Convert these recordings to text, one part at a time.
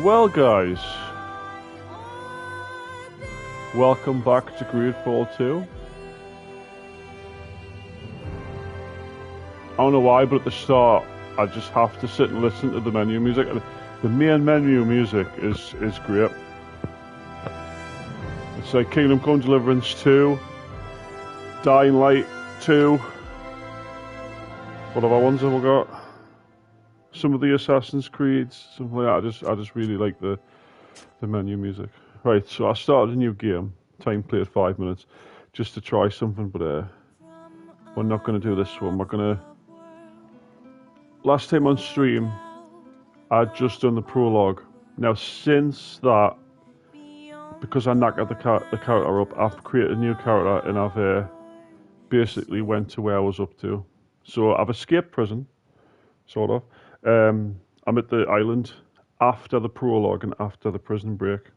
Well guys, welcome back to GreedFall 2. I don't know why, but at the start I just have to sit and listen to the menu music. The main menu music is great. It's like Kingdom Come Deliverance 2, Dying Light 2. What other ones have we got? Some of the Assassin's Creeds, something like that. I just really like the menu music. Right, so I started a new game. Time played 5 minutes, just to try something, but we're not going to do this one. We're going to. Last time on stream, I'd just done the prologue. Now since that, because I knackered the character up, I've created a new character and I've basically went to where I was up to. So I've escaped prison, sort of. I'm at the island after the prologue and after the prison break.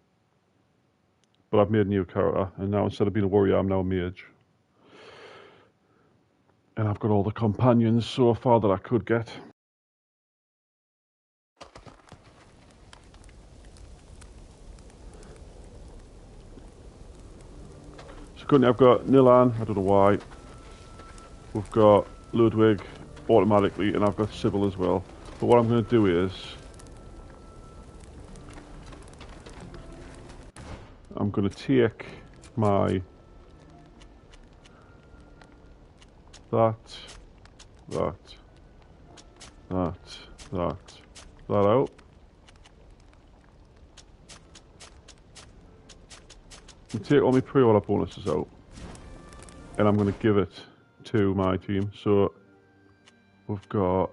But I've made a new character, and now instead of being a warrior, I'm now a mage. And I've got all the companions so far that I could get. So currently I've got Nilan, I don't know why. We've got Ludwig automatically, and I've got Sybil as well. But what I'm going to do is I'm going to take my that out. And take all my pre-order bonuses out, and I'm going to give it to my team. So we've got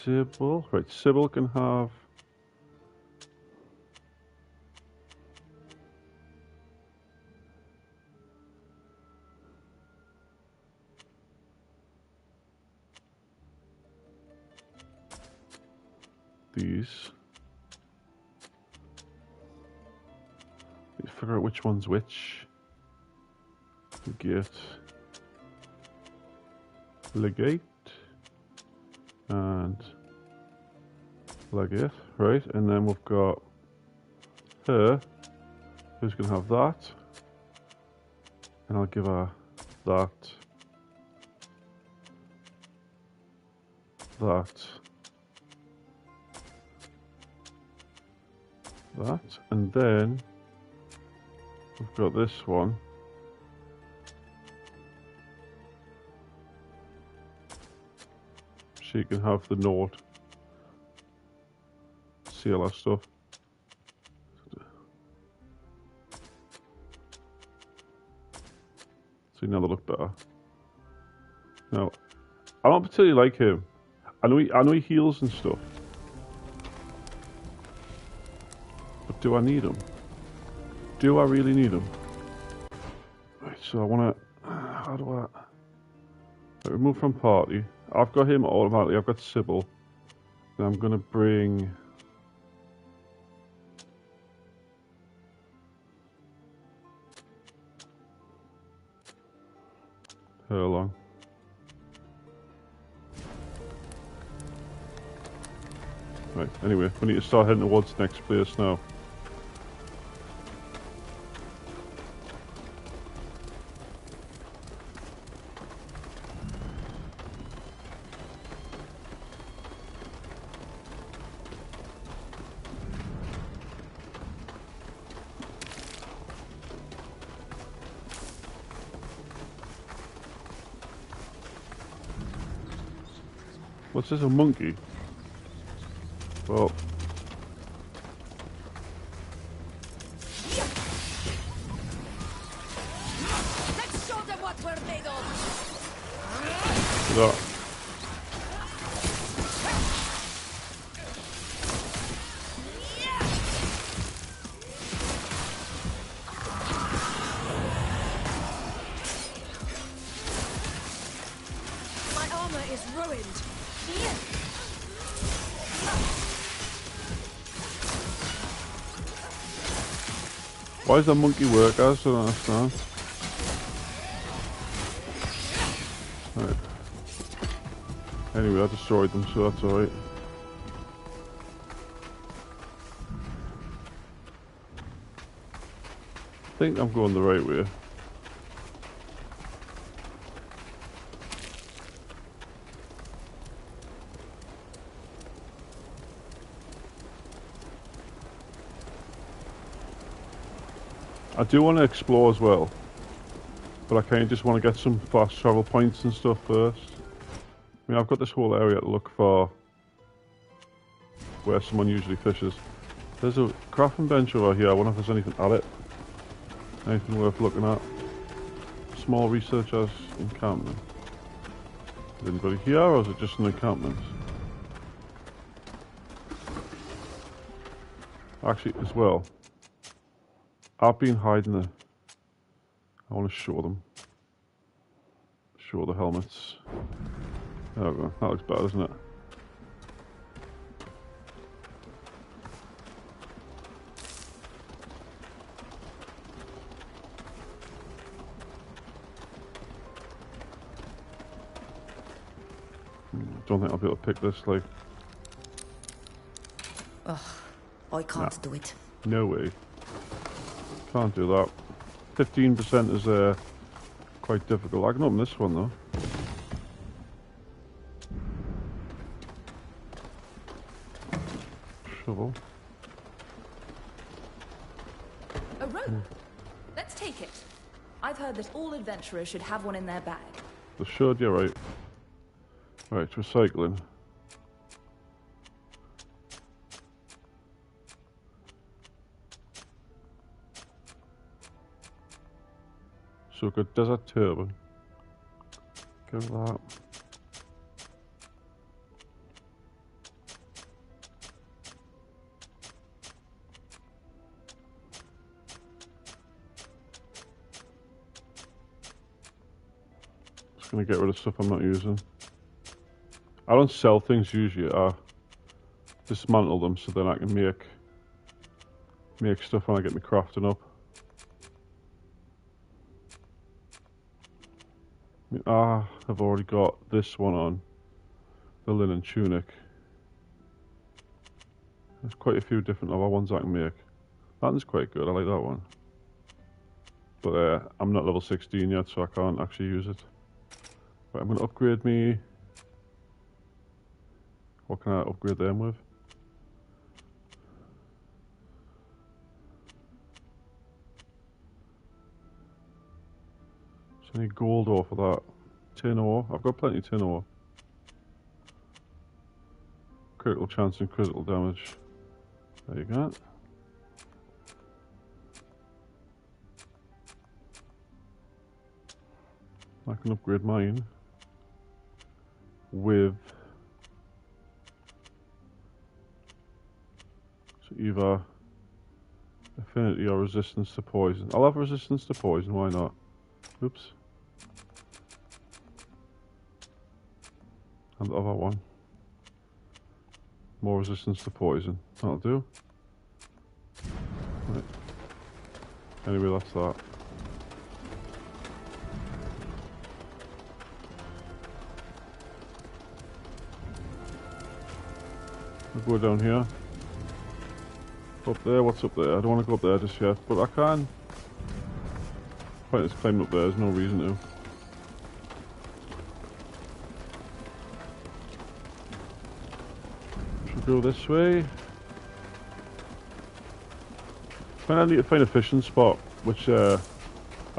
Sybil. Right, Sybil can have these. Let's figure out which one's which. Legate and Legate, right? And then we've got her, who's going to have that, and I'll give her that, and then we've got this one. She can have the note. See all that stuff. So now they look better. Now, I don't particularly like him. I know he heals and stuff. But do I need him? Do I really need him? Right, so I want to. How do I remove from party? I've got him automatically. I've got Sybil. Now I'm going to bring. Her along. Right, anyway, we need to start heading towards the next place now. What's this, a monkey? Well. Let's show them what we're made of. That. My armor is ruined. Why does the monkey work as? I don't understand. Right. Anyway, I destroyed them, so that's alright. think I'm going the right way. I do want to explore as well, but I kind of just want to get some fast travel points and stuff first. I mean, I've got this whole area to look for where someone usually fishes. There's a crafting bench over here. I wonder if there's anything at it. Anything worth looking at. Small researchers encampment. Is anybody here, or is it just an encampment? Actually, as well, I've been hiding there. I want to show them. Show the helmets. There we go. That looks better, doesn't it? Don't think I'll be able to pick this, like... Ugh, I can't do it. No way. Can't do that. 15% is quite difficult. I can open this one though. Shovel. A rope? Let's take it. I've heard that all adventurers should have one in their bag. The should, you're right. Right, recycling. So good desert turban. Go with that. Just gonna get rid of stuff I'm not using. I don't sell things usually. I dismantle them so then I can make stuff when I get my crafting up. I've already got this one on, the linen tunic. There's quite a few different other ones I can make. That one's quite good, I like that one. But I'm not level 16 yet, so I can't actually use it. Right, I'm going to upgrade me. What can I upgrade them with? I need gold ore for that. Tin ore. I've got plenty of tin ore. Critical chance and critical damage. There you go. I can upgrade mine with either affinity or resistance to poison. I'll have resistance to poison, why not? Oops. And the other one. More resistance to poison. That'll do. Right. Anyway, that's that. I'll go down here. Up there, what's up there? I don't want to go up there just yet, but I can. Pointless climbing up there, there's no reason to. Should go this way. I need to find a fishing spot, which I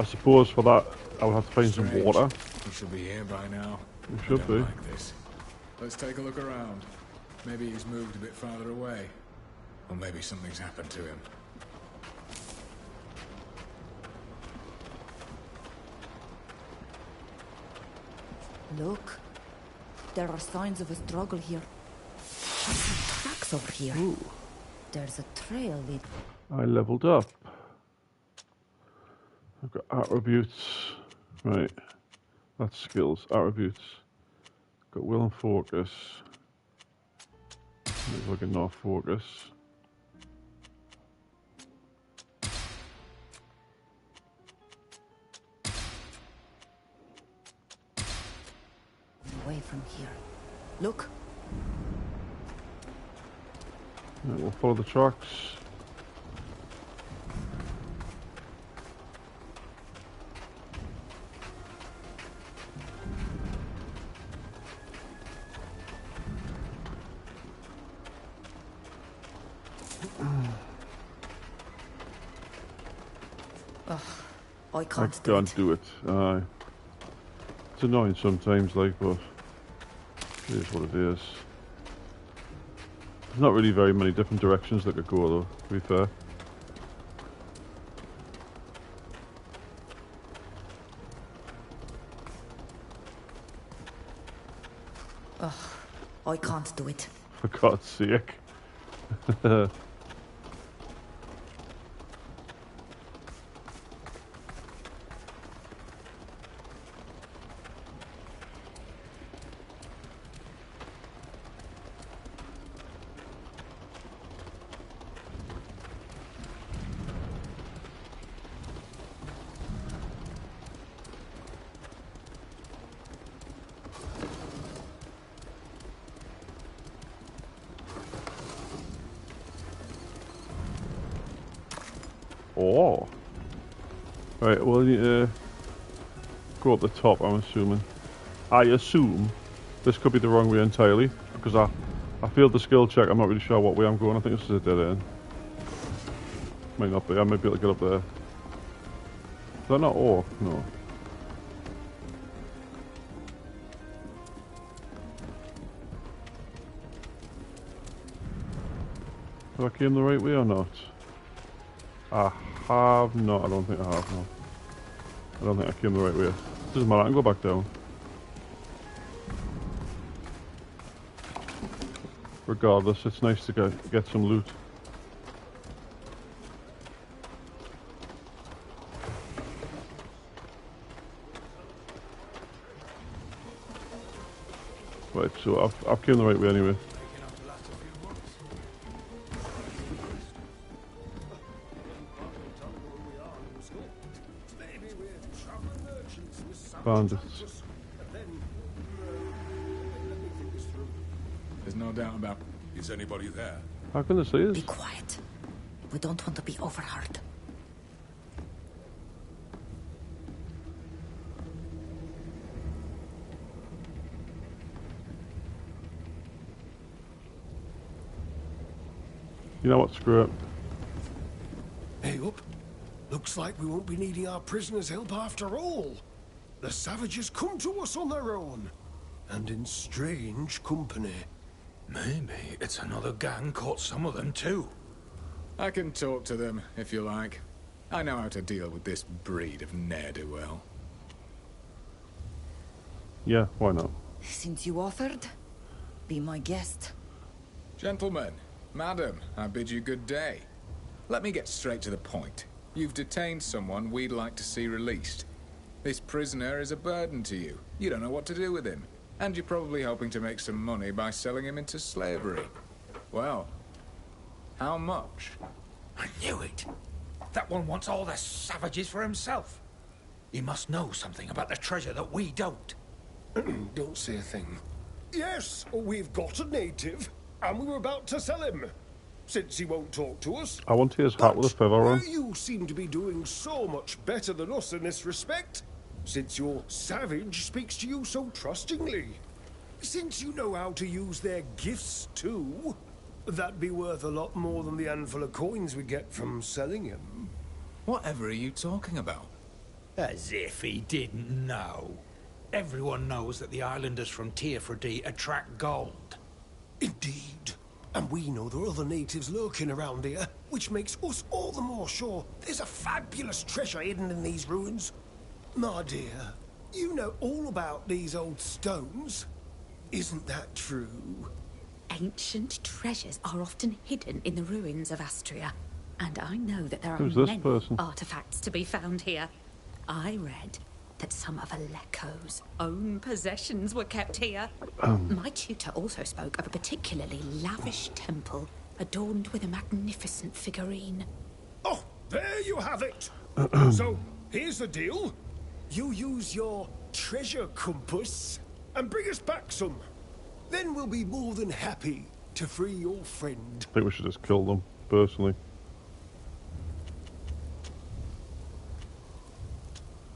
suppose for that I would have to find some water. He should be here by now. He should be. Like this. Let's take a look around. Maybe he's moved a bit farther away. Or maybe something's happened to him. Look, there are signs of a struggle here. Some tracks over here. Ooh. There's a trail lead. I leveled up. I've got attributes. Right. That's skills. Attributes. Got will and focus. Maybe I can not focus. Away from here. Look. Right, we'll follow the tracks. I I can't can't do it. It's annoying sometimes, like, but it is what it is. There's not really very many different directions that could go, though, to be fair. Ugh, I can't do it. For God's sake. Oh. Right, well, you need to go up the top, I'm assuming. I assume this could be the wrong way entirely, because I failed the skill check. I'm not really sure what way I'm going. I think this is a dead end. Might not be. I might be able to get up there. Is that not ore? No. Have I came the right way or not? I have not. I don't think I have, no. I don't think I came the right way. Doesn't matter, I can go back down. Regardless, it's nice to get some loot. Right, so I've came the right way anyway. Bandits. There's no doubt about... Is anybody there? How can they see us? Be quiet. We don't want to be overheard. You know what, screw it. Hey up. Looks like we won't be needing our prisoners' help after all. The savages come to us on their own. And in strange company. Maybe it's another gang caught some of them too. I can talk to them, if you like. I know how to deal with this breed of ne'er-do-well. Yeah, why not? Since you offered, be my guest. Gentlemen, madam, I bid you good day. Let me get straight to the point. You've detained someone we'd like to see released. This prisoner is a burden to you. You don't know what to do with him. And you're probably hoping to make some money by selling him into slavery. Well, how much? I knew it. That one wants all the savages for himself. He must know something about the treasure that we don't. Don't say a thing. Yes, we've got a native, and we were about to sell him. Since he won't talk to us. I want his hat with a feather on. You seem to be doing so much better than us in this respect. Since your savage speaks to you so trustingly. Since you know how to use their gifts too. That'd be worth a lot more than the handful of coins we get from selling him. Whatever are you talking about? As if he didn't know. Everyone knows that the islanders from Teer Fradee attract gold. Indeed. And we know there are other natives lurking around here, which makes us all the more sure there's a fabulous treasure hidden in these ruins. My dear, you know all about these old stones. Isn't that true? Ancient treasures are often hidden in the ruins of Astria. And I know that there are Who's this many person? artifacts to be found here. I read that some of Malichor's own possessions were kept here. My tutor also spoke of a particularly lavish temple adorned with a magnificent figurine. Oh, there you have it. So, here's the deal. You use your treasure compass and bring us back some. Then we'll be more than happy to free your friend. I think we should just kill them, personally.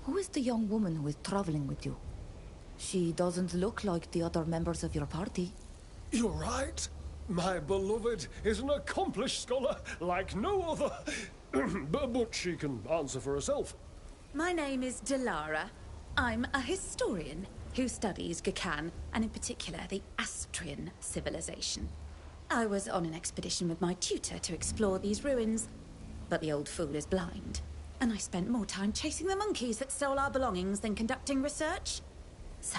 Who is the young woman who is traveling with you? She doesn't look like the other members of your party. You're right. My beloved is an accomplished scholar like no other. But she can answer for herself. My name is Delara. I'm a historian who studies Gacan, and in particular the Astrian civilization. I was on an expedition with my tutor to explore these ruins, but the old fool is blind, and I spent more time chasing the monkeys that stole our belongings than conducting research. So,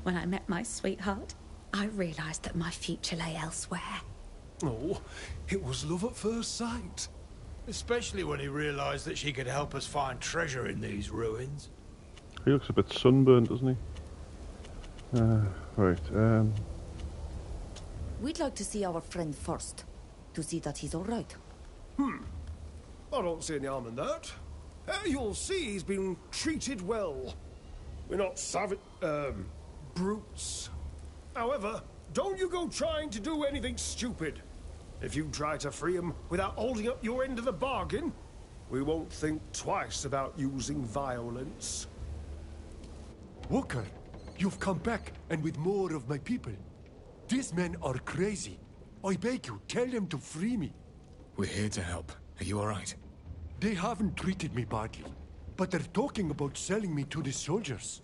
when I met my sweetheart, I realized that my future lay elsewhere. Oh, it was love at first sight. Especially when he realized that she could help us find treasure in these ruins. He looks a bit sunburned, doesn't he? Right, We'd like to see our friend first, to see that he's all right. I don't see any harm in that. You'll see he's been treated well. We're not brutes. However, don't you go trying to do anything stupid. If you try to free him without holding up your end of the bargain, we won't think twice about using violence. Walker, you've come back, and with more of my people. These men are crazy. I beg you, tell them to free me. We're here to help. Are you all right? They haven't treated me badly, but they're talking about selling me to the soldiers.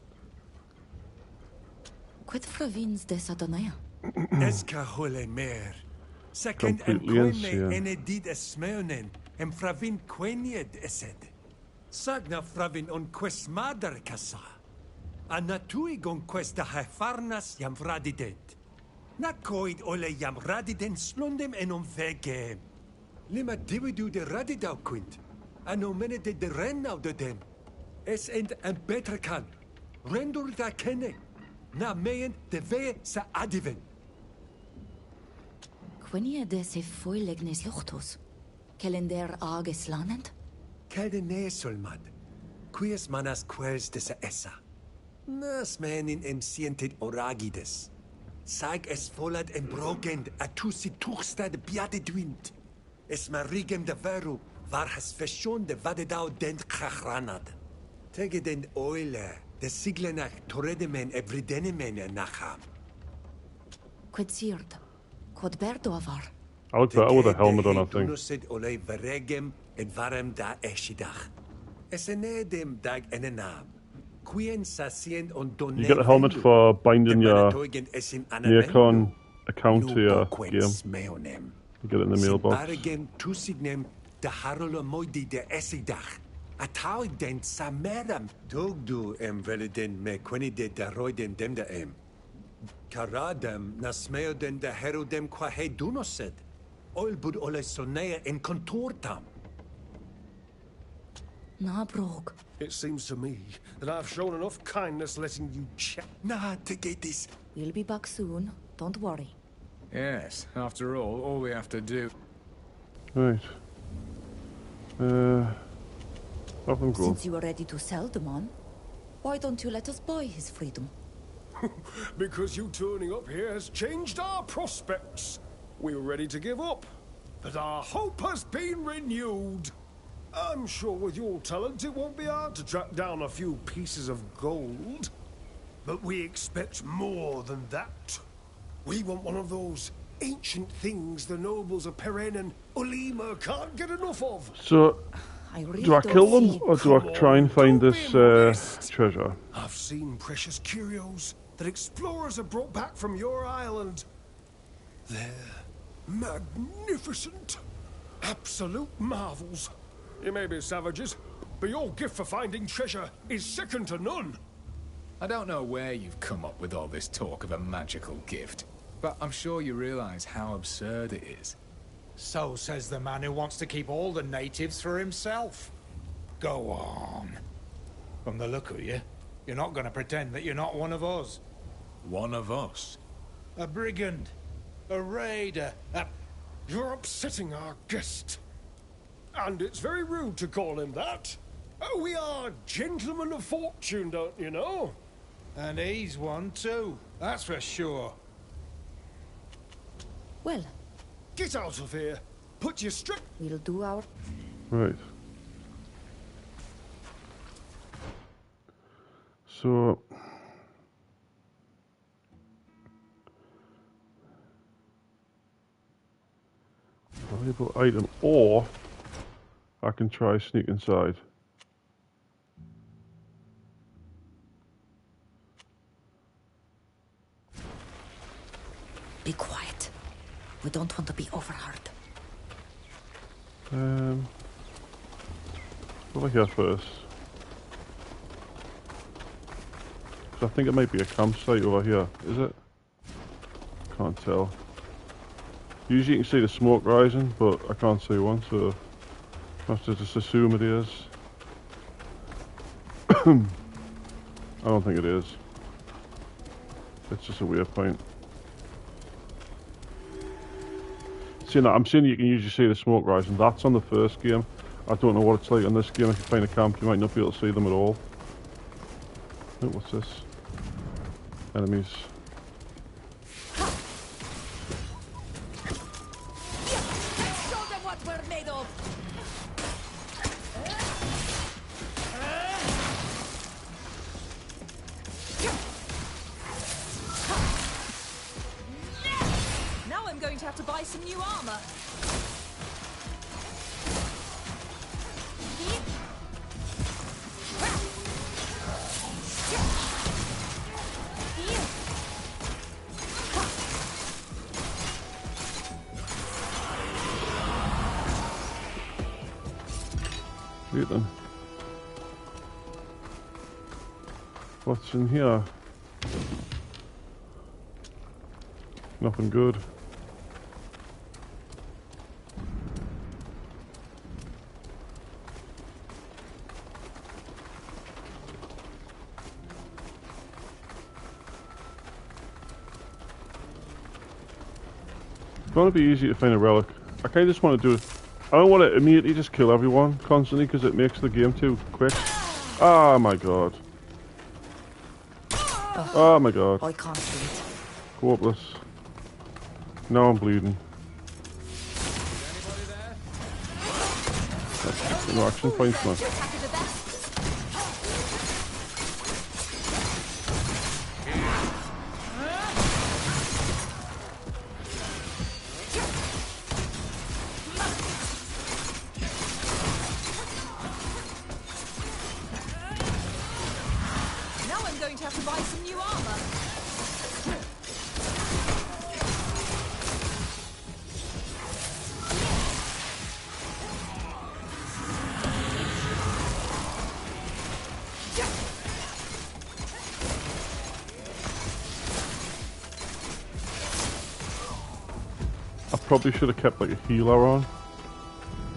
Quid fravins de Satanaya? Eska hole mer. Second and Completely quene enedid esmeonen, and fravin quenied esed. Sagna fravin on quest madar casa. Anatui gon questa hefarnas jam radident. Nakoid ole jam radident slundem en on vegem. Lima dividu de radidau quint. Ano mene de renau de dem. Es end en beter kan. Rendur da kenne. Na meen de vee sa adiven. Quinnia de se foilegnes lochtos. Kelender ages lanent? Kelde neesolmad. Quies manas quels de sa essa. Nas menin sientit oragides. Sag es volad brogend a tusi tuchstad biadedwint. Es marigem de veru, var has feshon de vadedau dent krachranad. Tege den oile, de siglenach toredemen evridenemen nacham. Quid sierd? Quod berdo avar? I look better with a helmet on, I think. Dunusid ole veregem et varem da eshidach. Esenedem dag enenam. Quien sasient on donne. You get a helmet for binding your Nacon account to your game. You get it in the mailbox. Bargem tusignem de harola moidi de esidach. Atau den sameram. Dogdu veliden me quenide de roiden dem de Karadem nasmeoden de herudem qua he dunosed. Olbud ole sonea in contortam. Na brog. It seems to me that I've shown enough kindness letting you chat. Nah, to get this. We'll be back soon. Don't worry. Yes, after all we have to do... Right. Have them go. Since you are ready to sell the man, why don't you let us buy his freedom? Because you turning up here has changed our prospects. We were ready to give up, but our hope has been renewed. I'm sure with your talent it won't be hard to track down a few pieces of gold. But we expect more than that. We want one of those ancient things the nobles of Peren and Olima can't get enough of. So, Really do I kill them, or do I try and find this treasure? I've seen precious curios that explorers have brought back from your island. They're magnificent. Absolute marvels. You may be savages, but your gift for finding treasure is second to none. I don't know where you've come up with all this talk of a magical gift, but I'm sure you realize how absurd it is. So says the man who wants to keep all the natives for himself. Go on. From the look of you, you're not going to pretend that you're not one of us. One of us? A brigand. A raider. You're upsetting our guest. And it's very rude to call him that. Oh, we are gentlemen of fortune, don't you know? And he's one too, that's for sure. Well, get out of here. Put your strip. we'll do our... Right. So... valuable item, or I can try sneak inside. Be quiet. We don't want to be overheard. Over here first. So I think it might be a campsite over here. Is it? Can't tell. Usually you can see the smoke rising, but I can't see one, so I have to just assume it is. I don't think it is. It's just a waypoint. Seeing that, I'm seeing you can usually see the smoke rising. That's on the first game. I don't know what it's like on this game. If you find a camp, you might not be able to see them at all. Oh, what's this? Enemies. Let's show them what we're made of. Now I'm going to have to buy some new armor. Wait then. What's in here? Nothing good. It's going to be easy to find a relic. I kind of just want to do it. I don't want to immediately just kill everyone constantly because it makes the game too quick. Oh my god. Oh my god. I can't see it. Hopeless. Now I'm bleeding. That's no action points, man. Probably should have kept like a healer on,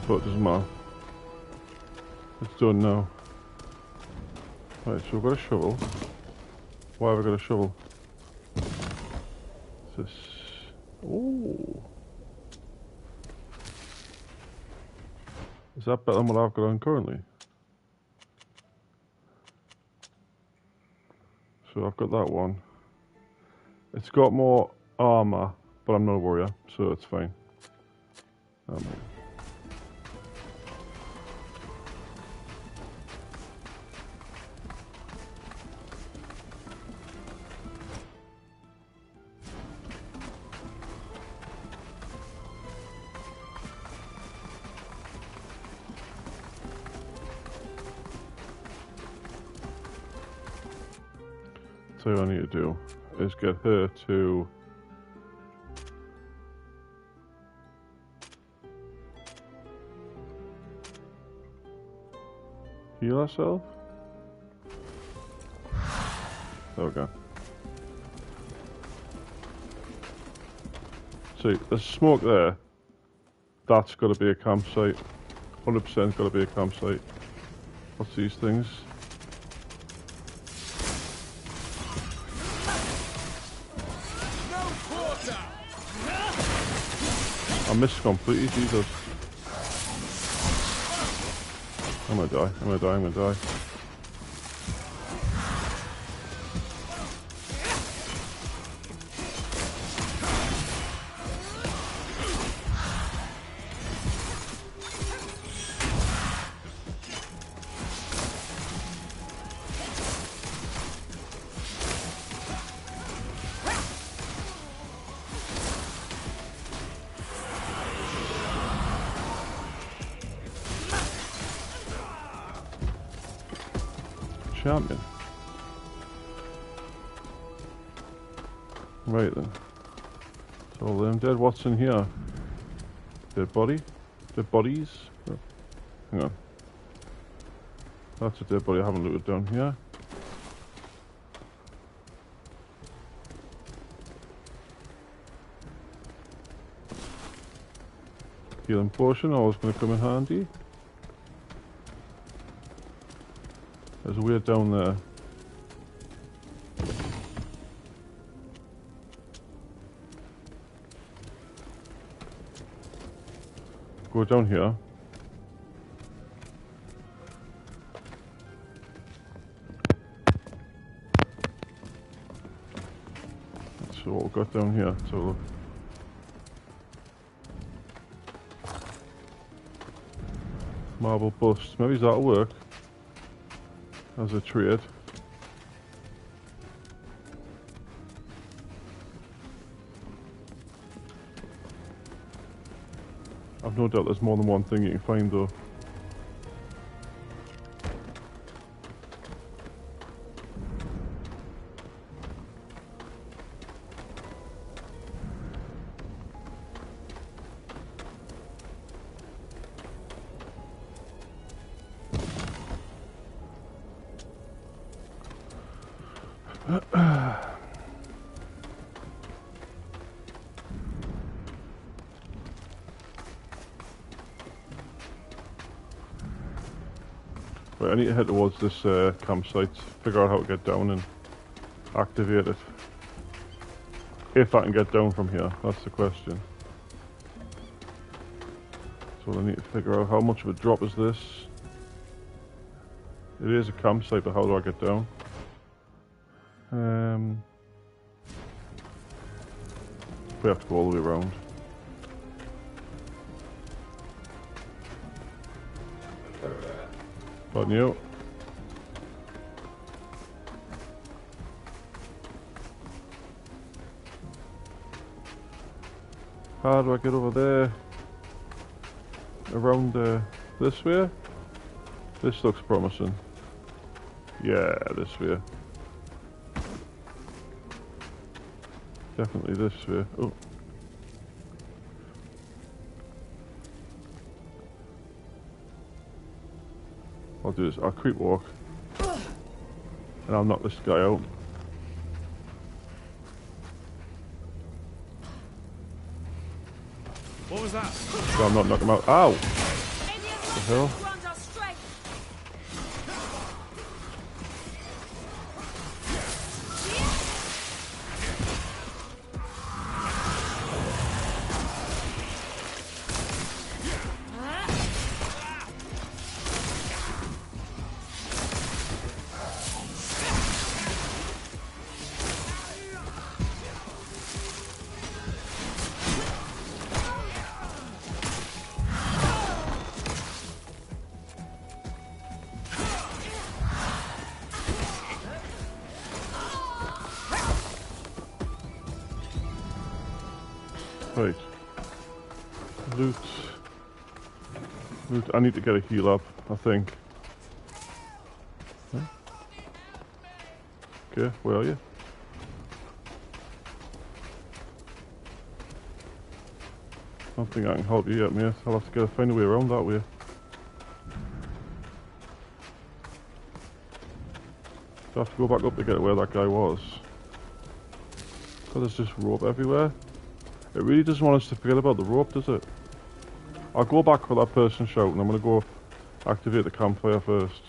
but it doesn't matter. It's done now. Right, so we've got a shovel. Why have I got a shovel? What's this? Oh, is that better than what I've got on currently? So I've got that one. It's got more armor. But I'm not a warrior, so it's fine. So what I need to do is get her to heal herself? There we go. See, there's smoke there. That's got to be a campsite. 100% got to be a campsite. What's these things? I missed completely, Jesus. I'm gonna die, I'm gonna die, I'm gonna die. Champion. Right then. It's all them dead. What's in here? Dead body? Dead bodies? Oh, hang on. That's a dead body I haven't looted down here. Healing potion, always going to come in handy. There's a way down there. Go down here. That's what we've got down here. So look. Marble bust. Maybe that'll work as a trade. I've no doubt there's more than one thing you can find though. Right, I need to head towards this campsite, figure out how to get down and activate it. If I can get down from here, that's the question. So I need to figure out how much of a drop is this. It is a campsite, but how do I get down? We have to go all the way around. But new. How do I get over there? Around this way? This looks promising. Yeah, this way. Definitely this way. Oh. I'll do this. I'll creep walk. And I'll knock this guy out. What was that? So I'm not knocking him out. Ow! What the hell? Right. Loot. Loot. I need to get a heal up, I think. Huh? Okay, where are you? I don't think I can help you yet, mate. I'll have to find a way around that way. Do I have to go back up to get where that guy was? Because there's just rope everywhere. It really doesn't want us to forget about the rope, does it? I'll go back for that person shouting. I'm going to go activate the campfire first.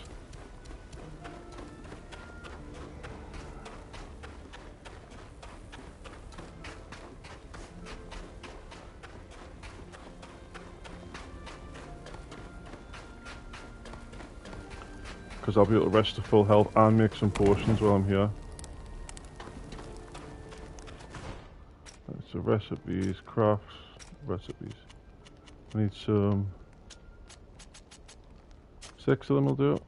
Because I'll be able to rest to full health and make some potions while I'm here. So recipes, crafts, recipes. I need some. 6 of them will do it.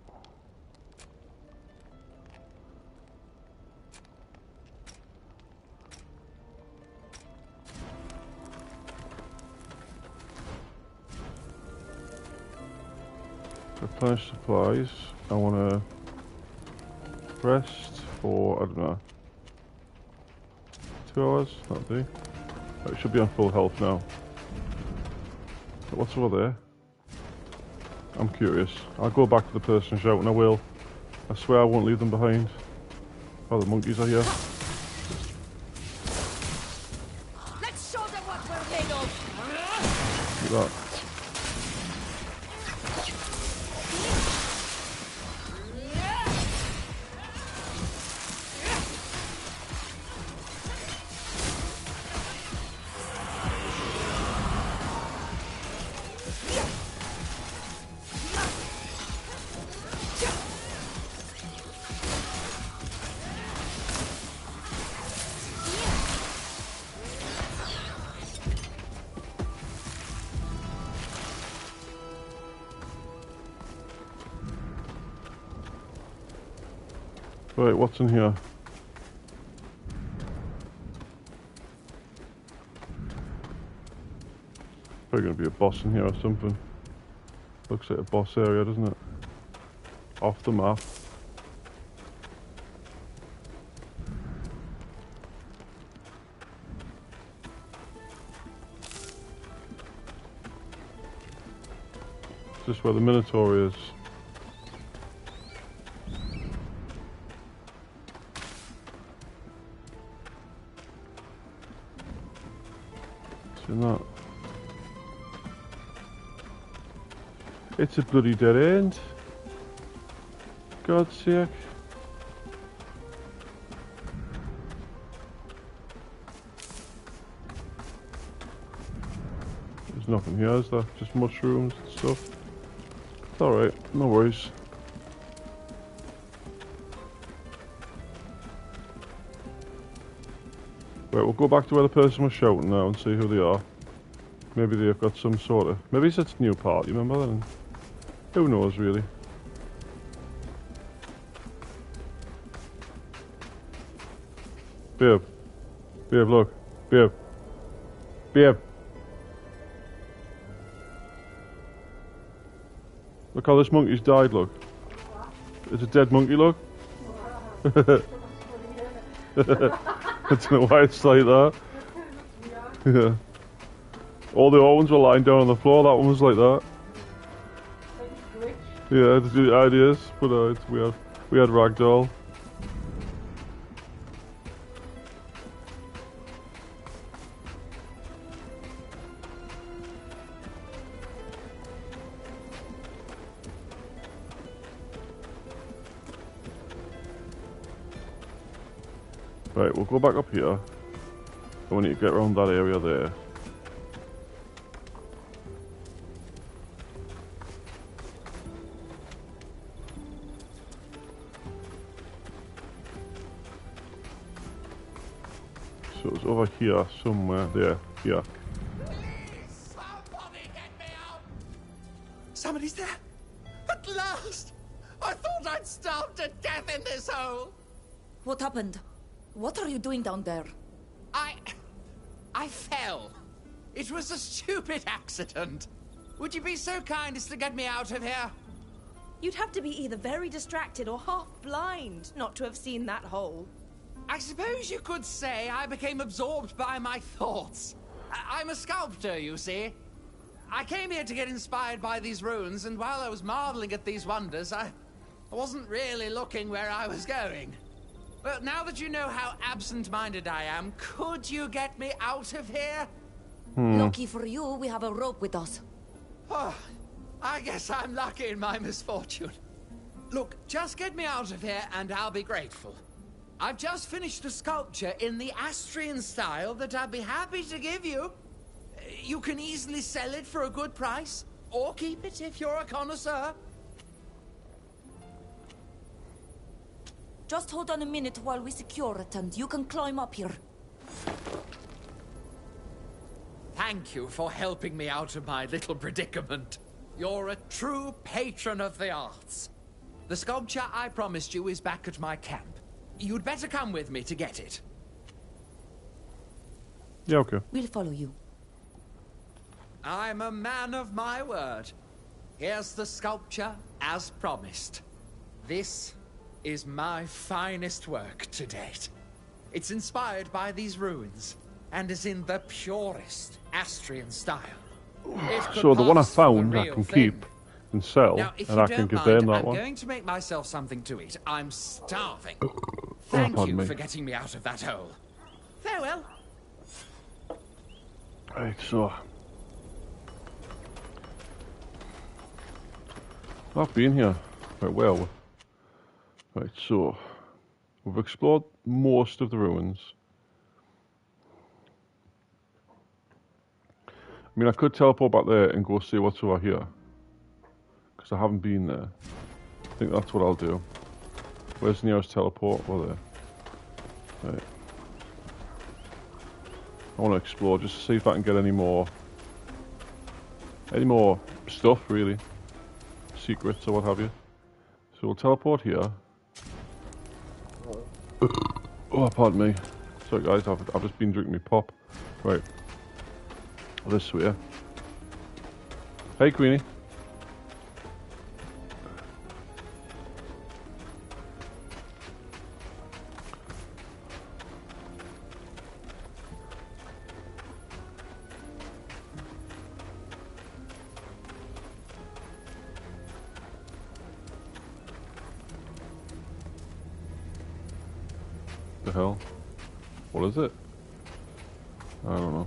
Replenish supplies. I want to rest for, I don't know, 2 hours, that'll do. It should be on full health now. What's over there? I'm curious. I'll go back to the person shouting, I will. I swear I won't leave them behind. Oh, the monkeys are here. Let's show them what we're made of. Look at that. Right, what's in here? Probably going to be a boss in here or something. Looks like a boss area, doesn't it? Off the map. Is this where the Minotaur is? Not. It's a bloody dead end. God's sake. There's nothing here, is there? Just mushrooms and stuff. It's alright, no worries. Right, we'll go back to where the person was shouting now and see who they are. Maybe they've got some sort of... Maybe it's a new party member then. Who knows, really. Babe. Babe, look. Babe. Babe. Look how this monkey's died, look. It's a dead monkey, look. I don't know why it's like that. Yeah. All the other ones were lying down on the floor, that one was like that. Yeah, the ideas, but it's weird. We had ragdoll. Right, we'll go back up here. I want you to get around that area there. So it's over here somewhere. There, here. Please, somebody get me out! Somebody's there! At last! I thought I'd starve to death in this hole! What happened? What are you doing down there? I fell. It was a stupid accident. Would you be so kind as to get me out of here? You'd have to be either very distracted or half blind not to have seen that hole. I suppose you could say I became absorbed by my thoughts. I'm a sculptor, you see. I came here to get inspired by these ruins, and while I was marveling at these wonders, I wasn't really looking where I was going. Well, now that you know how absent-minded I am, could you get me out of here? Lucky for you, we have a rope with us. Oh, I guess I'm lucky in my misfortune. Look, just get me out of here and I'll be grateful. I've just finished a sculpture in the Astrian style that I'd be happy to give you. You can easily sell it for a good price, or keep it if you're a connoisseur. Just hold on a minute while we secure it, and you can climb up here. Thank you for helping me out of my little predicament. You're a true patron of the arts. The sculpture I promised you is back at my camp. You'd better come with me to get it. Yeah, okay. We'll follow you. I'm a man of my word. Here's the sculpture as promised. This is my finest work to date. It's inspired by these ruins. and is in the purest Astrian style. So the one I found I can keep and sell, now, if and you I can don't give mind, them that I'm one. going to make myself something to eat. I'm starving. Oh, Thank pardon you me. for getting me out of that hole. Farewell. Right, so I've been here quite well. Right, so we've explored most of the ruins. I mean, I could teleport back there and go see what's over here, because I haven't been there. I think that's what I'll do. Where's the nearest teleport? Well, there. Right. I want to explore just to see if I can get any more stuff, really. Secrets or what have you. So we'll teleport here. Oh, pardon me. Sorry guys, I've just been drinking my pop. Right. This way. Hey Queenie. The hell? What is it? I don't know.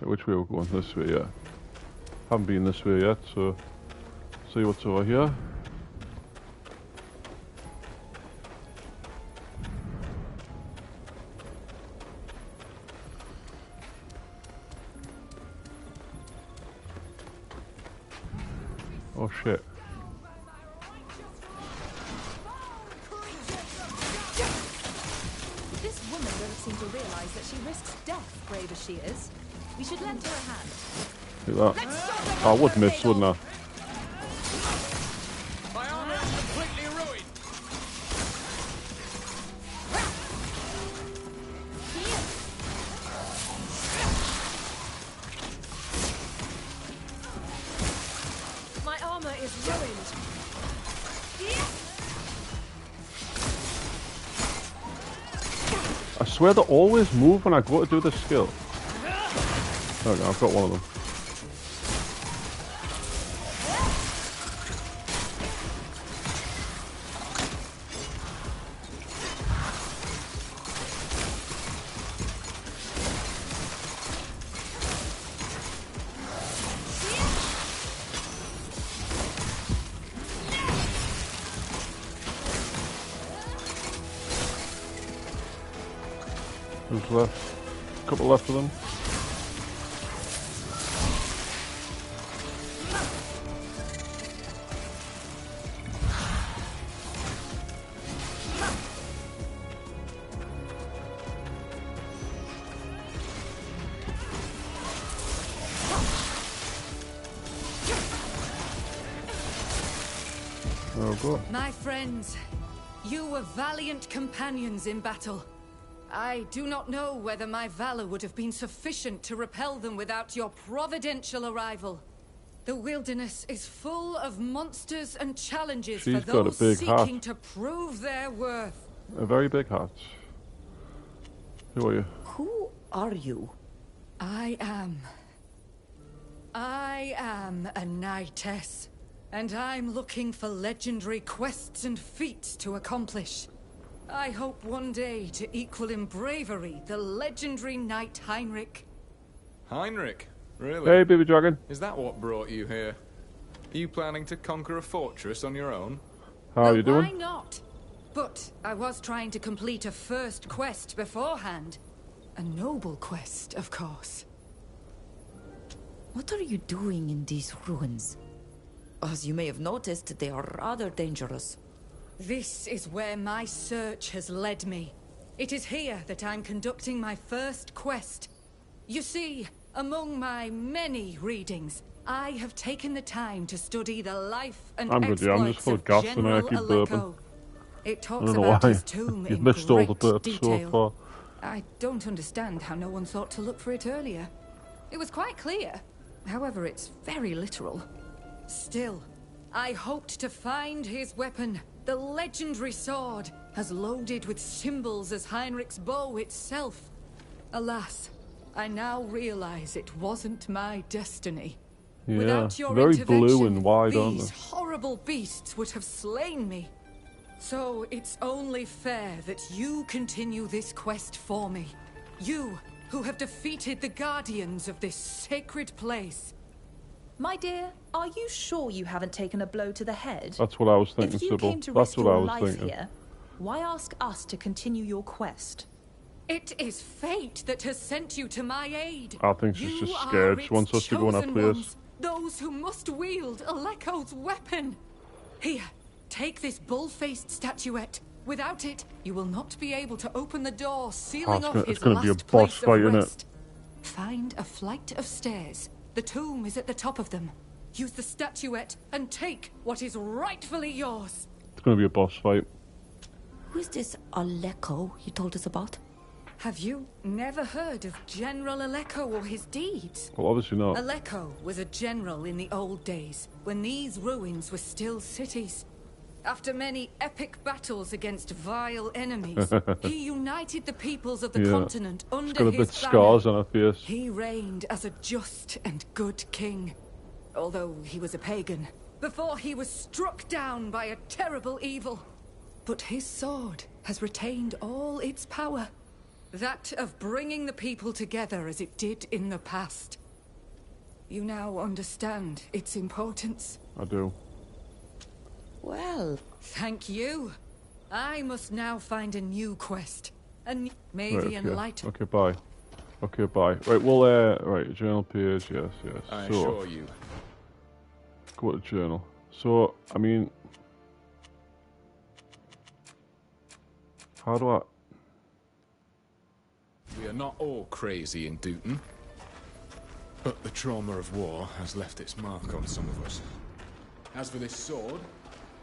Which way we're going? This way, yeah. Haven't been this way yet, so see what's over here. Oh shit. This woman doesn't seem to realize that she risks death, brave as she is. We should lend her a hand. Look at that. I would miss, wouldn't I? My armor is completely ruined. My armor is ruined. I swear they always move when I go to do this skill. Oh no, I've got one of them. Who's left? A couple left of them. Oh, God. My friends, you were valiant companions in battle. I do not know whether my valor would have been sufficient to repel them without your providential arrival. The wilderness is full of monsters and challenges She's for got a those big seeking heart. to prove their worth. A very big hat. Who are you? Who are you? I am a knightess, and I'm looking for legendary quests and feats to accomplish. I hope one day to equal in bravery the legendary knight Heinrich. Heinrich? Really? Hey, baby dragon. Is that what brought you here? Are you planning to conquer a fortress on your own? How are you doing? Why not? But I was trying to complete a first quest beforehand. A noble quest, of course. What are you doing in these ruins? As you may have noticed, they are rather dangerous. This is where my search has led me. It is here that I'm conducting my first quest. You see, among my many readings, I have taken the time to study the life and I'm good, yeah, I'm just exploits full of of gas and I General keep Alecko. burping. It I talks don't know about why. his tomb You've in missed all the great burps detail. so far. I don't understand how no one thought to look for it earlier. It was quite clear. However, it's very literal. Still, I hoped to find his weapon, the legendary sword, as loaded with symbols as Heinrich's bow itself. Alas, I now realize it wasn't my destiny. Yeah, Without your very intervention, blue and wide, aren't these they? horrible beasts would have slain me. So it's only fair that you continue this quest for me. You, who have defeated the guardians of this sacred place. My dear, are you sure you haven't taken a blow to the head? That's what I was thinking, If you Sybil. came to That's risk what I your was life thinking. here, why ask us to continue your quest? It is fate that has sent you to my aid. I think she's You just are scared. She its wants us to go in her chosen place. ones, those who must wield Aleko's weapon. Here, take this bull-faced statuette. Without it, you will not be able to open the door, sealing off it's his gonna be a last boss place fight, of innit? rest. Find a flight of stairs. The tomb is at the top of them. Use the statuette and take what is rightfully yours. It's going to be a boss fight. Who is this Aleko you told us about? Have you never heard of General Aleko or his deeds? Well, obviously not. Aleko was a general in the old days, when these ruins were still cities. After many epic battles against vile enemies, he united the peoples of the continent under his banner. She's got a bit scars on her face. He reigned as a just and good king, although he was a pagan, before he was struck down by a terrible evil. But his sword has retained all its power, that of bringing the people together as it did in the past. You now understand its importance. I do. Well, thank you. I must now find a new quest. And maybe enlighten. Okay, bye. Okay, bye. Right, well, right, journal page, yes. I So, assure you. go to journal. So, I mean, how do I? We are not all crazy in Deutan, but the trauma of war has left its mark on some of us. As for this sword,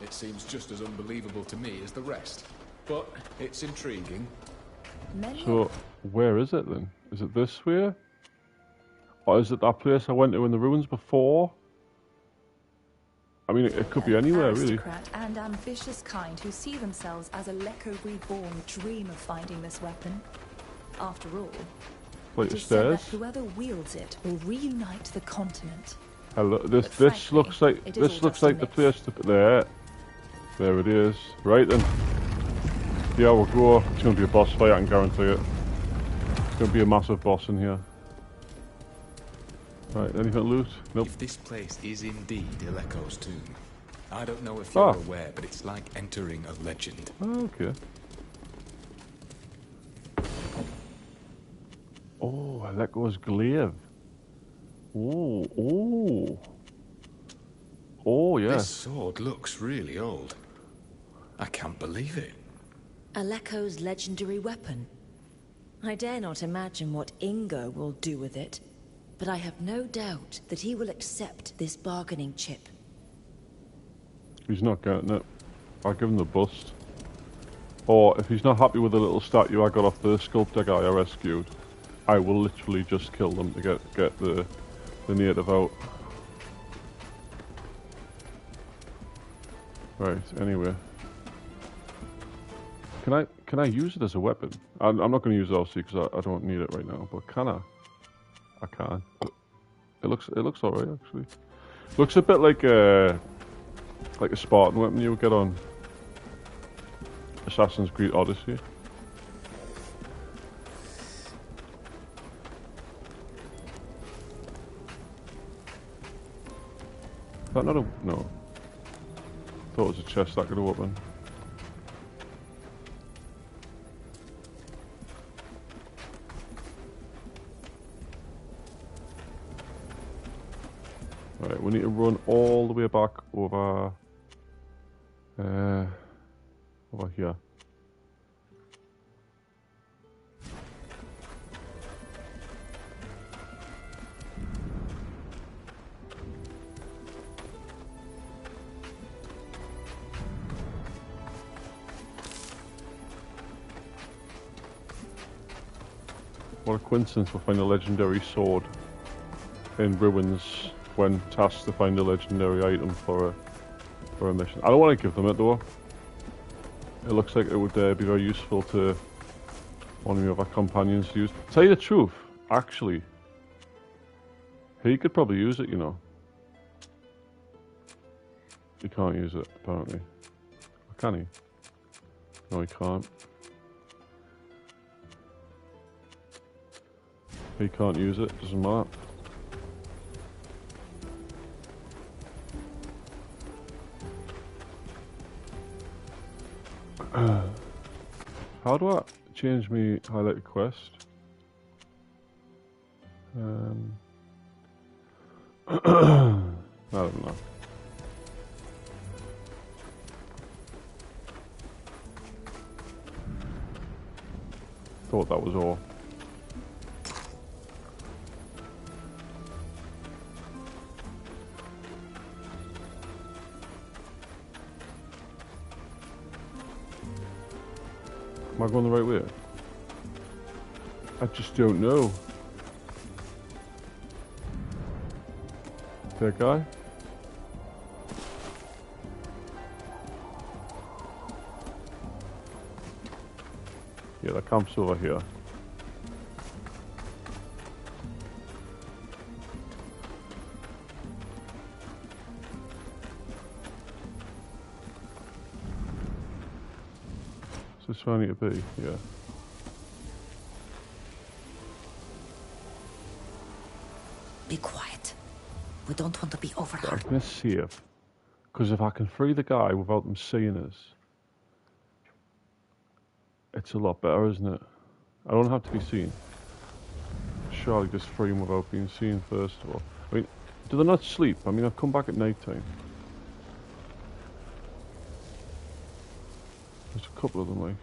it seems just as unbelievable to me as the rest, but it's intriguing. So, where is it then? Is it this way? Or is it that place I went to in the ruins before? I mean, it could be anywhere, really. Aristocrat and ambitious kind who see themselves as Aleko reborn dream of finding this weapon. After all, Like it the is said that stairs. whoever wields it will reunite the continent. Hello, this frankly, looks like it is this all looks just a like the myth. place to put there. There it is. Right then. Yeah, we'll go. It's going to be a boss fight, I can guarantee it. It's going to be a massive boss in here. Right, anything to loot? Nope. If this place is indeed Aleko's tomb, I don't know if you're aware, but it's like entering a legend. Oh, okay. Oh, Aleko's glaive. Oh. Oh, yes. This sword looks really old. I can't believe it. Aleko's legendary weapon. I dare not imagine what Ingo will do with it, but I have no doubt that he will accept this bargaining chip. He's not getting it. I'll give him the bust. Or, if he's not happy with the little statue I got off the sculptor guy I rescued, I will literally just kill them to get the native out. Right, anyway. Can I use it as a weapon? I'm not going to use it obviously because I don't need it right now, but can I? I can. It looks alright actually. Looks a bit like a Spartan weapon you would get on Assassin's Creed Odyssey. Is that not a... no. Thought it was a chest that could open. Right, we need to run all the way back over... over here. What a coincidence we'll find a legendary sword in ruins when tasked to find a legendary item for a mission. I don't want to give them it though. It looks like it would be very useful to one of my other companions to use. Tell you the truth, actually, he could probably use it, you know. He can't use it, apparently. Or can he? No, he can't. He can't use it, doesn't matter. How do I change me highlighted quest? I don't know. Thought that was all. Am I going the right way? I just don't know. That guy? Yeah, the camp's over here. So it's where I need to be, yeah. Be quiet. We don't want to be overheard. I'm gonna save. Because if I can free the guy without them seeing us, it's a lot better, isn't it? I don't have to be seen. Surely just free him without being seen first of all. I mean, do they not sleep? I mean, I've come back at night time. There's a couple of them, like.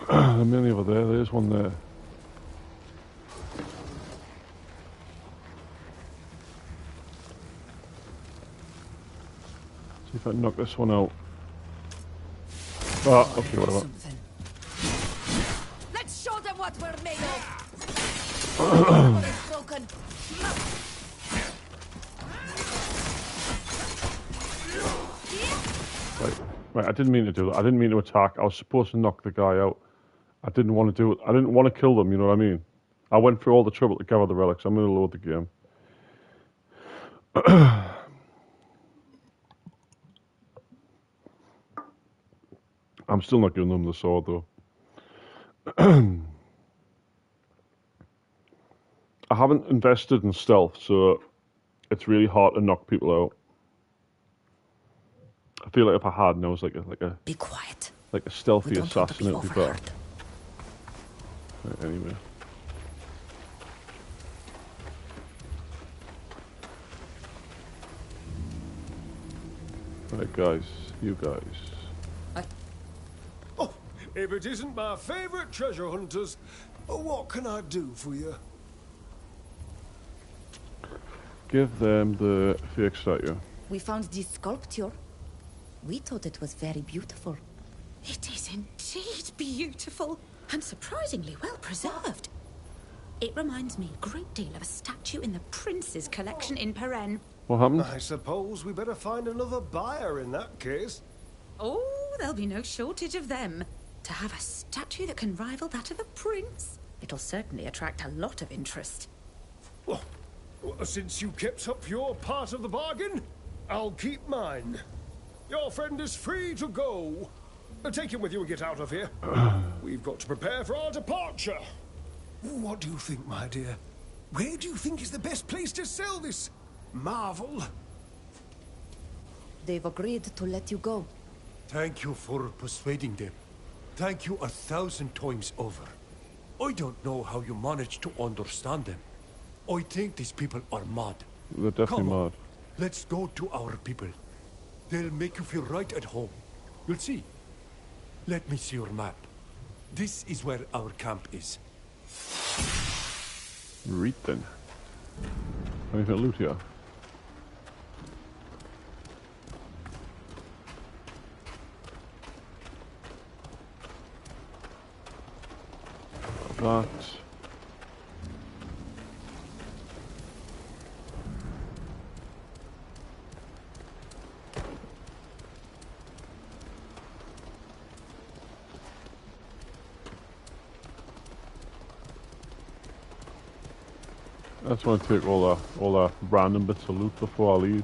There are many over there. There's one there. See if I can knock this one out. Ah, okay, whatever. Let's show them what we're made of. Broken. Right, I didn't mean to do that. I didn't mean to attack. I was supposed to knock the guy out. I didn't want to do it. I didn't want to kill them, you know what I mean? I went through all the trouble to gather the relics. I'm going to load the game. I'm still not giving them the sword, though. I haven't invested in stealth, so it's really hard to knock people out. I feel like if I had, and I was like a be quiet, like a stealthy assassin, it'd be better. Right, anyway. Right, guys, you guys. Oh, if it isn't my favorite treasure hunters, what can I do for you? Give them the fake statue. We found this sculpture. We thought it was very beautiful. It is indeed beautiful and surprisingly well preserved. It reminds me a great deal of a statue in the Prince's collection in Peren. What happened? I suppose we better find another buyer in that case. Oh, there'll be no shortage of them. To have a statue that can rival that of a prince, it'll certainly attract a lot of interest. Well, since you kept up your part of the bargain, I'll keep mine. Your friend is free to go. Take him with you and get out of here. We've got to prepare for our departure. What do you think, my dear? Where do you think is the best place to sell this marvel? They've agreed to let you go. Thank you for persuading them. Thank you 1,000 times over. I don't know how you managed to understand them. I think these people are mad. They're definitely Come on, mad. let's go to our people. They'll make you feel right at home. You'll see. Let me see your map. This is where our camp is. Read then. Anything to loot here? That. I just want to take all the random bits of loot before I leave.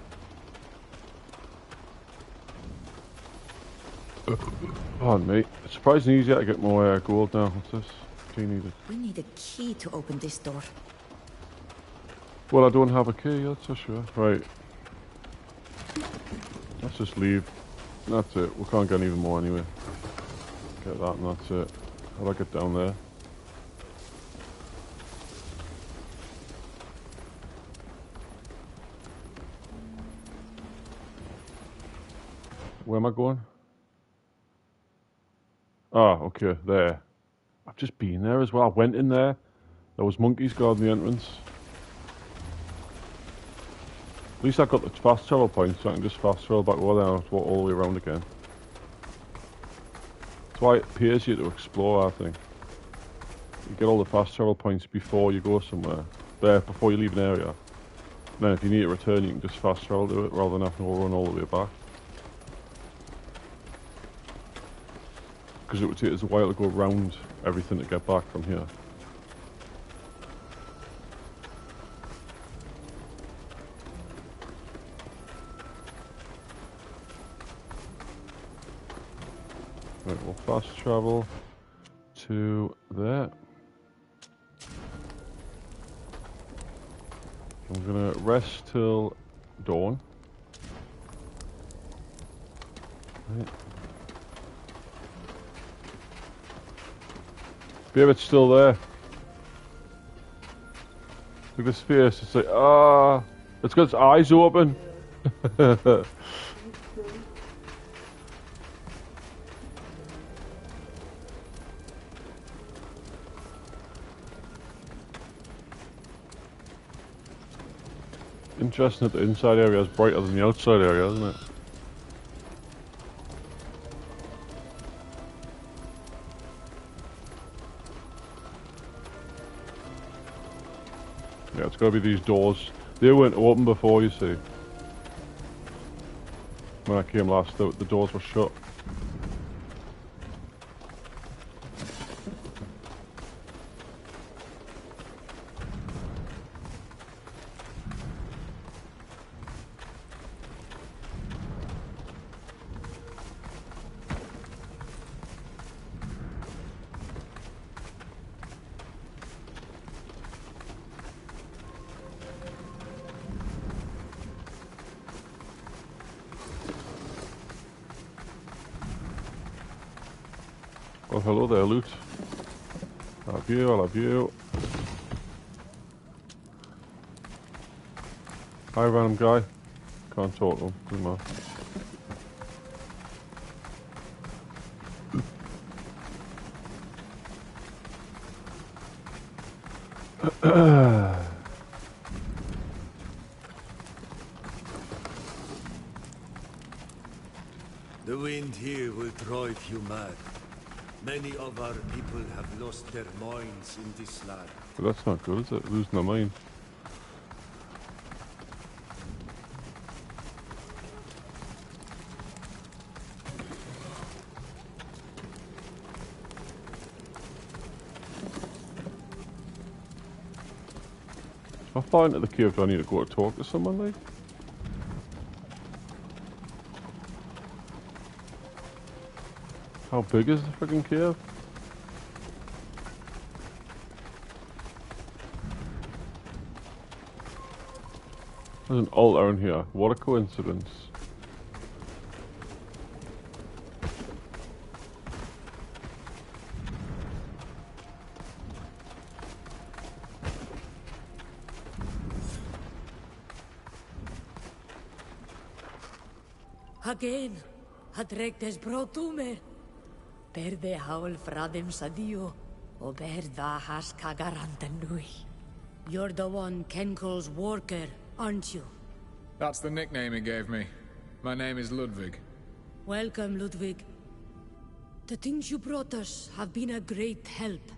Pardon me. It's surprisingly easier to get more gold now. What's this? Key needed. We need a key to open this door. Well, I don't have a key, that's for sure. Right. Let's just leave. That's it. We can't get even more anyway. Get that and that's it. How do I get down there? Where am I going? Ah, okay, there. I've just been there as well. I went in there. There was monkeys guarding the entrance. At least I got the fast travel point, so I can just fast travel back over there and walk all the way around again. That's why it pays you to explore, I think. You get all the fast travel points before you go somewhere. There, before you leave an area. And then if you need to return, you can just fast travel to it rather than having to run all the way back. Because it would take us a while to go around everything to get back from here. Right, we'll fast travel to there. I'm gonna rest till dawn. Right. Beard's still there. Look at his face, it's like, ah, it's got its eyes open. Interesting that the inside area is brighter than the outside area, isn't it? Yeah, it's got to be these doors. They weren't open before, you see. When I came last, the doors were shut. Well, hello there, loot. I'll have you, I'll have you. Hi, random guy. Can't talk to him, doesn't matter. The wind here will drive you mad. Many of our people have lost their minds in this land. But that's not good, is it? Losing their mind. If I fly into the cave, do I need to go to talk to someone, like? How big is the freaking cave? There's an altar in here. What a coincidence. Again, hadrektes brotumer. Perde haul fradem sadio, ober da has kagarantandui. You're the one Ken calls Worker, aren't you? That's the nickname he gave me. My name is Ludwig. Welcome, Ludwig. The things you brought us have been a great help.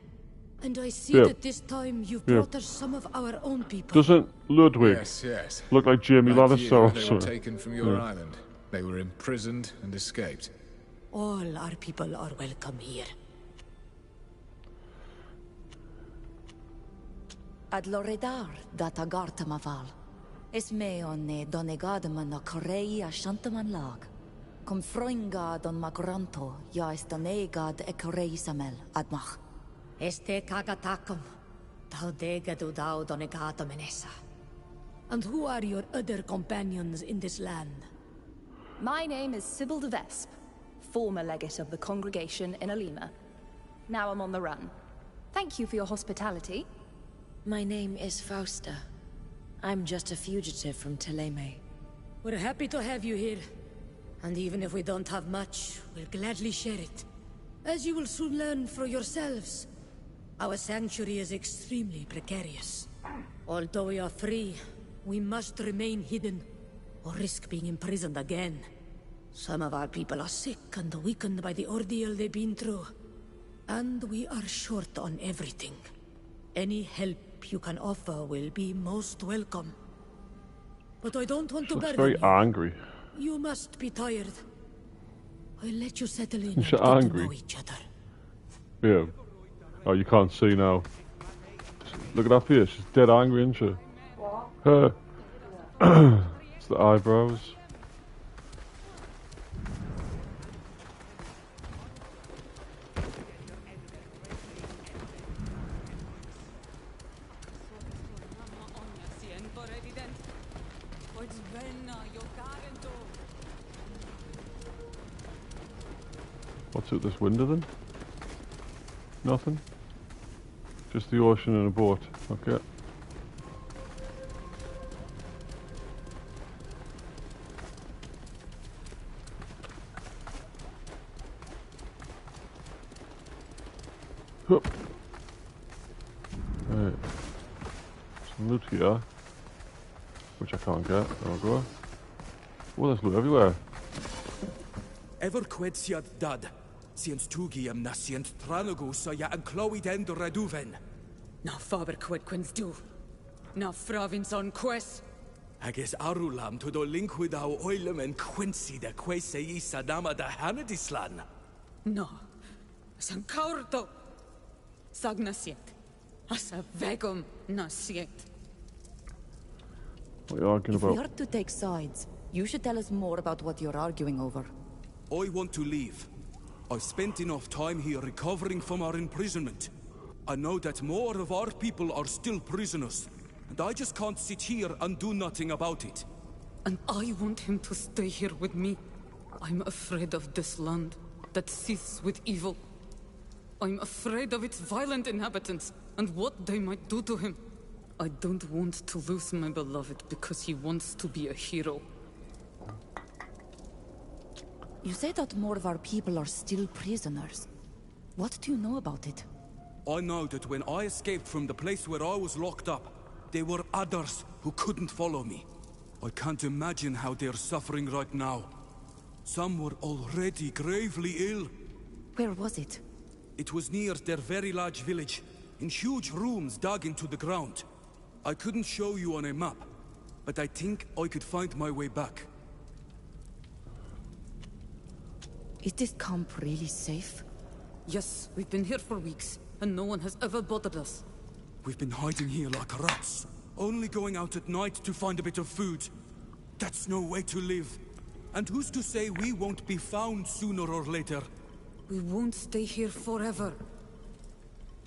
And I see that this time you've brought us some of our own people. Doesn't Ludwig Yes. look like Jamie Lannister? They were taken from your island. They were imprisoned and escaped. All our people are welcome here. Ad loredar data gartamaval. Es meon ne donegadaman a corei a shantaman lag. Com froingad on magranto, ja est donegad e corei samel, admach. Este kagatakam. Thou degadu thou donegatam enessa. And who are your other companions in this land? My name is Sybil de Vesp, former legate of the congregation in Olima. Now I'm on the run. Thank you for your hospitality. My name is Fausta. I'm just a fugitive from Teleme. We're happy to have you here. And even if we don't have much, we'll gladly share it. As you will soon learn for yourselves, our sanctuary is extremely precarious. Although we are free, we must remain hidden, or risk being imprisoned again. Some of our people are sick and weakened by the ordeal they've been through. And we are short on everything. Any help you can offer will be most welcome. But I don't want to burden very you. Angry. You must be tired. I'll let you settle in and She's get angry. to know each other. Yeah. Oh, you can't see now. Look at her face. She's dead angry, isn't she? Her. It's the eyebrows. What's out this window then? Nothing? Just the ocean and a boat. Okay. Hup. Right. Some loot here. Which I can't get. There we go. Oh, there's loot everywhere. Ever quetsiad dad. Siens tugiam na sient tranagus ja an clywed end reduven. Na faber quid do. Na fravins on quest. Agis arulam to do linkwid au oilem en quincy de quese isadama da hanadislan. No. San caurto. Sagna siet. Asa vegum na siet. What are you arguing If we about? are to take sides, you should tell us more about what you're arguing over. I want to leave. I've spent enough time here recovering from our imprisonment. I know that more of our people are still prisoners, and I just can't sit here and do nothing about it. And I want him to stay here with me. I'm afraid of this land that seethes with evil. I'm afraid of its violent inhabitants and what they might do to him. I don't want to lose my beloved because he wants to be a hero. You say that more of our people are still prisoners. What do you know about it? I know that when I escaped from the place where I was locked up, there were others who couldn't follow me. I can't imagine how they're suffering right now. Some were already gravely ill. Where was it? It was near their very large village, in huge rooms dug into the ground. I couldn't show you on a map, but I think I could find my way back. Is this camp really safe? Yes, we've been here for weeks, and no one has ever bothered us. We've been hiding here like rats, only going out at night to find a bit of food. That's no way to live. And who's to say we won't be found sooner or later? We won't stay here forever.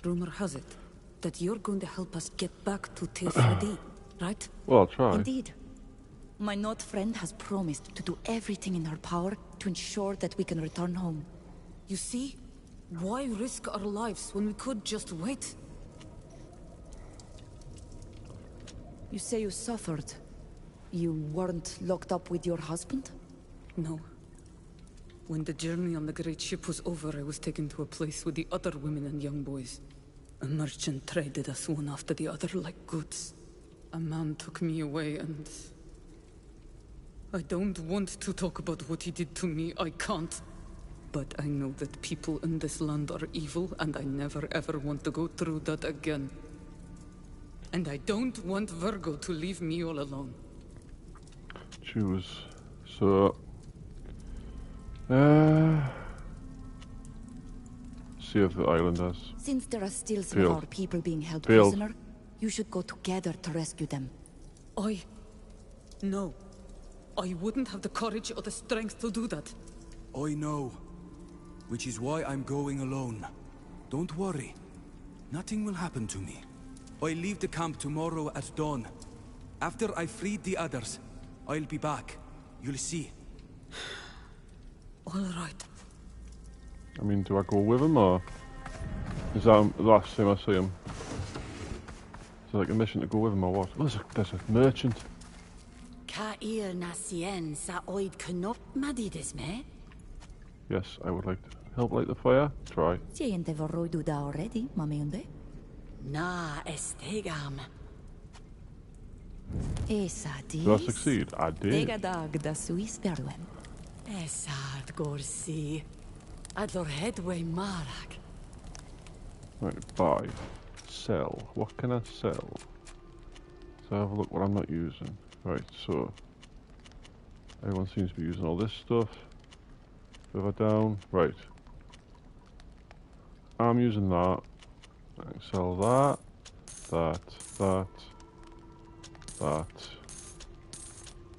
Rumor has it that you're going to help us get back to Teer Fradee, right? Well, I'll try. Indeed. My Nord friend has promised to do everything in her power to ensure that we can return home. You see? Why risk our lives when we could just wait? You say you suffered. You weren't locked up with your husband? No. When the journey on the great ship was over, I was taken to a place with the other women and young boys. A merchant traded us one after the other like goods. A man took me away and... I don't want to talk about what he did to me, I can't. But I know that people in this land are evil, and I never ever want to go through that again. And I don't want Virgo to leave me all alone. Choose. So... see if the island has. Since there are still some of Failed. our people being held Failed. prisoner, You should go together to rescue them. No. I wouldn't have the courage or the strength to do that. I know. Which is why I'm going alone. Don't worry. Nothing will happen to me. I leave the camp tomorrow at dawn. After I freed the others, I'll be back. You'll see. All right. I mean, do I go with him, or is that the last time I see him? Is it like a mission to go with him, or what? Oh, there's a merchant. Ka'ir nasien sa oid knop madides me? Yes, I would like to help light the fire. Try. Siente vorroi do da already, mameunde? Na estegam. Esa dis. Did I succeed? I did. Degadag da suis veruem. Esad gorsi. Adlor headway marak. Right, buy. Sell. What can I sell? So have a look what I'm not using. Right, so everyone seems to be using all this stuff. Further down. Right. I'm using that. I can sell that. That.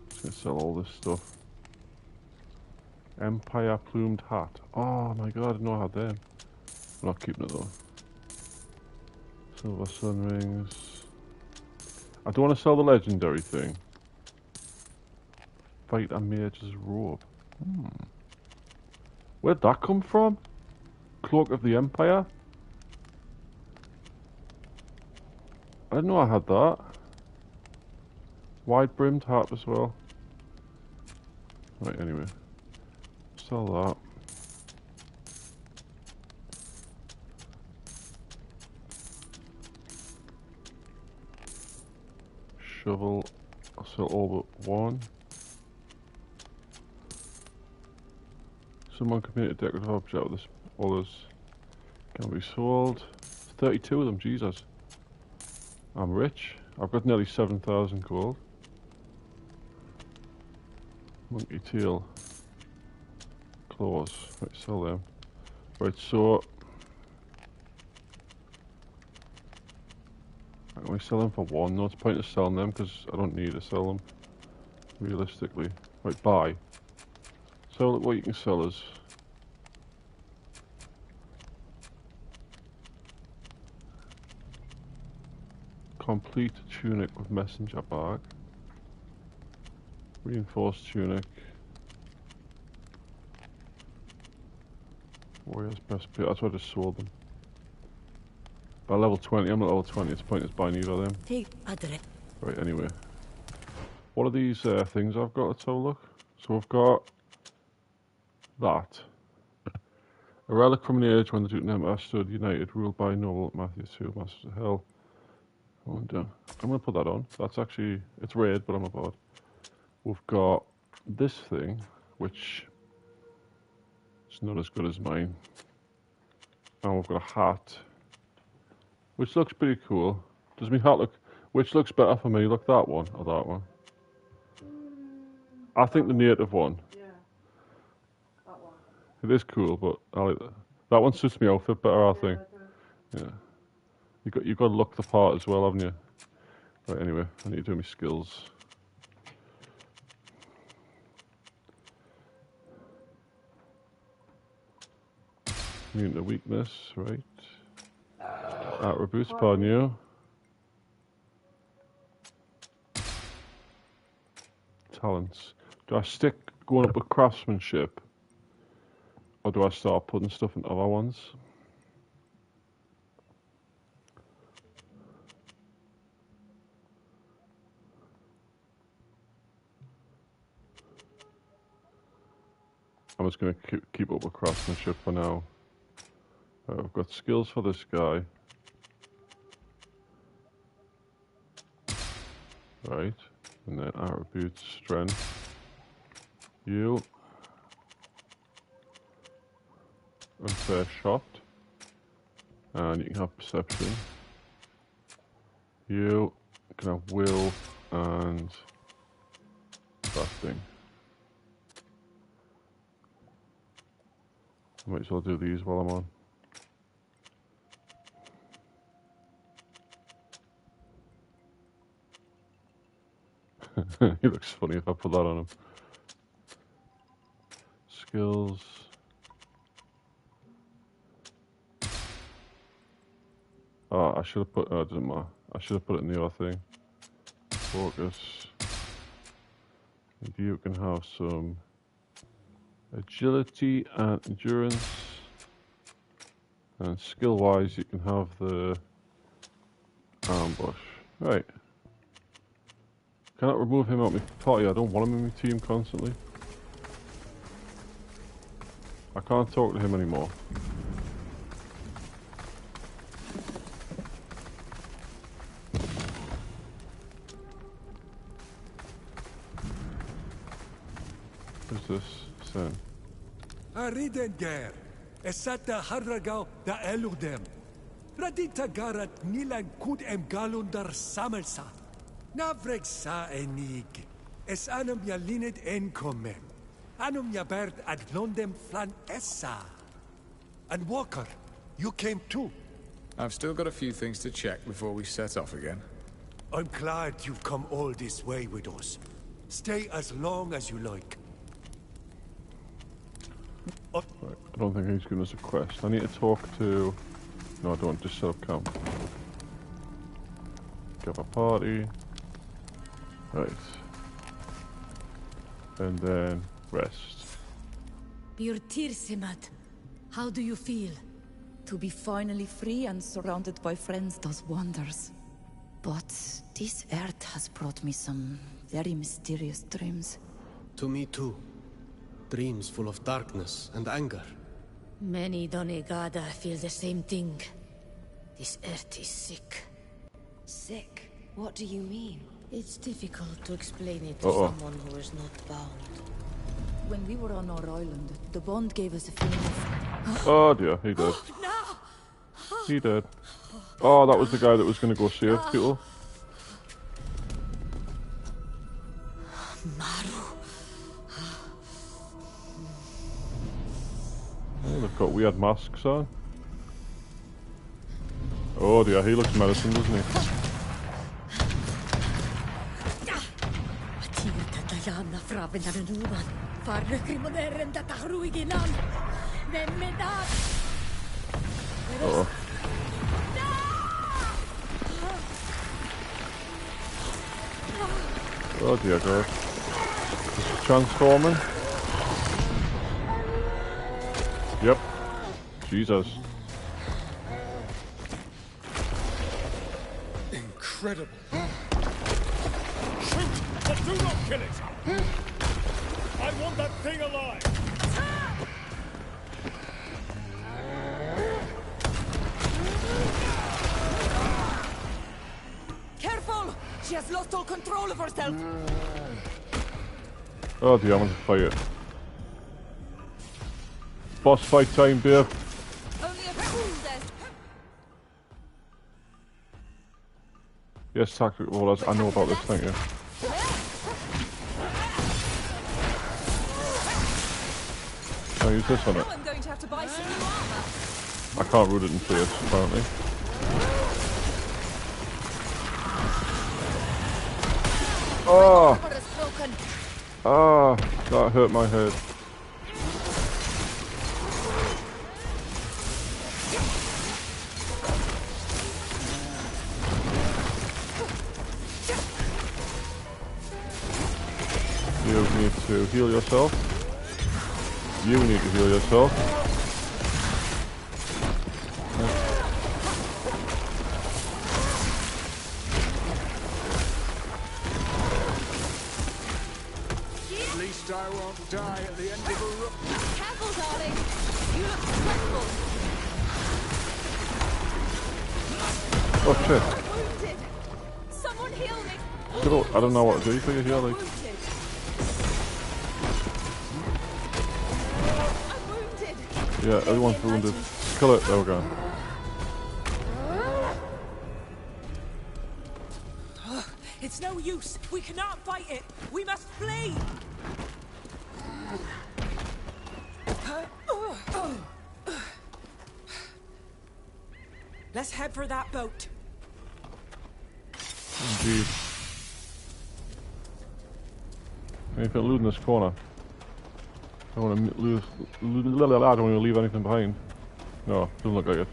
Just gonna sell all this stuff. Empire plumed hat. Oh my god, I didn't know I had them. I'm not keeping it though. Silver sun rings. I don't want to sell the legendary thing. Fight a mage's robe. Where'd that come from? Cloak of the Empire? I didn't know I had that. Wide brimmed hat as well. Right, anyway. Sell that. Shovel. I'll sell all but one. Someone can make a decorative object with this. Others can be sold. 32 of them, Jesus. I'm rich. I've got nearly 7,000 gold. Monkey tail. Claws. Right, sell them. Right, so I'm going to sell them for one. No, it's pointless selling them because I don't need to sell them. Realistically. Right, buy. So look what you can sell us. Complete tunic with messenger bag. Reinforced tunic. Warrior's breastplate. That's why I just sold them. By level 20, I'm not level 20. It's pointless buying either of them. Right, anyway. What are these things I've got? Let's have a look. So I've got that. A relic from an age when the Deutan Empire stood united, ruled by noble Matthew II, Masters of Hell. I'm going to put that on. That's actually, it's red, but I'm not bothered. We've got this thing, which is not as good as mine. And we've got a hat, which looks pretty cool. Does my hat look, which looks better for me? Look, that one or that one? I think the native one. Yeah, that one. It is cool, but I like that. That one suits my outfit better, I think. Yeah. You've got to look the part as well, haven't you? Right, anyway, I need to do my skills. Immune to weakness, right. Attributes, pardon you. Talents. Do I stick going up with craftsmanship? Or do I start putting stuff in other ones? I'm just going to keep up with craftsmanship for now. I've got skills for this guy. Right. And then attributes, strength. You. Unfair shot. And you can have perception. You can have will and crafting. I might as well do these while I'm on. He looks funny if I put that on him. Skills. Oh, I should have put. Oh, it doesn't matter. I should have put it in the other thing. Focus. And you can have some agility and endurance. And skill-wise, you can have the ambush. Right. Cannot remove him out of my party. I don't want him in my team constantly. I can't talk to him anymore. What's this? Sen. Aridenger, esata harragau da eludem. Radita garat nilan kud em galundar samelsa. Navreg sa enig. Es anum yalinit enkomem. Anum yabert ad londem flan essa. And Walker, you came too. I've still got a few things to check before we set off again. I'm glad you've come all this way with us. Stay as long as you like. Right, I don't think he's given us a quest. I need to talk to... No, I don't. Just set up camp. Get a party. Right. And then rest. Bir Tirsimat, how do you feel? To be finally free and surrounded by friends does wonders. But this earth has brought me some very mysterious dreams. To me too. Dreams full of darkness and anger. Many Donegada feel the same thing. This earth is sick. Sick? What do you mean? It's difficult to explain it to someone who is not bound. When we were on our island, the bond gave us a feeling of... Oh dear, he did. He did. Oh, that was the guy that was going to go save people. Oh, they've got weird masks on. Oh dear, he looks menacing, doesn't he? Uh-oh. Oh dear God. This is transforming. Yep. Jesus. Incredible. Shoot, but do not kill it. I want that thing alive. Careful! She has lost all control of herself. Oh dear, I'm gonna fight it. Boss fight time, babe. Only a fool then. Yes, tactical orders. I know about this, thank you. Can I use this on it? I'm going to have to buy some new armor. I can't root it in face, apparently. Oh! Ah, that hurt my head. You need to heal yourself. You need to heal yourself. At least I won't die at the end of a rope. Careful, darling. You look dreadful. Oh shit. I'm wounded. Someone heal me. Good, I don't know what to do for you here, like. Yeah, everyone's wounded. Kill it, there we go. It's no use. We cannot fight it. We must flee. Let's head for that boat. Indeed. Anything loot in this corner? I don't want to lose. I don't want to leave anything behind. No, doesn't look like it.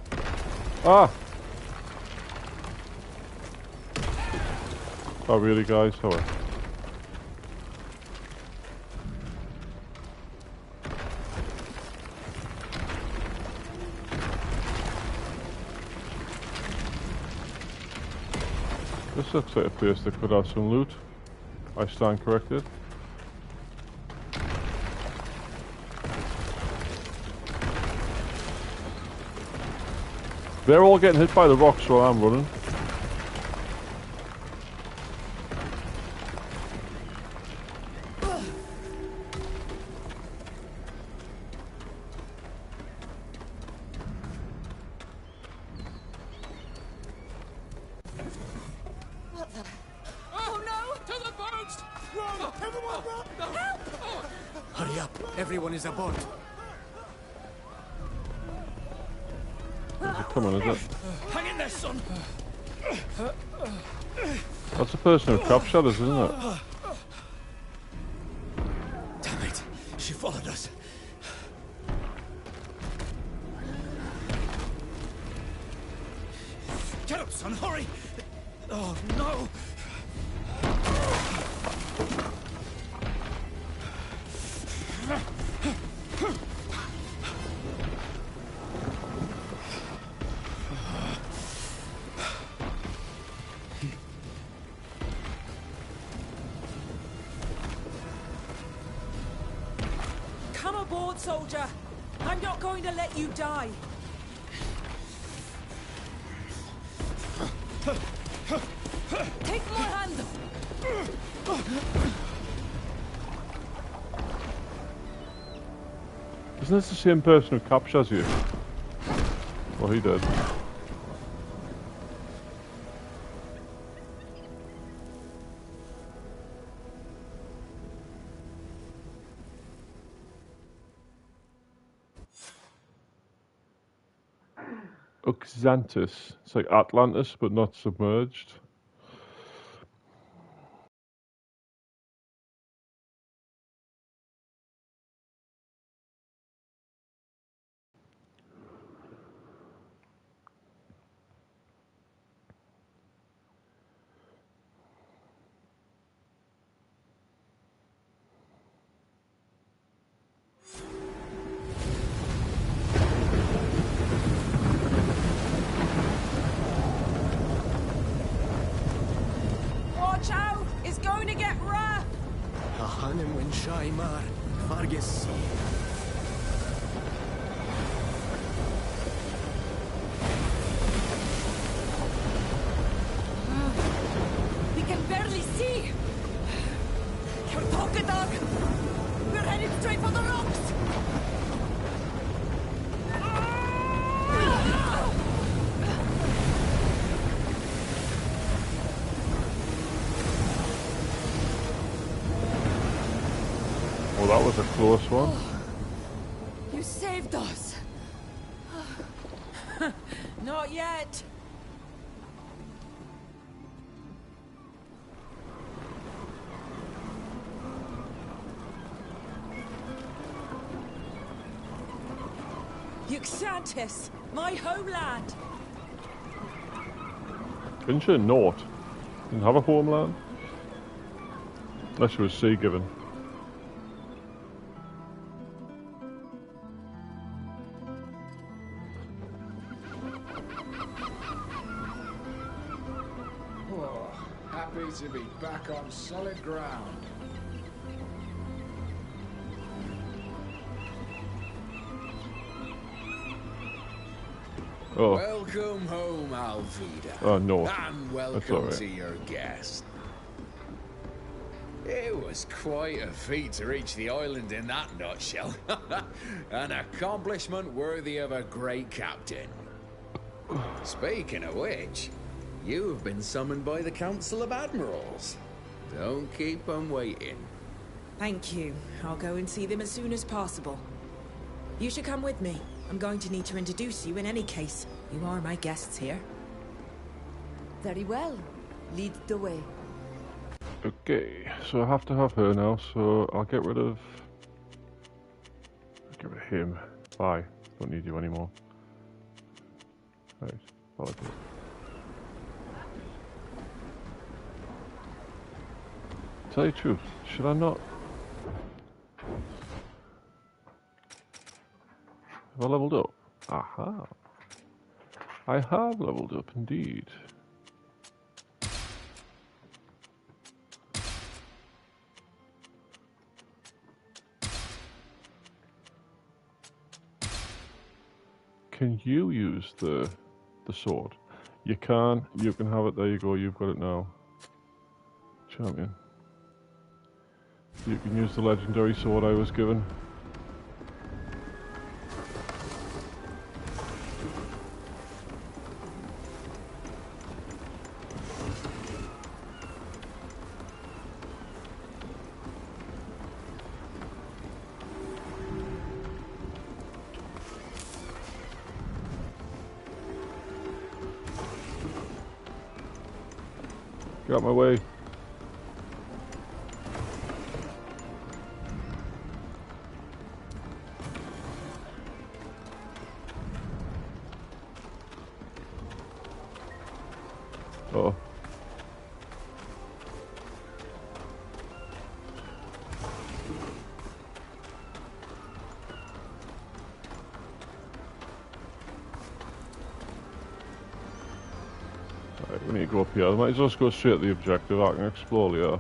Ah! Oh really, guys? Sorry. This looks like a place that could have some loot. I stand corrected. They're all getting hit by the rocks while I'm running. Oh no! To the boats! Run! Everyone run! Help! Hurry up! Everyone is aboard. Where's it coming, is it? Hang in there, son! That's a person with crop shadows, isn't it? Damn it! She followed us. Get up, son! Hurry! Oh no! Come aboard, soldier. I'm not going to let you die. Take my hand. Isn't this the same person who captures you? Well, he did. Uxantis. It's like Atlantis, but not submerged. Watch out! It's going to get rough! Ahanim win Shaimar. Fargis. We can barely see! Dog! We're headed straight for the rocks! Well, that was a close one. You saved us! Not yet! Uxantis, my homeland! Didn't you not? Didn't have a homeland? Unless you was sea given. Oh, happy to be back on solid ground. Oh. Welcome home, Alvida. Oh, no. And That's all welcome right. to your guest. It was quite a feat to reach the island in that nutshell. An accomplishment worthy of a great captain. Speaking of which, you have been summoned by the Council of Admirals. Don't keep them waiting. Thank you. I'll go and see them as soon as possible. You should come with me. I'm going to need to introduce you in any case. You are my guests here. Very well. Lead the way. Okay, so I have to have her now, so I'll get rid of him. Bye. Don't need you anymore. Right, apologies. Tell you the truth, should I not? Have I leveled up? Aha. I have leveled up indeed. Can you use the sword? You can. You can have it. There you go. You've got it now. Champion. You can use the legendary sword I was given. Get out my way. Uh-oh. Right, we need to go up here. I might as well just go straight to the objective. I can explore here.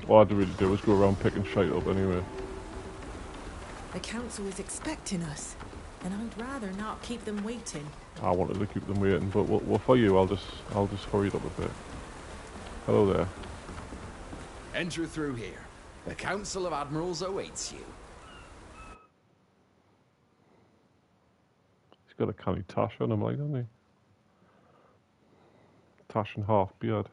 All I had to really do was go around picking shite up anyway. The council is expecting us, and I'd rather not keep them waiting. I wanted to keep them waiting, but well, for you, I'll just hurry it up a bit. Hello there. Enter through here. The Council of Admirals awaits you. He's got a canny tash on him, like, hasn't he? Tash and half beard.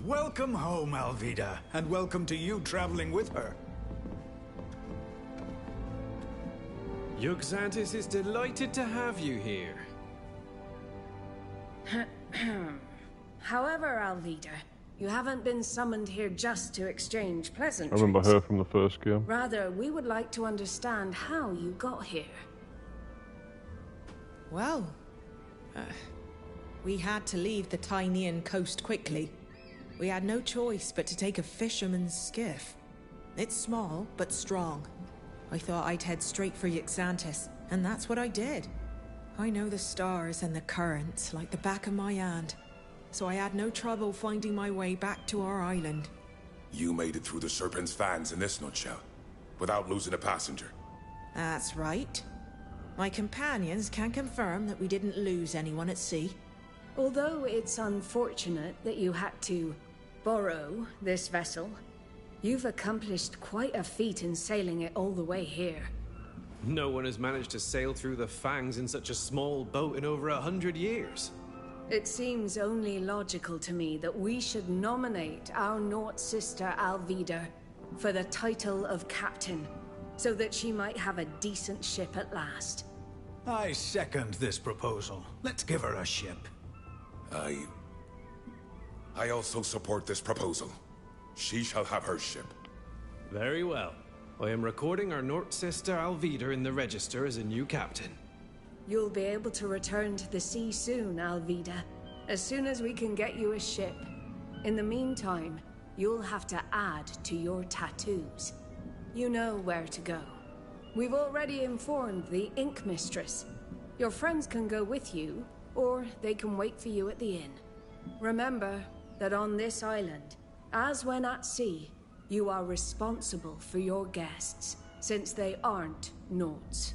Welcome home, Alvida, and welcome to you traveling with her. Uxantis is delighted to have you here. However, Alvida, you haven't been summoned here just to exchange I pleasantries. remember her from the first game. Rather, we would like to understand how you got here. Well, we had to leave the Tynean coast quickly. We had no choice but to take a fisherman's skiff. It's small, but strong. I thought I'd head straight for Uxantis, and that's what I did. I know the stars and the currents like the back of my hand, so I had no trouble finding my way back to our island. You made it through the Serpent's fans in this nutshell, without losing a passenger. That's right. My companions can confirm that we didn't lose anyone at sea. Although it's unfortunate that you had to borrow this vessel, you've accomplished quite a feat in sailing it all the way here. No one has managed to sail through the Fangs in such a small boat in over 100 years. It seems only logical to me that we should nominate our Nort sister Alvida for the title of captain, so that she might have a decent ship at last. I second this proposal. Let's give her a ship. I also support this proposal. She shall have her ship. Very well. I am recording our Nort sister Alvida in the register as a new captain. You'll be able to return to the sea soon, Alvida. As soon as we can get you a ship. In the meantime, you'll have to add to your tattoos. You know where to go. We've already informed the Ink Mistress. Your friends can go with you, or they can wait for you at the inn. Remember that on this island, as when at sea, you are responsible for your guests, since they aren't Norts.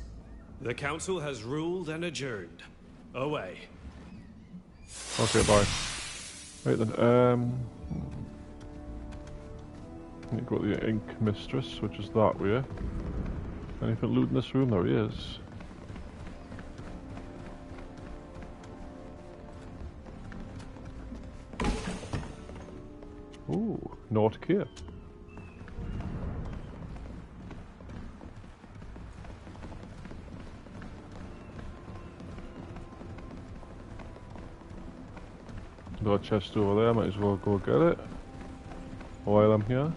The council has ruled and adjourned. Away. Okay, bye. Right then, You've got the Ink Mistress, which is that way. Anything loot in this room? There he is. Ooh, North Cape. Got a chest over there, might as well go get it while I'm here.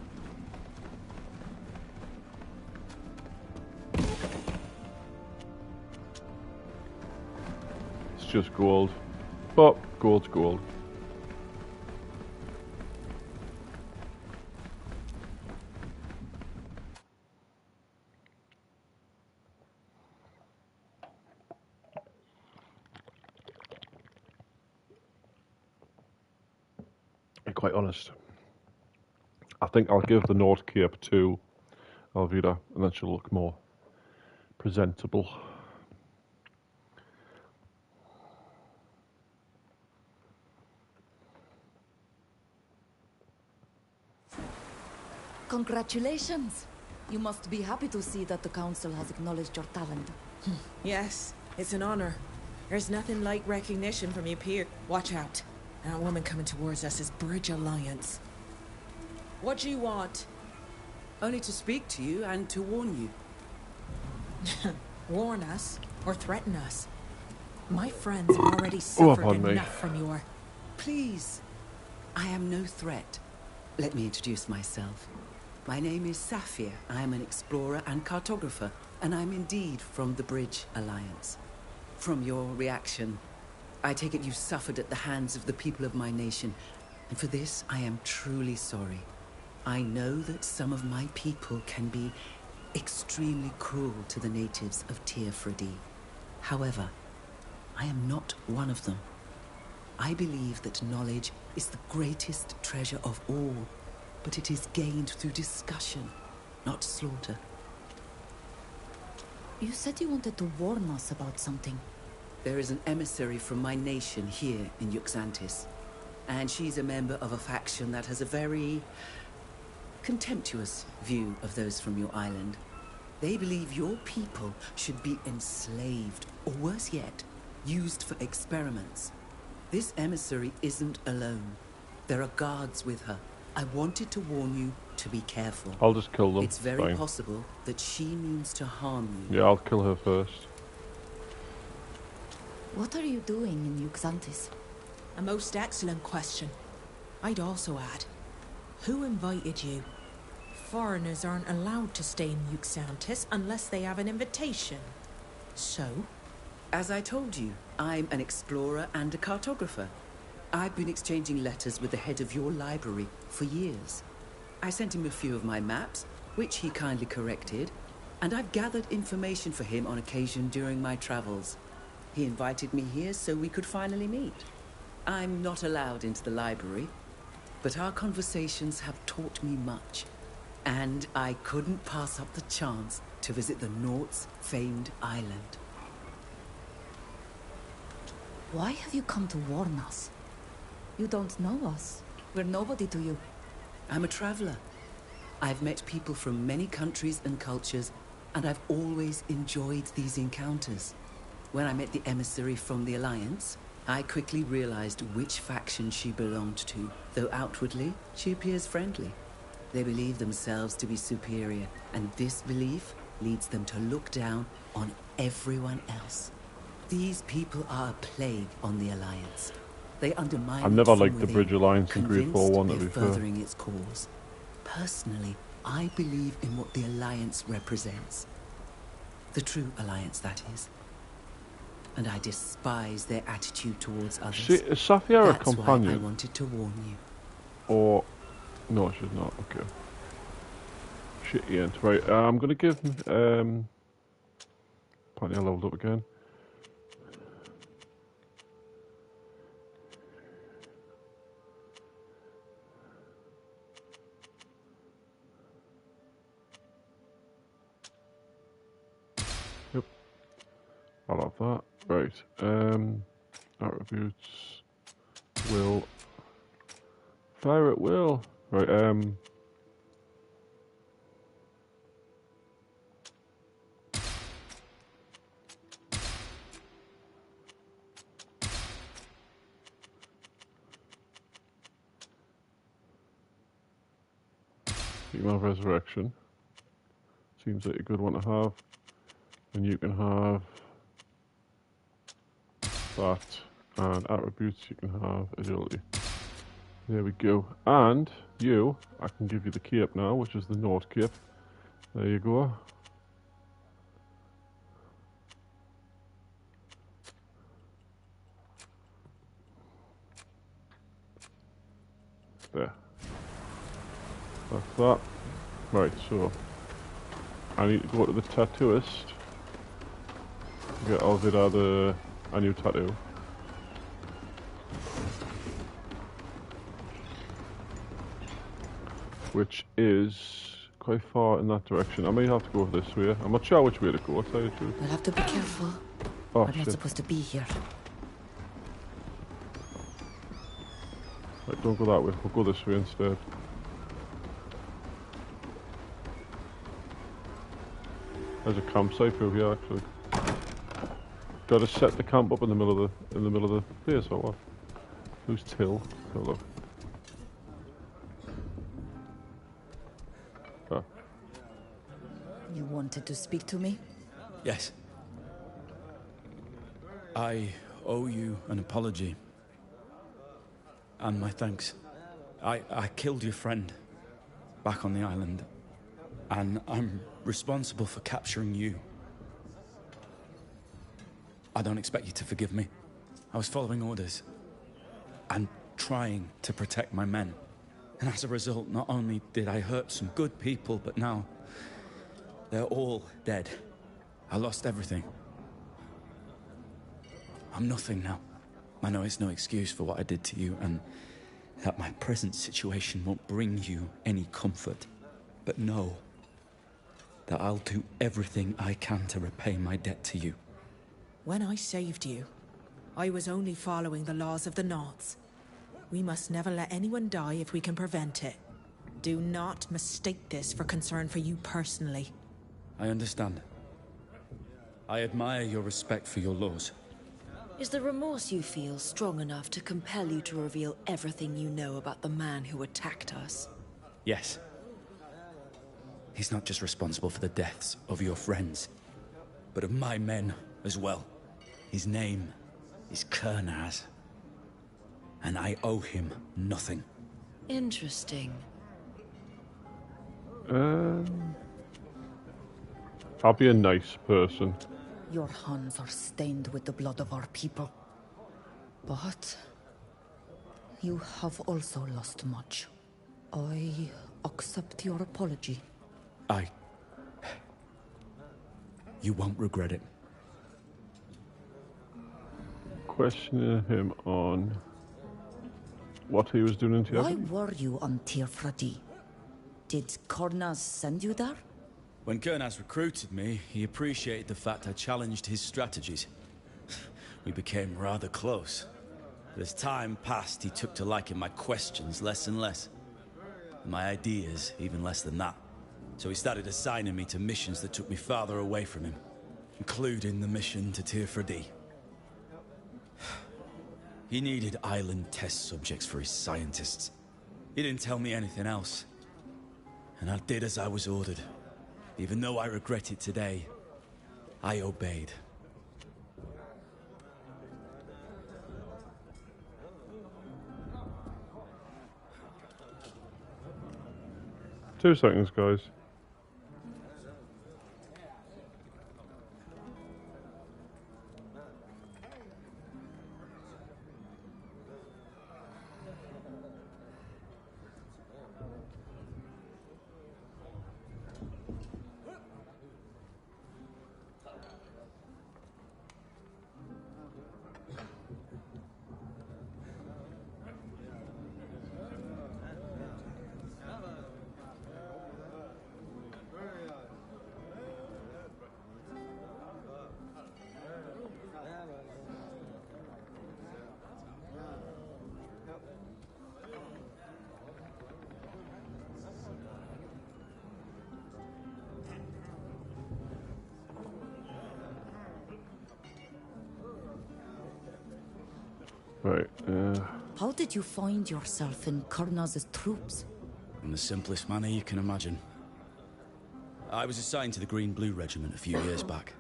It's just gold, but gold's gold. Quite honest, I think I'll give the North Cape to Alvida, and then she'll look more presentable. Congratulations! You must be happy to see that the Council has acknowledged your talent. Yes, it's an honor. There's nothing like recognition from your peer. Watch out. That woman coming towards us is Bridge Alliance. What do you want? Only to speak to you and to warn you. Warn us? Or threaten us? My friends have already suffered enough from your... Please. I am no threat. Let me introduce myself. My name is Saphir. I am an explorer and cartographer, and I'm indeed from the Bridge Alliance. From your reaction, I take it you suffered at the hands of the people of my nation, and for this I am truly sorry. I know that some of my people can be extremely cruel to the natives of Teer Fradee. However, I am not one of them. I believe that knowledge is the greatest treasure of all, but it is gained through discussion, not slaughter. You said you wanted to warn us about something. There is an emissary from my nation here in Uxantis, and she's a member of a faction that has a very contemptuous view of those from your island. They believe your people should be enslaved, or worse yet, used for experiments. This emissary isn't alone. There are guards with her. I wanted to warn you to be careful. I'll just kill them. It's very possible that she means to harm you. Yeah, I'll kill her first. What are you doing in Uxantis? A most excellent question. I'd also add, who invited you? Foreigners aren't allowed to stay in Uxantis unless they have an invitation. So? As I told you, I'm an explorer and a cartographer. I've been exchanging letters with the head of your library for years. I sent him a few of my maps, which he kindly corrected, and I've gathered information for him on occasion during my travels. He invited me here so we could finally meet. I'm not allowed into the library, but our conversations have taught me much, and I couldn't pass up the chance to visit the Nort's famed island. Why have you come to warn us? You don't know us. We're nobody to you. I'm a traveler. I've met people from many countries and cultures, and I've always enjoyed these encounters. When I met the emissary from the Alliance, I quickly realized which faction she belonged to, though outwardly, she appears friendly. They believe themselves to be superior, and this belief leads them to look down on everyone else. These people are a plague on the Alliance. They undermine I've never liked the Bridge Alliance and GreedFall one, to be fair. Furthering its cause. Personally, I believe in what the Alliance represents. The true Alliance, that is. And I despise their attitude towards others. Is Saphir a companion? Why I wanted to warn you. Or... no, she's not. Okay. Shit, he ain't. Right, I'm gonna give... apparently I leveled up again. Yep. I'll have that. Right, attributes, will, fire at will. Right, You can have resurrection. Seems like a good one to have. And you can have that, and attributes you can have agility. There we go. And you, I can give you the cape now, which is the Nord cape. There you go. There. That's that. Right, so I need to go to the tattooist to get Alvida a new tattoo. Which is quite far in that direction. I may have to go this way. I'm not sure which way to go, I'll tell you the truth. We'll have to be careful. Oh, We're not supposed to be here. Right, don't go that way. We'll go this way instead. There's a campsite through here, actually. Got to set the camp up in the middle of the place, or what? Who's Till? Oh, look. Oh. You wanted to speak to me? Yes. I owe you an apology. And my thanks. I killed your friend back on the island. And I'm responsible for capturing you. I don't expect you to forgive me. I was following orders. And trying to protect my men. And as a result, not only did I hurt some good people, but now they're all dead. I lost everything. I'm nothing now. I know it's no excuse for what I did to you, and that my present situation won't bring you any comfort. But know that I'll do everything I can to repay my debt to you. When I saved you, I was only following the laws of the Nords. We must never let anyone die if we can prevent it. Do not mistake this for concern for you personally. I understand. I admire your respect for your laws. Is the remorse you feel strong enough to compel you to reveal everything you know about the man who attacked us? Yes. He's not just responsible for the deaths of your friends, but of my men as well. His name is Kernaz, and I owe him nothing. Interesting. I'll be a nice person. Your hands are stained with the blood of our people. But you have also lost much. I accept your apology. You won't regret it. Questioning him on what he was doing in Teer. Why were you on Teer Fradee? Did Kernaz send you there? When Kernaz recruited me, he appreciated the fact I challenged his strategies. We became rather close. But as time passed, he took to liking my questions less and less. And my ideas even less than that. So he started assigning me to missions that took me farther away from him, including the mission to Teer Fradee. He needed island test subjects for his scientists. He didn't tell me anything else. And I did as I was ordered. Even though I regret it today, I obeyed. Two seconds, guys. How did you find yourself in Kernaz's troops? in the simplest manner you can imagine. I was assigned to the Green-Blue Regiment a few years back,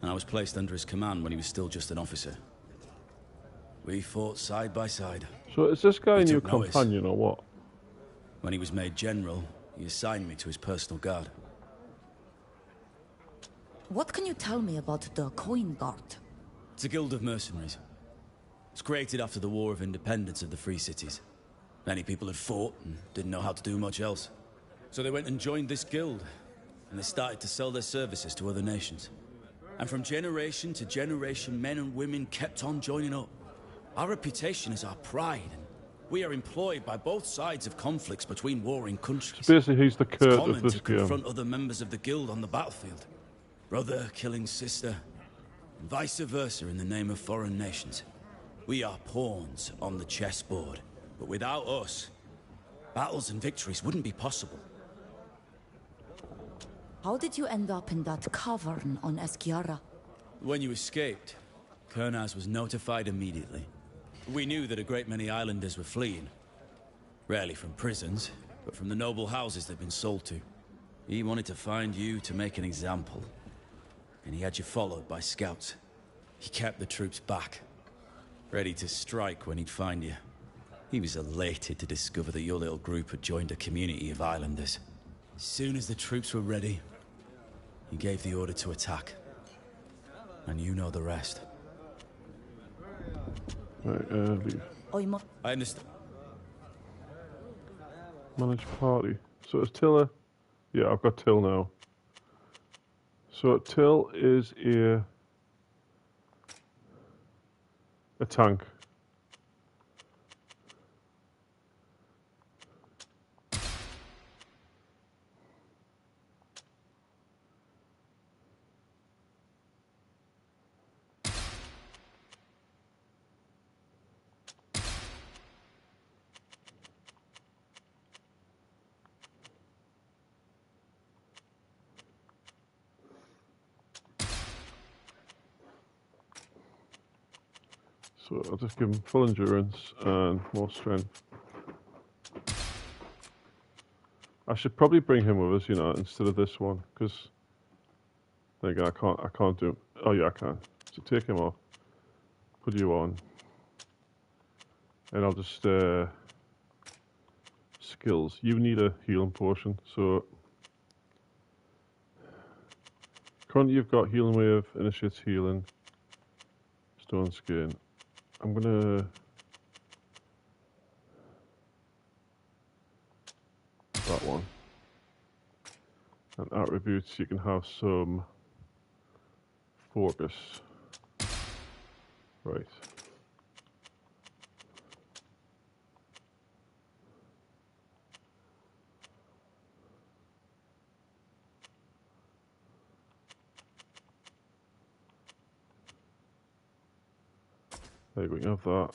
and I was placed under his command when he was still just an officer. We fought side by side. So is this guy a new companion or what? When he was made general, he assigned me to his personal guard. What can you tell me about the Coin Guard? It's a guild of mercenaries. It's created after the War of Independence of the Free Cities. Many people had fought and didn't know how to do much else. So they went and joined this guild, and they started to sell their services to other nations. And from generation to generation, men and women kept on joining up. Our reputation is our pride, and we are employed by both sides of conflicts between warring countries. So basically, he's the Kurt it's common of this to game. confront other members of the guild on the battlefield. Brother killing sister, and vice versa in the name of foreign nations. We are pawns on the chessboard, but without us, battles and victories wouldn't be possible. How did you end up in that cavern on Esquiara? When you escaped, Kernaz was notified immediately. We knew that a great many islanders were fleeing. Rarely from prisons, but from the noble houses they'd been sold to. He wanted to find you to make an example, and he had you followed by scouts. He kept the troops back, ready to strike when he'd find you. He was elated to discover that your little group had joined a community of islanders. As soon as the troops were ready, he gave the order to attack. And you know the rest. Right, leave. I understand. Manage party. So it's Tiller. Yeah, I've got Till now. So Till is a tank. So I'll just give him full endurance and more strength. I should probably bring him with us, you know, instead of this one, because again, I can't do. Oh yeah, I can. So take him off, put you on, and I'll just skills. You need a healing potion, so currently you've got healing wave, initiates healing, stone skin. I'm gonna that one. And attributes, you can have some focus. Right. There we have that.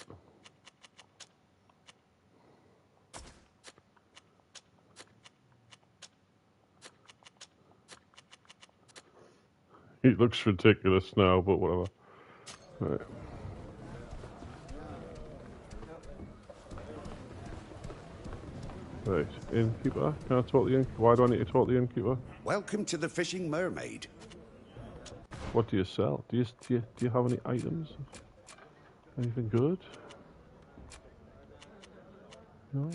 He looks ridiculous now, but whatever. Right. Right, innkeeper. Can I talk to the innkeeper? Why do I need to talk to the innkeeper? Welcome to the Fishing Mermaid. What do you sell? Do you have any items? Anything good? No.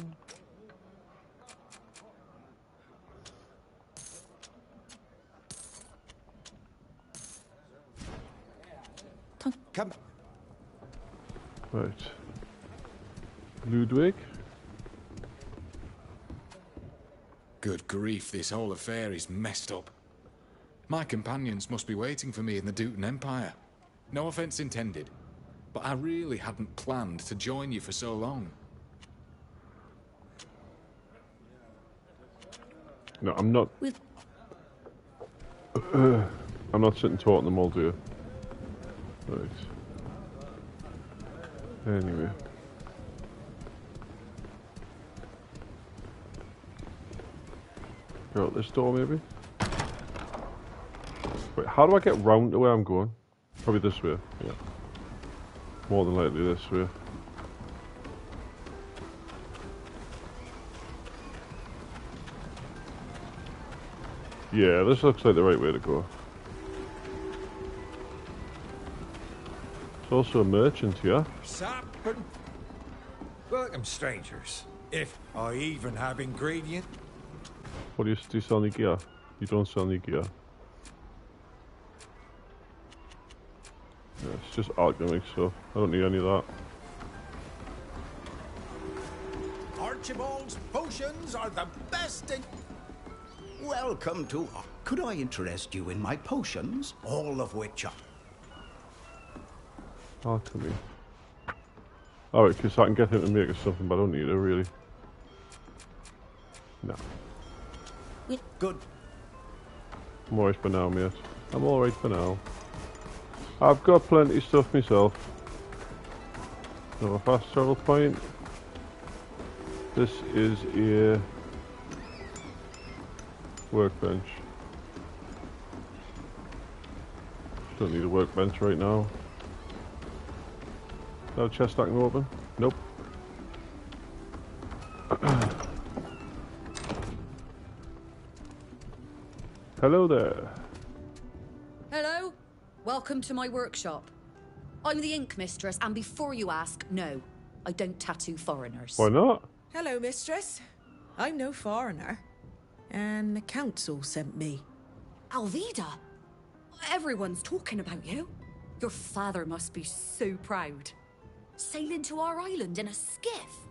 Come. Right. Ludwig. Good grief, this whole affair is messed up. My companions must be waiting for me in the Deutan Empire. No offense intended, but I really hadn't planned to join you for so long. No, I'm not. I'm not sitting talking them all, dear. Right. Anyway. Go out this door, maybe? Wait, how do I get round to where I'm going? Probably this way, yeah. More than likely this way. Yeah, this looks like the right way to go. There's also a merchant here. Sappin'. Welcome, strangers. If I even have ingredient. What do you sell any gear? You don't sell any gear. Yeah, it's just alchemy stuff. I don't need any of that. Archibald's potions are the best in... Welcome to... Could I interest you in my potions? All of which are... Alchemy. Alright, because I can get him to make us something, but I don't need it really. No. Good. I'm alright for now, mate. I'm alright for now. I've got plenty of stuff myself. Another fast travel point. This is a workbench. Don't need a workbench right now. No chest I can open? Nope. Hello there. Hello? Welcome to my workshop. I'm the Ink Mistress, and before you ask, no, I don't tattoo foreigners. Why not? Hello, mistress. I'm no foreigner. And the council sent me. Alvida? Everyone's talking about you. Your father must be so proud. Sailing to our island in a skiff.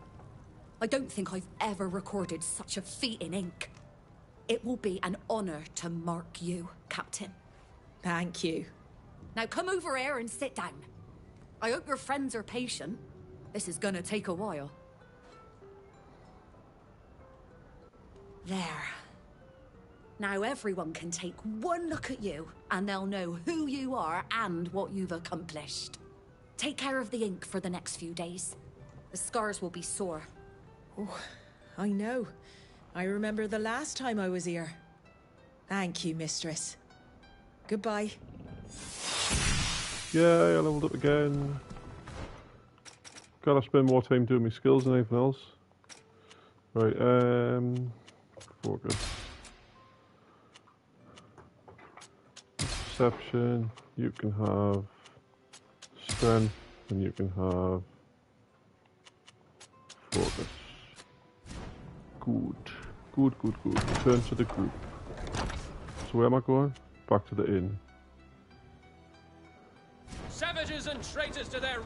I don't think I've ever recorded such a feat in ink. It will be an honor to mark you, Captain. Thank you. Now come over here and sit down. I hope your friends are patient. This is gonna take a while. There. Now everyone can take one look at you, and they'll know who you are and what you've accomplished. Take care of the ink for the next few days. The scars will be sore. Oh, I know. I remember the last time I was here. Thank you, mistress. Goodbye. Yay, I leveled up again. Gotta spend more time doing my skills than anything else. Right, focus. Perception, you can have strength, and you can have focus. Good. Good. Return to the group. So where am I going? Back to the inn. Savages and traitors to their...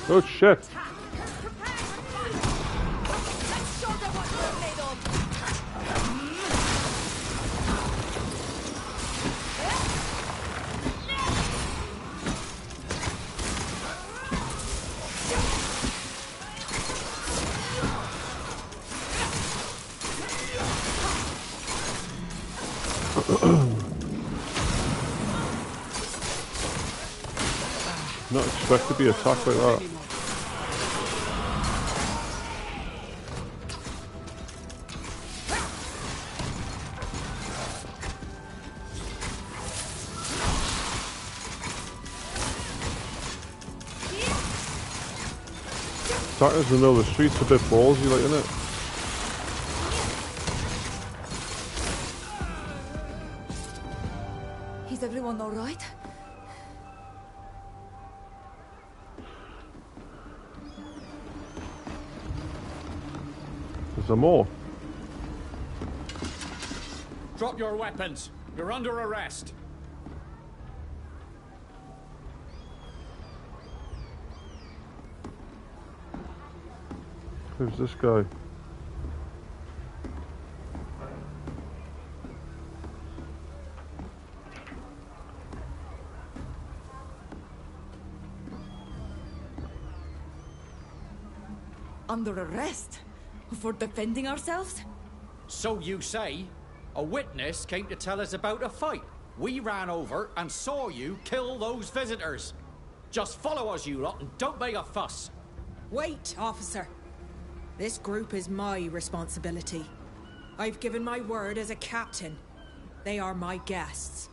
Oh shit! Let's show them what we're made of! Not expect to be attacked like that. Attacking us in the middle of the street's a bit ballsy, like, isn't it? Is everyone all right? Is there more? Drop your weapons. You're under arrest. Who's this guy? Under arrest? For defending ourselves? So you say. A witness came to tell us about a fight. We ran over and saw you kill those visitors. Just follow us, you lot, and don't make a fuss. Wait, officer. This group is my responsibility. I've given my word as a captain. They are my guests.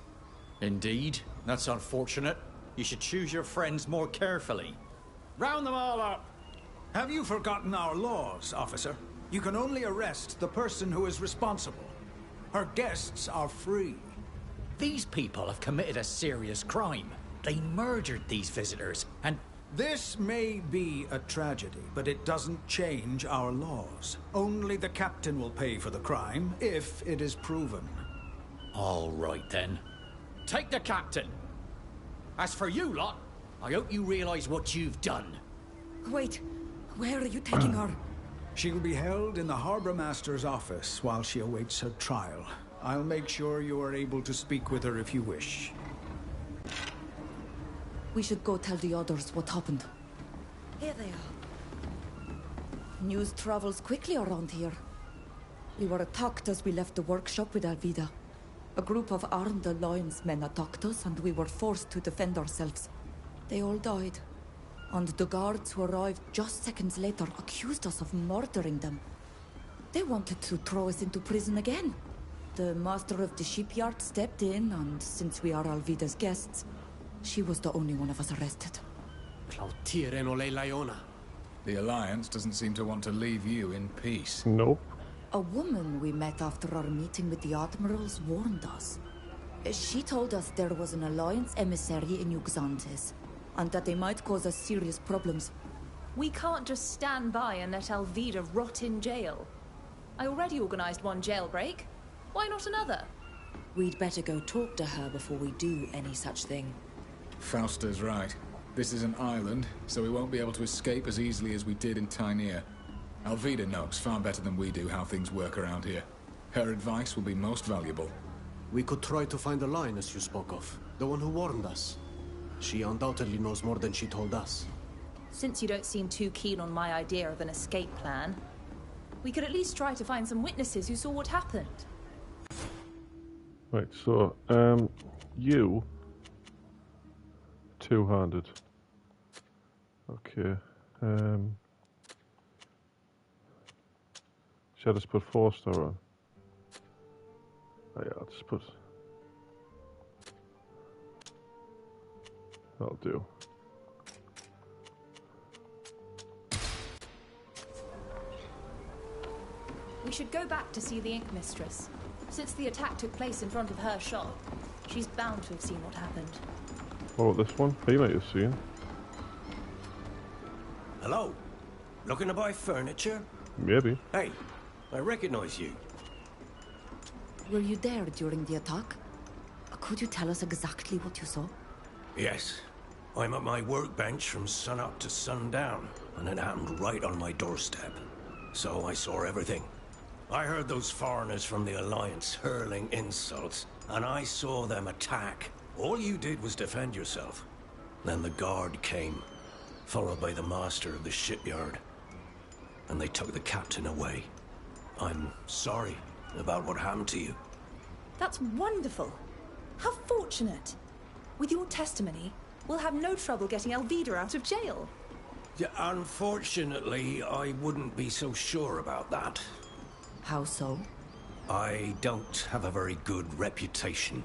Indeed. That's unfortunate. You should choose your friends more carefully. Round them all up. Have you forgotten our laws, officer? You can only arrest the person who is responsible. Her guests are free. These people have committed a serious crime. They murdered these visitors, and... This may be a tragedy, but it doesn't change our laws. Only the captain will pay for the crime, if it is proven. All right, then. Take the captain. As for you lot, I hope you realize what you've done. Wait, where are you taking her? She'll be held in the Harbor Master's office while she awaits her trial. I'll make sure you are able to speak with her if you wish. We should go tell the others what happened. Here they are. News travels quickly around here. We were attacked as we left the workshop with Alvida. A group of armed Alliance men attacked us, and we were forced to defend ourselves. They all died. And the guards who arrived just seconds later accused us of murdering them. They wanted to throw us into prison again. The master of the shipyard stepped in, and since we are Alvida's guests, she was the only one of us arrested. The Alliance doesn't seem to want to leave you in peace. Nope. A woman we met after our meeting with the Admirals warned us. She told us there was an Alliance emissary in Uxantis, and that they might cause us serious problems. We can't just stand by and let Alvida rot in jail. I already organized one jailbreak. Why not another? We'd better go talk to her before we do any such thing. Fausta's right. This is an island, so we won't be able to escape as easily as we did in Tainir. Alvida knows far better than we do how things work around here. Her advice will be most valuable. We could try to find the lioness you spoke of, the one who warned us. She undoubtedly knows more than she told us. Since you don't seem too keen on my idea of an escape plan, we could at least try to find some witnesses who saw what happened. Right, so, you... two-handed. Okay, should I just put 4-star on? Oh yeah, I'll just put... That'll do. We should go back to see the Ink Mistress. Since the attack took place in front of her shop, she's bound to have seen what happened. What about this one? He might have seen. Hello? Looking to buy furniture? Maybe. Hey, I recognize you. Were you there during the attack? Could you tell us exactly what you saw? Yes. I'm at my workbench from sunup to sundown, and it happened right on my doorstep. So I saw everything. I heard those foreigners from the Alliance hurling insults, and I saw them attack. All you did was defend yourself. Then the guard came, followed by the master of the shipyard. And they took the captain away. I'm sorry about what happened to you. That's wonderful. How fortunate. With your testimony, we'll have no trouble getting Alvida out of jail. Yeah, unfortunately, I wouldn't be so sure about that. How so? I don't have a very good reputation.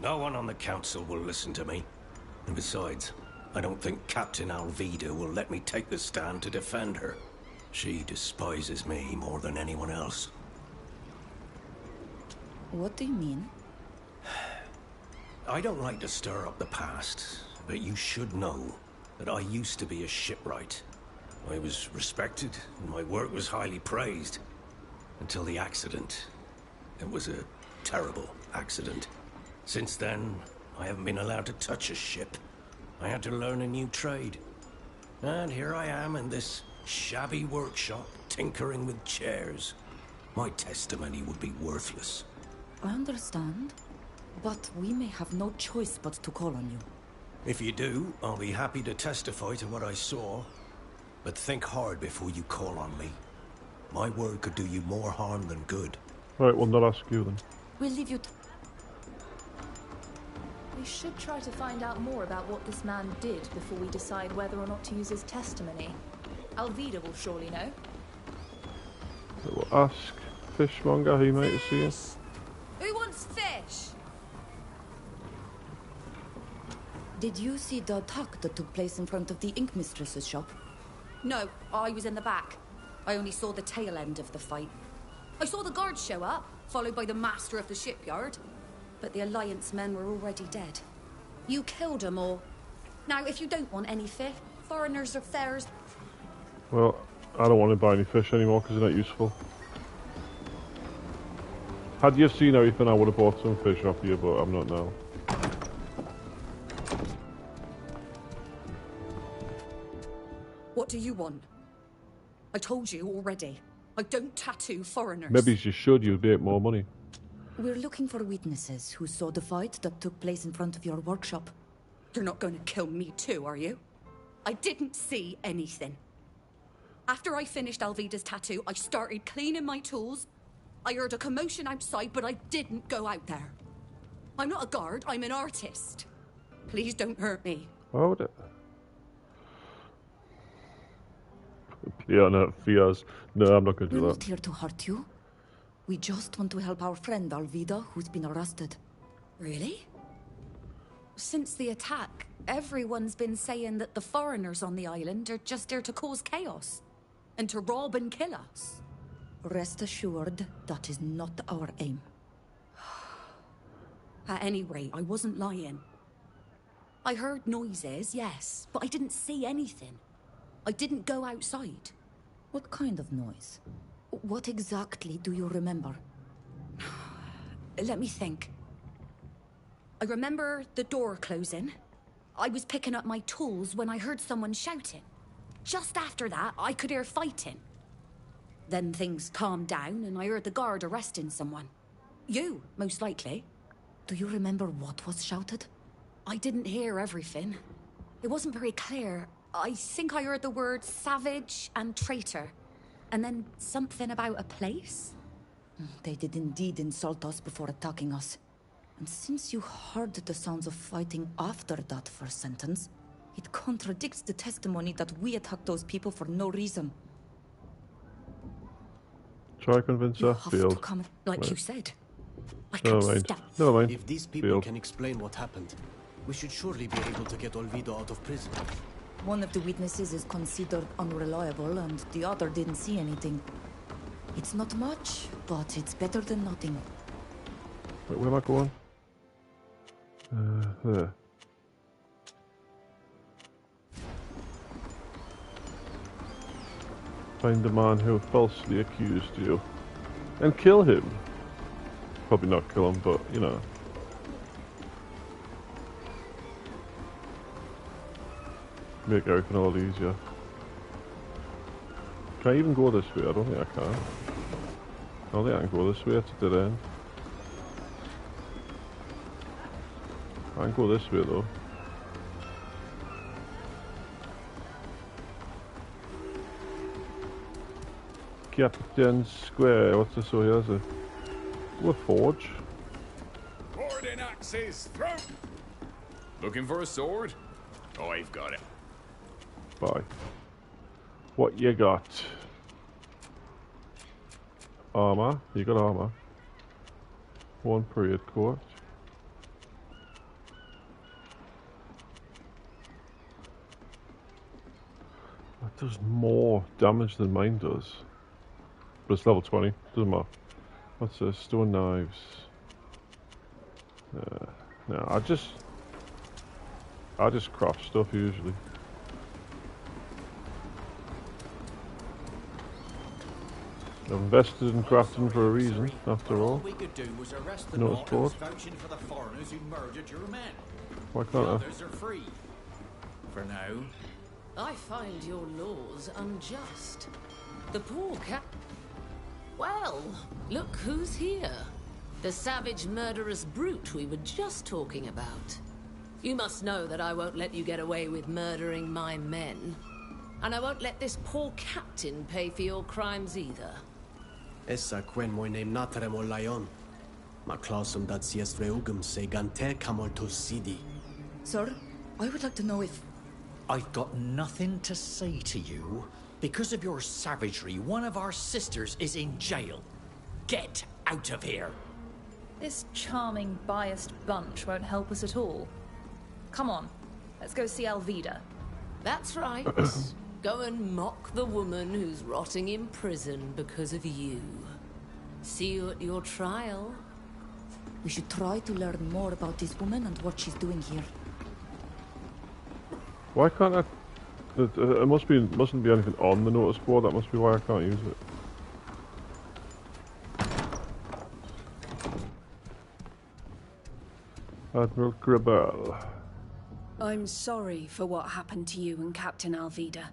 No one on the council will listen to me. And besides, I don't think Captain Alvida will let me take the stand to defend her. She despises me more than anyone else. What do you mean? I don't like to stir up the past, but you should know that I used to be a shipwright. I was respected, and my work was highly praised. Until the accident. It was a terrible accident. Since then, I haven't been allowed to touch a ship. I had to learn a new trade. And here I am in this shabby workshop, tinkering with chairs. My testimony would be worthless. I understand, but we may have no choice but to call on you. If you do, I'll be happy to testify to what I saw. But think hard before you call on me. My word could do you more harm than good. Right, we'll not ask you then. We'll leave you We should try to find out more about what this man did before we decide whether or not to use his testimony. Alvida will surely know. We'll ask Fishmonger, he might have seen. Who wants fish? Did you see the attack that took place in front of the Ink Mistress's shop? No, I was in the back. I only saw the tail end of the fight. I saw the guards show up, followed by the master of the shipyard. But the Alliance men were already dead. You killed them all. Now, if you don't want any fish, foreigners are theirs. Well, I don't want to buy any fish anymore because they're not useful. Had you seen everything, I would have bought some fish off you, but I'm not now. What do you want? I told you already. I don't tattoo foreigners. Maybe you should, you'd get more money. We're looking for witnesses who saw the fight that took place in front of your workshop. You're not going to kill me too, are you? I didn't see anything. After I finished Alvida's tattoo, I started cleaning my tools. I heard a commotion outside, but I didn't go out there. I'm not a guard, I'm an artist. Please don't hurt me. Why would it? Yeah, no, Fiaz. No, I'm not going to do We're that. not here to hurt you. We just want to help our friend Alvida, who's been arrested. Really? Since the attack, everyone's been saying that the foreigners on the island are just there to cause chaos. And to rob and kill us. Rest assured, that is not our aim. At any rate, I wasn't lying. I heard noises, yes, but I didn't see anything. I didn't go outside. What kind of noise? What exactly do you remember? Let me think. I remember the door closing. I was picking up my tools when I heard someone shouting. Just after that, I could hear fighting. Then things calmed down and I heard the guard arresting someone. You, most likely. Do you remember what was shouted? I didn't hear everything. It wasn't very clear. I think I heard the words savage and traitor. And then something about a place? They did indeed insult us before attacking us. And since you heard the sounds of fighting after that first sentence, it contradicts the testimony that we attacked those people for no reason. Try to convince her. Field. Like you said. Never mind. Never mind. If these people Field. can explain what happened, we should surely be able to get Olvido out of prison. One of the witnesses is considered unreliable, and the other didn't see anything. It's not much, but it's better than nothing. Wait, where am I going? There. Find the man who falsely accused you. And kill him. Probably not kill him, but, you know. Make everything a lot easier. Can I even go this way? I don't think I can. I don't think I can go this way, it's a dead end. I can go this way though. Captain Square, what's this over here? Is it? Oh, a forge. Sword and axes, throw! Looking for a sword? Oh, I've got it. Bye. What you got? Armor. You got armor. One period court. That does more damage than mine does. But it's level 20. Doesn't matter. What's this? Stone knives. No, I just craft stuff usually. I've invested in crafting for a reason, after all. We could do was arrest the No, it's lot who's bored. vouching for the foreigners who murdered your men. Why can't The I? others are free. For now. I find your laws unjust. The poor cat. Well, look who's here. The savage, murderous brute we were just talking about. You must know that I won't let you get away with murdering my men. And I won't let this poor captain pay for your crimes either. Essa quen moi name natremo lion. Ma clausum dat sies reugum se gante camolto sidi. Sir, I would like to know if... I've got nothing to say to you. Because of your savagery, one of our sisters is in jail. Get out of here! This charming, biased bunch won't help us at all. Come on, let's go see Alvida. That's right. Go and mock the woman who's rotting in prison because of you. See you at your trial. We should try to learn more about this woman and what she's doing here. Why can't I? It mustn't be anything on the notice board. That must be why I can't use it. Admiral Gribble. I'm sorry for what happened to you and Captain Alvida,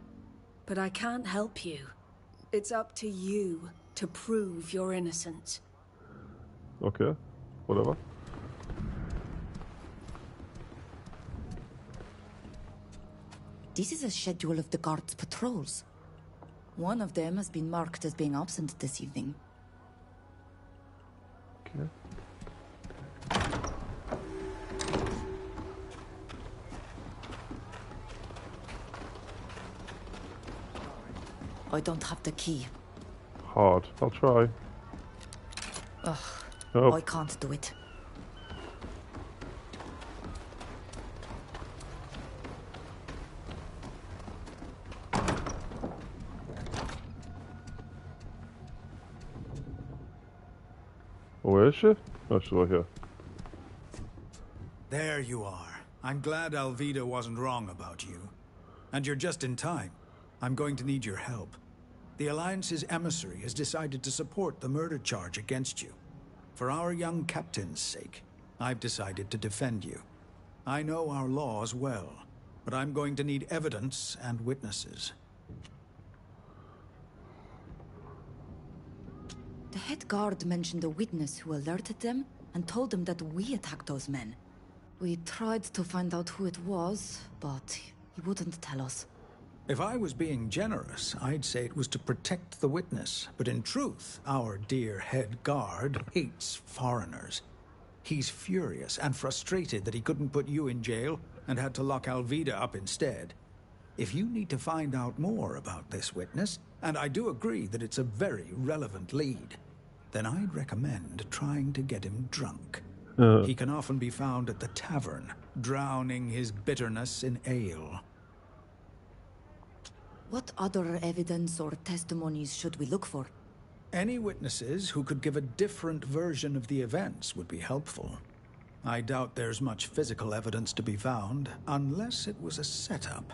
but I can't help you. It's up to you to prove your innocence. Okay, whatever. This is a schedule of the guards' patrols. One of them has been marked as being absent this evening. Okay. I don't have the key. Hard. I'll try. Ugh. Oh. I can't do it. Where is she? Oh, she's right here. There you are. I'm glad Alvida wasn't wrong about you. And you're just in time. I'm going to need your help. The Alliance's emissary has decided to support the murder charge against you. For our young captain's sake, I've decided to defend you. I know our laws well, but I'm going to need evidence and witnesses. The head guard mentioned a witness who alerted them and told them that we attacked those men. We tried to find out who it was, but he wouldn't tell us. If I was being generous, I'd say it was to protect the witness. But in truth, our dear head guard hates foreigners. He's furious and frustrated that he couldn't put you in jail and had to lock Alvida up instead. If you need to find out more about this witness, and I do agree that it's a very relevant lead, then I'd recommend trying to get him drunk. He can often be found at the tavern, drowning his bitterness in ale. What other evidence or testimonies should we look for? Any witnesses who could give a different version of the events would be helpful. I doubt there's much physical evidence to be found, unless it was a setup.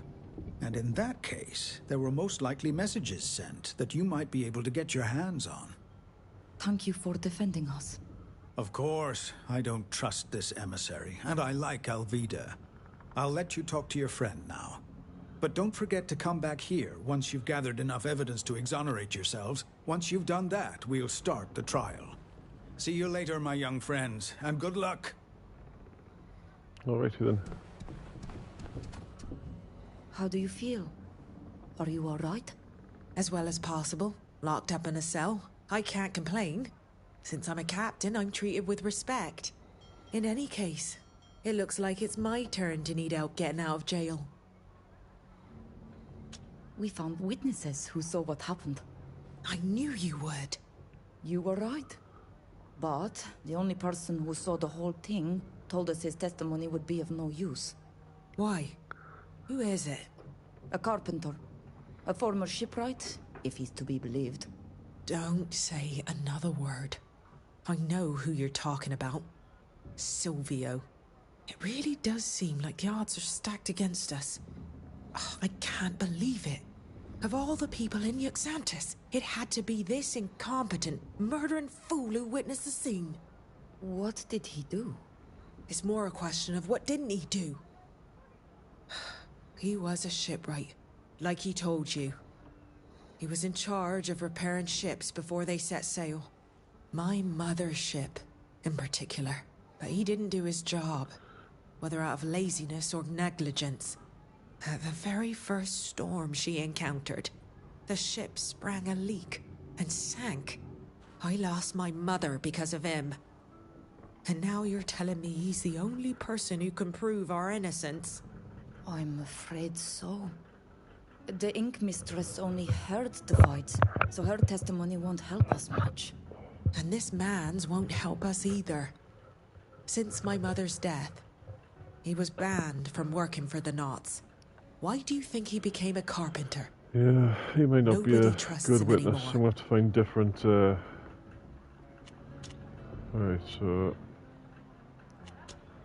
And in that case, there were most likely messages sent that you might be able to get your hands on. Thank you for defending us. Of course, I don't trust this emissary, and I like Alvida. I'll let you talk to your friend now. But don't forget to come back here once you've gathered enough evidence to exonerate yourselves. Once you've done that, we'll start the trial. See you later, my young friends, and good luck. Alrighty then. How do you feel? Are you all right? As well as possible. Locked up in a cell. I can't complain. Since I'm a captain, I'm treated with respect. In any case, it looks like it's my turn to need help getting out of jail. We found witnesses who saw what happened. I knew you would. You were right. But the only person who saw the whole thing told us his testimony would be of no use. Why? Who is it? A carpenter. A former shipwright, if he's to be believed. Don't say another word. I know who you're talking about. Silvio. It really does seem like the odds are stacked against us. Oh, I can't believe it. Of all the people in Uxantis, it had to be this incompetent, murdering fool who witnessed the scene. What did he do? It's more a question of what didn't he do? He was a shipwright, like he told you. He was in charge of repairing ships before they set sail. My mother's ship, in particular. But he didn't do his job, whether out of laziness or negligence. At the very first storm she encountered, the ship sprang a leak and sank. I lost my mother because of him. And now you're telling me he's the only person who can prove our innocence? I'm afraid so. The Ink Mistress only heard the fight, so her testimony won't help us much. And this man's won't help us either. Since my mother's death, he was banned from working for the Knots. Why do you think he became a carpenter? Yeah, he may not be a good witness. anymore. I'm going to have to find different Alright, so...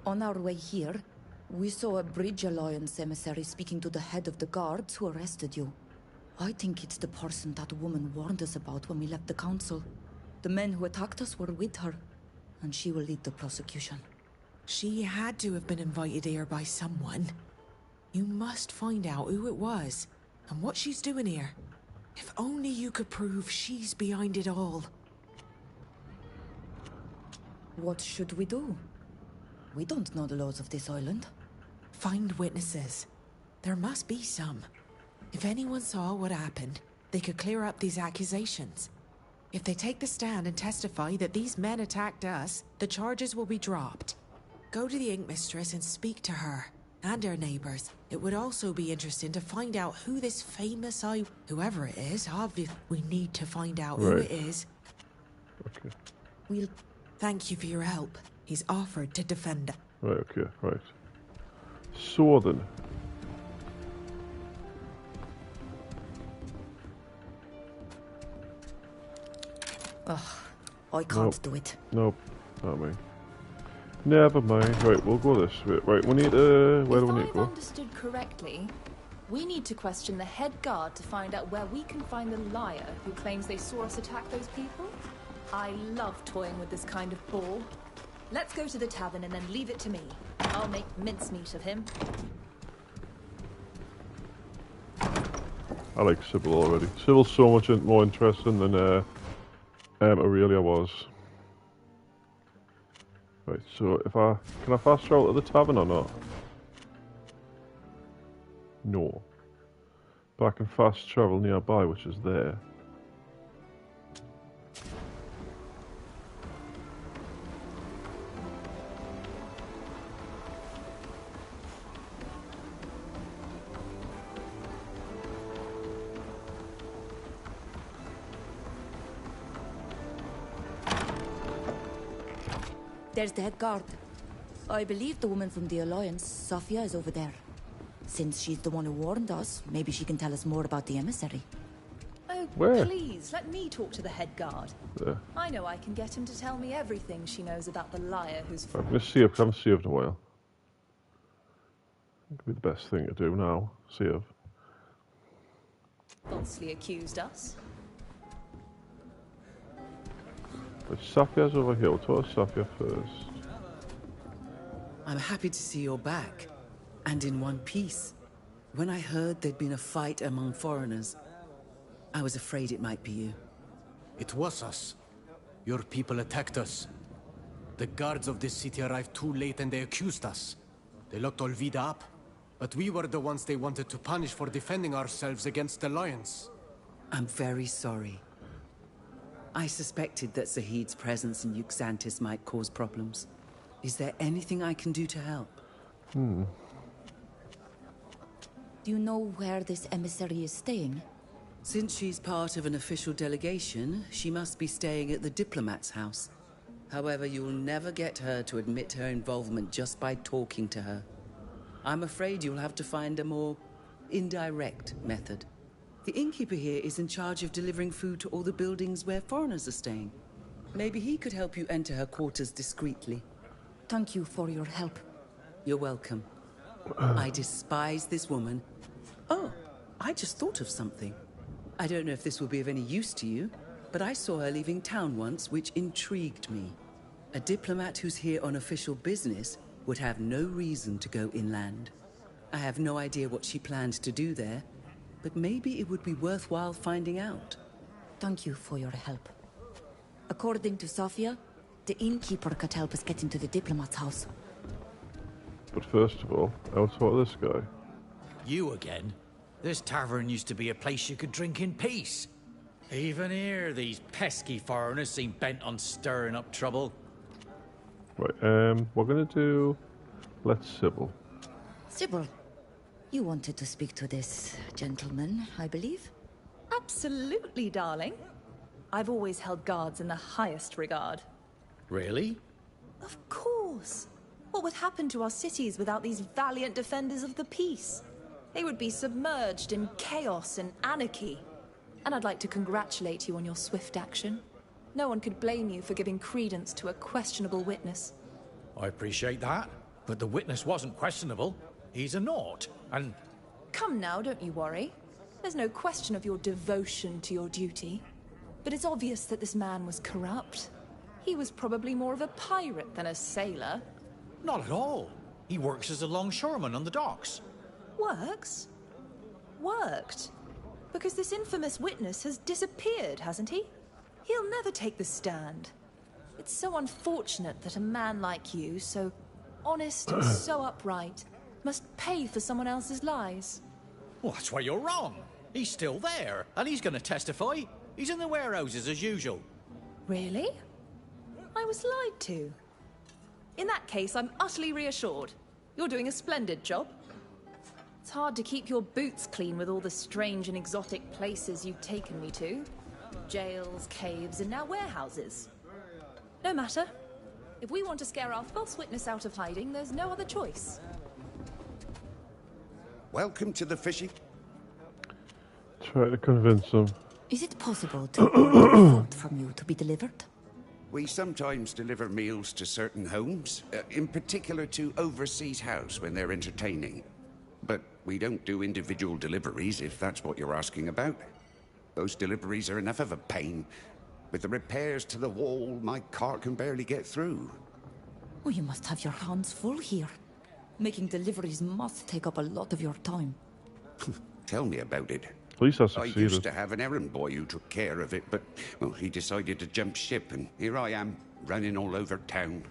On our way here, we saw a Bridge Alliance emissary speaking to the head of the guards who arrested you. I think it's the person that woman warned us about when we left the council. The men who attacked us were with her, and she will lead the prosecution. She had to have been invited here by someone. You must find out who it was, and what she's doing here. If only you could prove she's behind it all. What should we do? We don't know the laws of this island. Find witnesses. There must be some. If anyone saw what happened, they could clear up these accusations. If they take the stand and testify that these men attacked us, the charges will be dropped. Go to the Ink Mistress and speak to her, and her neighbors. It would also be interesting to find out who this famous whoever it is, obviously, we need to find out who it is. Okay. We'll... Thank you for your help. He's offered to defend us. Right, okay, right. So then. Ugh, I can't do it. Nope, not me. Never mind. Right, we'll go this way. Right, we need where do we need to go? If I've understood correctly, we need to question the head guard to find out where we can find the liar who claims they saw us attack those people. I love toying with this kind of ball. Let's go to the tavern and then leave it to me. I'll make mincemeat of him. I like Sybil already. Sybil's so much more interesting than Aurelia was. Right, so if can I fast travel to the tavern or not? No. But I can fast travel nearby, which is there. There's the head guard. I believe the woman from the Alliance, Safia, is over there. Since she's the one who warned us, maybe she can tell us more about the emissary. Oh, Where? please, let me talk to the head guard. There. I know I can get him to tell me everything she knows about the liar who's... I'm going to see if I haven't saved in a while. That could be the best thing to do now. Save. falsely accused us. But Safia's over here. We'll talk to Safia first. I'm happy to see you're back, and in one piece. When I heard there'd been a fight among foreigners, I was afraid it might be you. It was us. Your people attacked us. The guards of this city arrived too late and they accused us. They locked Olvida up, but we were the ones they wanted to punish for defending ourselves against the Lions. I'm very sorry. I suspected that Zahid's presence in Uxantis might cause problems. Is there anything I can do to help? Do you know where this emissary is staying? Since she's part of an official delegation, she must be staying at the diplomat's house. However, you'll never get her to admit her involvement just by talking to her. I'm afraid you'll have to find a more indirect method. The innkeeper here is in charge of delivering food to all the buildings where foreigners are staying. Maybe he could help you enter her quarters discreetly. Thank you for your help. You're welcome. I despise this woman. Oh, I just thought of something. I don't know if this will be of any use to you, but I saw her leaving town once, which intrigued me. A diplomat who's here on official business would have no reason to go inland. I have no idea what she planned to do there, but maybe it would be worthwhile finding out. Thank you for your help. According to Safia, the innkeeper could help us get into the diplomat's house. But first of all, I'll talk to this guy. You again? This tavern used to be a place you could drink in peace. Even here, these pesky foreigners seem bent on stirring up trouble. Right, we're gonna do... Let's Sybil. Sybil, you wanted to speak to this gentleman, I believe? Absolutely, darling. I've always held guards in the highest regard. Really? Of course. What would happen to our cities without these valiant defenders of the peace? They would be submerged in chaos and anarchy. And I'd like to congratulate you on your swift action. No one could blame you for giving credence to a questionable witness. I appreciate that, but the witness wasn't questionable. He's a naught, and... Come now, don't you worry. There's no question of your devotion to your duty. But it's obvious that this man was corrupt. He was probably more of a pirate than a sailor. Not at all. He works as a longshoreman on the docks. Works? Worked? Because this infamous witness has disappeared, hasn't he? He'll never take the stand. It's so unfortunate that a man like you, so honest and so upright, must pay for someone else's lies. Well, that's why you're wrong. He's still there, and he's going to testify. He's in the warehouses as usual. Really? I was lied to. In that case, I'm utterly reassured. You're doing a splendid job. It's hard to keep your boots clean with all the strange and exotic places you've taken me to. Jails, caves, and now warehouses. No matter. If we want to scare our false witness out of hiding, there's no other choice. Welcome to the fishing. Try to convince them. Is it possible to order food from you to be delivered? We sometimes deliver meals to certain homes, in particular to Overseas House when they're entertaining. But we don't do individual deliveries, if that's what you're asking about. Those deliveries are enough of a pain. With the repairs to the wall, my cart can barely get through. Oh, you must have your hands full here. Making deliveries must take up a lot of your time. Tell me about it. At least I I succeeded. used to have an errand boy who took care of it, but, well, he decided to jump ship, and here I am, running all over town.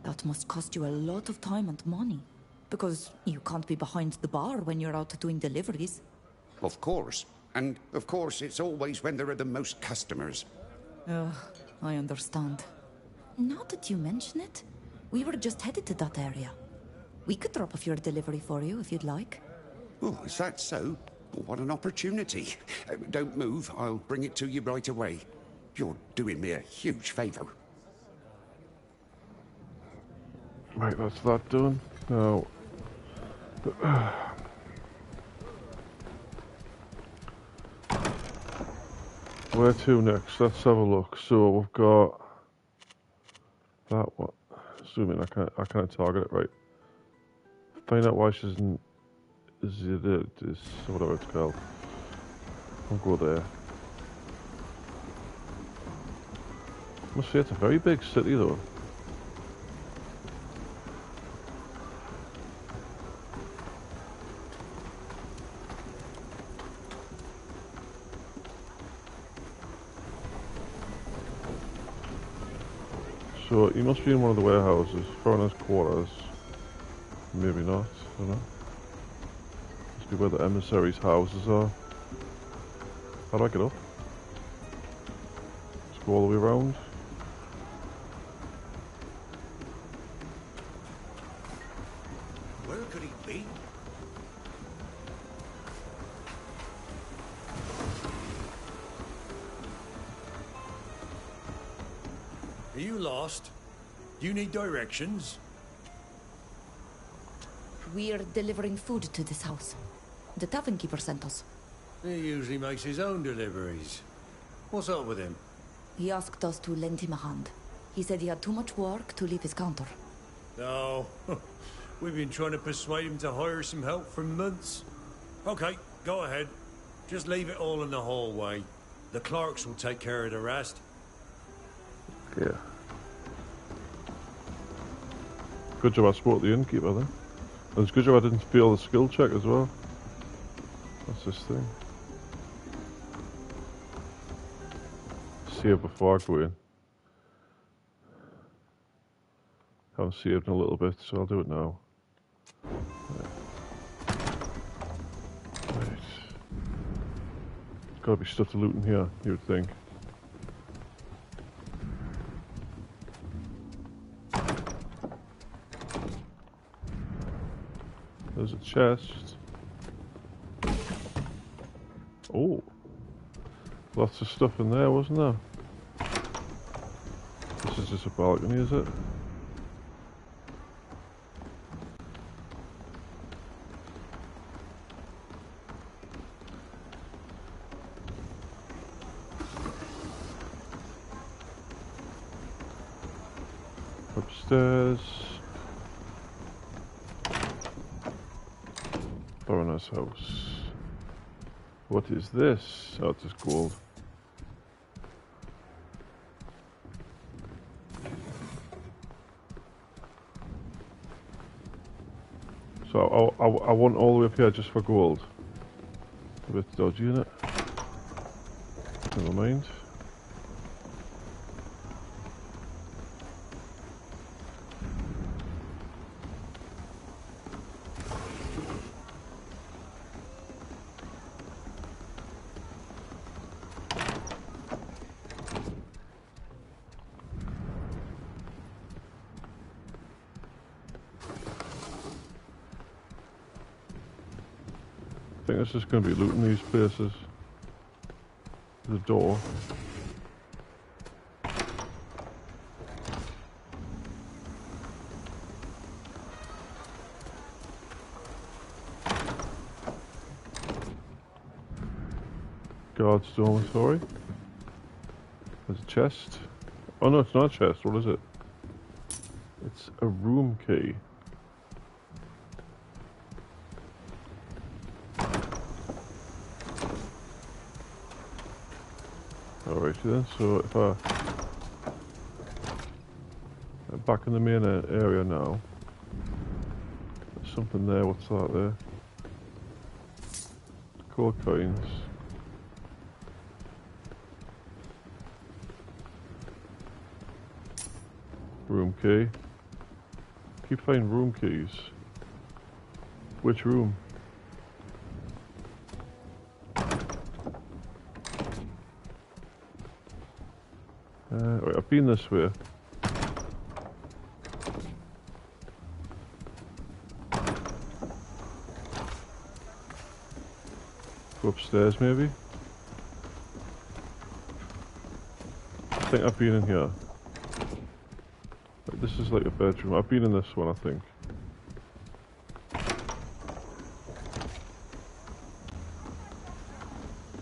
That must cost you a lot of time and money. Because you can't be behind the bar when you're out doing deliveries. Of course. And, of course, it's always when there are the most customers. Ugh, I understand. Now that you mention it, we were just headed to that area. We could drop off your delivery for you if you'd like. Oh, is that so? Well, what an opportunity. Don't move, I'll bring it to you right away. You're doing me a huge favour. Right, that's that done. Now... where to next? Let's have a look. So we've got that one. Assuming I can't target it right. Find out why she isn't. Is whatever it's called. I'll go there. Must say it's a very big city though. So he must be in one of the warehouses, foreigners' quarters. Maybe not, I don't know. Must be where the emissaries' houses are. How do I get up? Just go all the way around. Where could he be? Are you lost? Do you need directions? We're delivering food to this house. The tavern keeper sent us. He usually makes his own deliveries. What's up with him? He asked us to lend him a hand. He said he had too much work to leave his counter. No. We've been trying to persuade him to hire some help for months. Okay, go ahead. Just leave it all in the hallway. The clerks will take care of the rest. Yeah. Good job I spoke to the innkeeper then. And it's good job I didn't fail the skill check as well. What's this thing? Save before I go in. Haven't saved in a little bit, so I'll do it now. Right. Gotta be stuff to loot in here, you would think. There's a chest. Oh. Lots of stuff in there, wasn't there? This is just a balcony, is it? Upstairs. Foreigner's house. What is this? Oh, it's just gold. So I want all the way up here just for gold. A bit dodgy, innit? Never mind. I think it's just going to be looting these places. The door. Guard's dormitory. There's a chest. Oh no, it's not a chest. What is it? It's a room key. Alrighty then, so if I'm back in the main area now. There's something there, what's that there? Gold coins. Room key. Keep finding room keys. Which room? Wait, I've been this way. Go upstairs maybe? I think I've been in here. Wait, this is like a bedroom. I've been in this one, I think.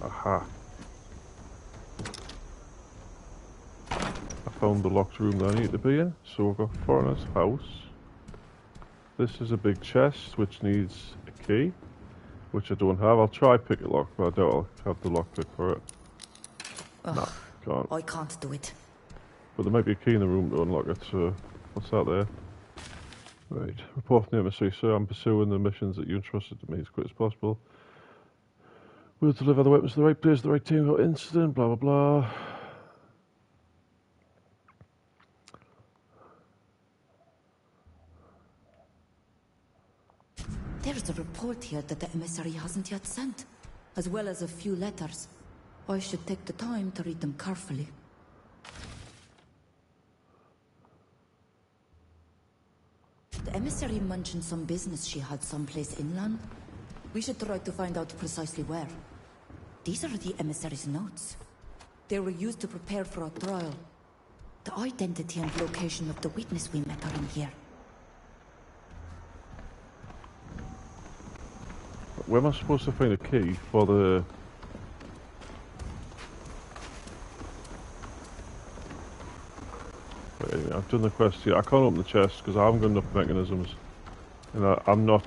Aha. Found the locked room that I need to be in. So we've got Foreigner's house. This is a big chest which needs a key, which I don't have. I'll try pick it lock, but I doubt I'll have the lockpick for it. Nah, can't. I can't do it. But there might be a key in the room to unlock it, so what's that there? Right, report from the emissary. Sir, I'm pursuing the missions that you entrusted to me as quick as possible. We'll deliver the weapons to the right place, the right team, got incident, blah blah blah. There's a report here that the emissary hasn't yet sent, as well as a few letters. I should take the time to read them carefully. The emissary mentioned some business she had someplace inland. We should try to find out precisely where. These are the emissary's notes. They were used to prepare for a trial. The identity and location of the witness we met are in here. Where am I supposed to find a key for the... Wait, anyway, I've done the quest here. I can't open the chest because I haven't got enough mechanisms. And I'm not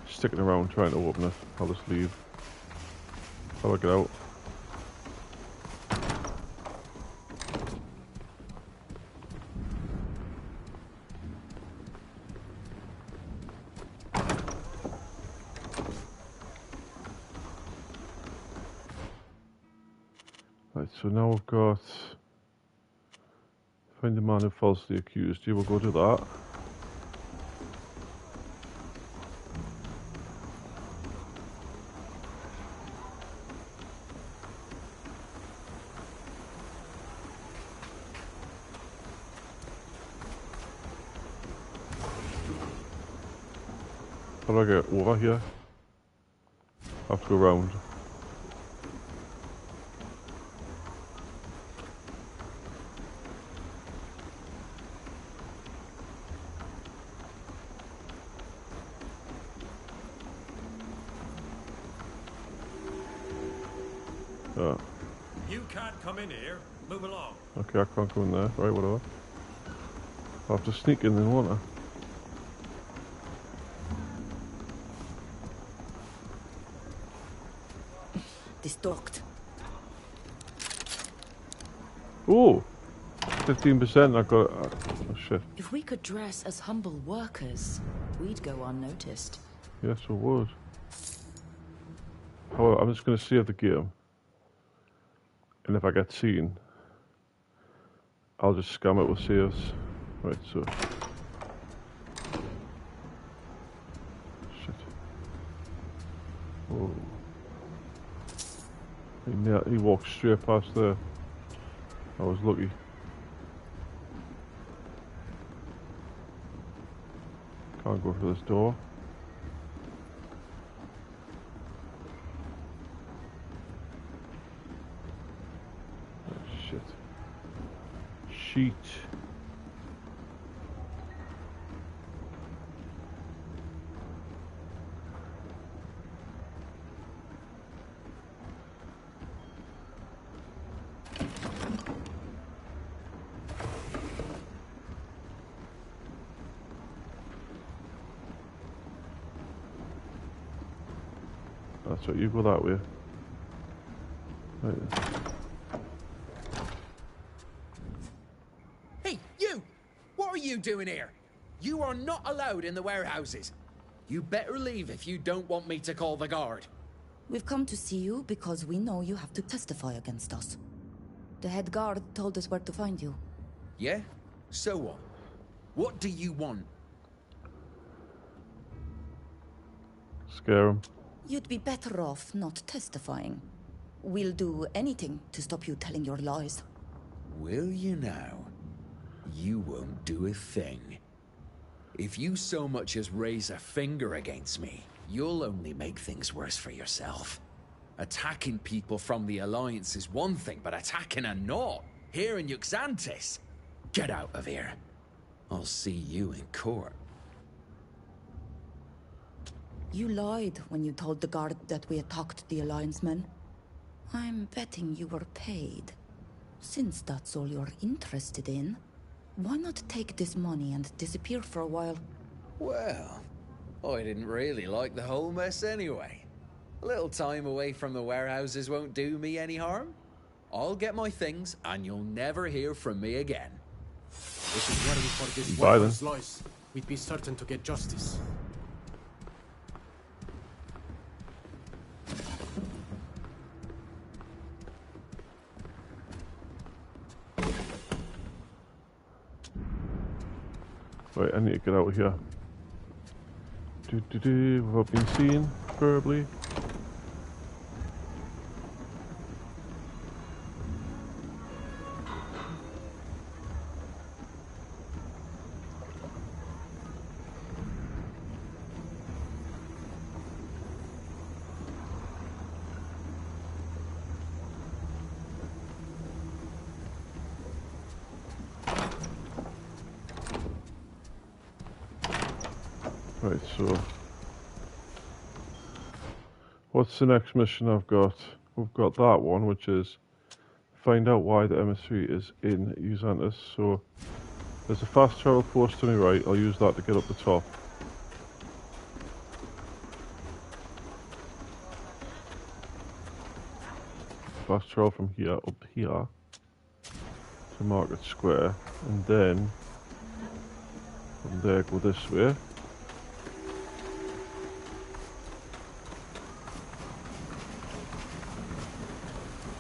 sticking around trying to open it. I'll just leave. How do I get out? Right, so now we've got find the man who falsely accused you. We'll go do that. How do I get over here? I have to go around. Oh. You can't come in here. Move along. Okay, I can't go in there. Right, whatever. I'll have to sneak in then, won't I? Disturbed. Oh! 15% I got... Oh shit. If we could dress as humble workers, we'd go unnoticed. Yes, I would. However, I'm just going to save the game. And if I get seen, I'll just scam it with saves. Right, so... Shit. Oh. He walked straight past there. I was lucky. Can't go for this door. Oh, shit. Sheet. That's right, you go that way. Right then. Hey, you! What are you doing here? You are not allowed in the warehouses. You better leave if you don't want me to call the guard. We've come to see you because we know you have to testify against us. The head guard told us where to find you. Yeah? So what? What do you want? Scare him. You'd be better off not testifying. We'll do anything to stop you telling your lies. Will you now? You won't do a thing. If you so much as raise a finger against me, you'll only make things worse for yourself. Attacking people from the Alliance is one thing, but attacking a Nord here in Uxantis? Get out of here. I'll see you in court. You lied when you told the guard that we attacked the Alliance men. I'm betting you were paid. Since that's all you're interested in, why not take this money and disappear for a while? Well, I didn't really like the whole mess anyway. A little time away from the warehouses won't do me any harm. I'll get my things, and you'll never hear from me again. This is where we for this Bye, then. workers' lives. We'd be certain to get justice. Right, I need to get out of here. Without being seen, preferably. Right, so what's the next mission I've got? We've got that one, which is find out why the emissary is in Uxantis. So there's a fast travel post to my right. I'll use that to get up the top. Fast travel from here up here to Market Square, and then from there go this way.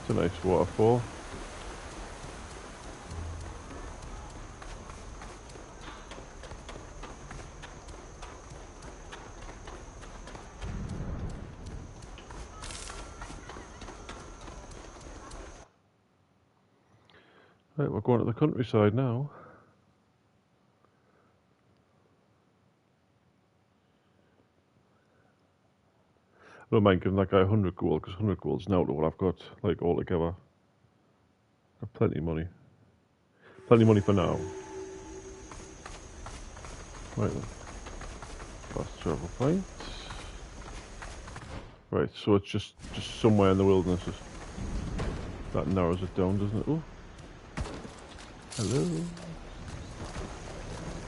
It's a nice waterfall. Right, we're going to the countryside now. I don't mind giving that guy 100 gold, because 100 gold's now to what I've got, like, all together. Got plenty of money. Plenty of money for now. Right then. Fast travel point. Right, so it's just somewhere in the wilderness. That narrows it down, doesn't it? Oh. Hello.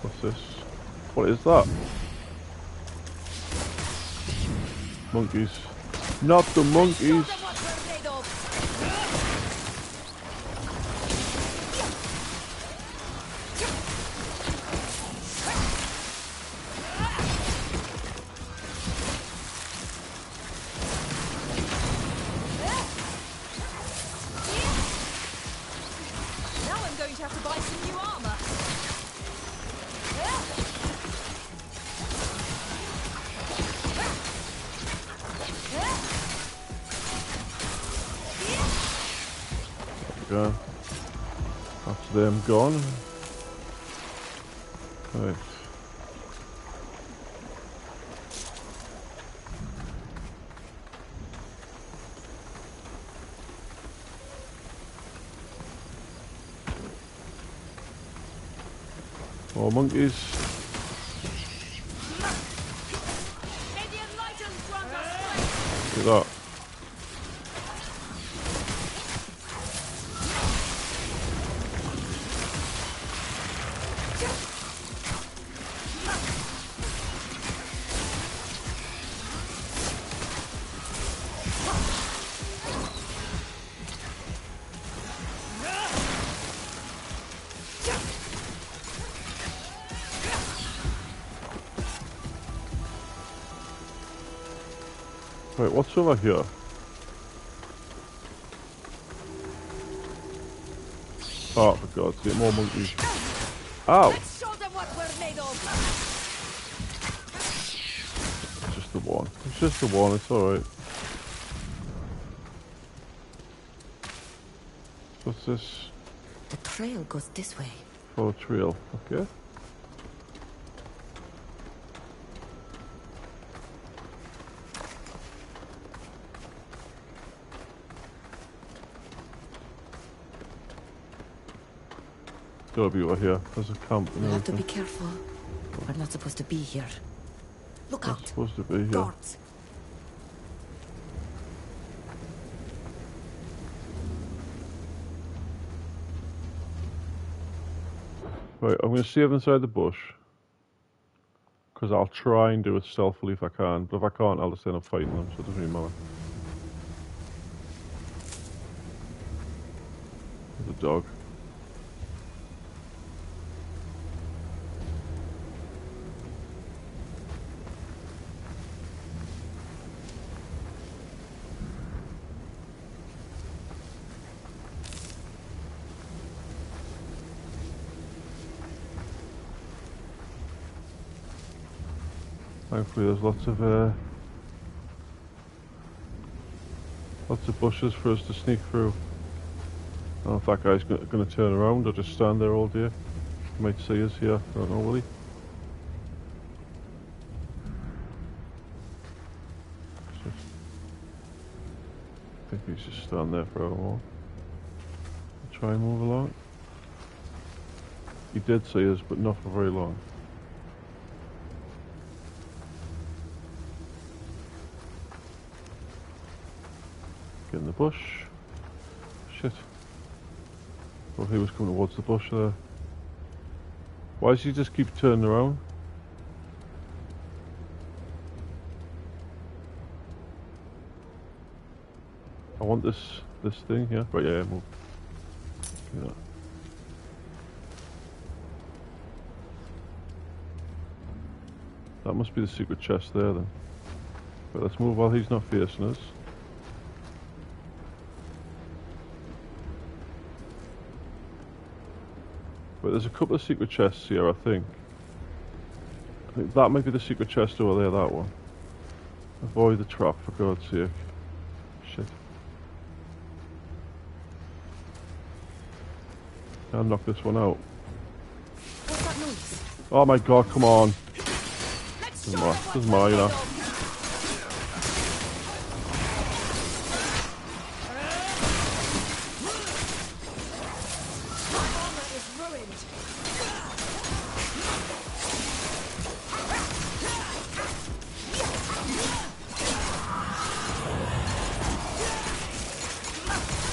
What's this? What is that? Monkeys. Not the monkeys! That's them gone. Right. More monkeys. Look at that. Right, what's over here? Oh, for God's sake, more monkeys. Ow! Let's show them what we're made of. It's just the one. It's just the one, it's alright. What's this? The trail goes this way. Follow trail, okay. Gotta be over here. There's a camp and We'll have to everything. be careful. We're not supposed to be here. Look out! Supposed to be here. Guards! Right, I'm gonna save inside the bush. Because I'll try and do it stealthily if I can. But if I can't, I'll just end up fighting them, so it doesn't really matter. There's a dog. Thankfully there's lots of bushes for us to sneak through. I don't know if that guy's going to turn around or just stand there all day. He might see us here, I don't know, will he? I think he's just stand there for a while. Try and move along. He did see us, but not for very long. Get in the bush. Shit. Well, he was coming towards the bush there. Why does he just keep turning around? I want this thing here. Right, yeah, move. Yeah. That must be the secret chest there then. But let's move while he's not facing us. But there's a couple of secret chests here, I think. I think that might be the secret chest over there, that one. Avoid the trap, for God's sake. Shit. I'll knock this one out. What's that noise? Oh my God, come on. Doesn't matter, you know.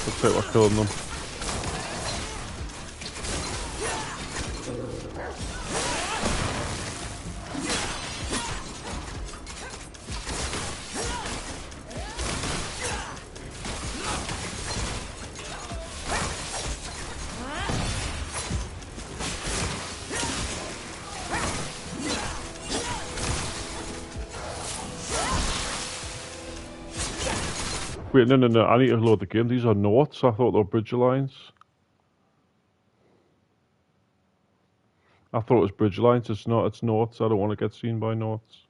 Looks like we're killing them. Wait, no. I need to load the game. These are notes. I thought they were bridge alliance. I thought it was bridge alliance. It's not. It's notes. I don't want to get seen by notes.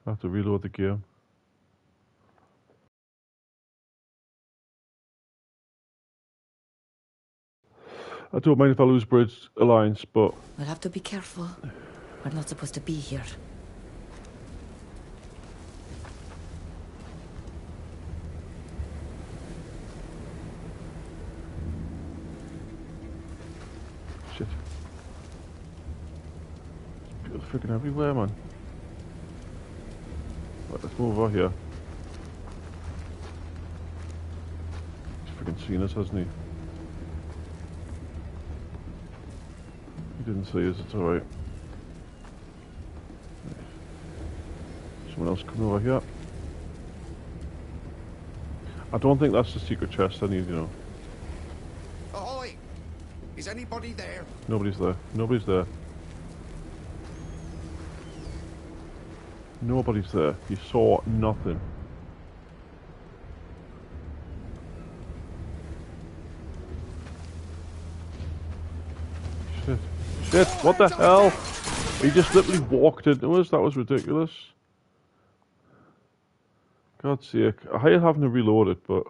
I have to reload the game. I don't mind if I lose bridge alliance, but We'll have to be careful. We're not supposed to be here. shit. People are freaking everywhere, man. Right, let's move over here. He's freaking seen us, hasn't he? He didn't see us, it's alright. Someone else coming over here. I don't think that's the secret chest I need, you know. Ahoy! Is anybody there? Nobody's there. Nobody's there. Nobody's there. You saw nothing. Shit. Shit, what the hell? He just literally walked into us. That was ridiculous. God's sake. I hate having to reload it, but...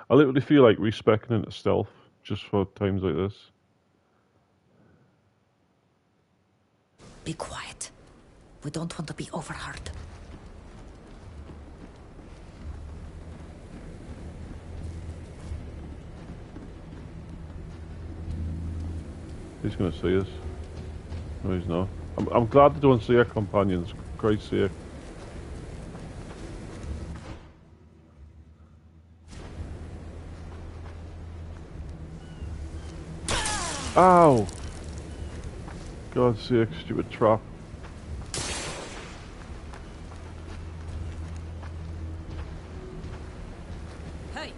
I literally feel like respeccing into stealth just for times like this. Be quiet. We don't want to be overheard. He's gonna see us. No, he's not. I'm glad they don't see our companions. For Christ's sake. Ow! God's sake, stupid trap. Hey!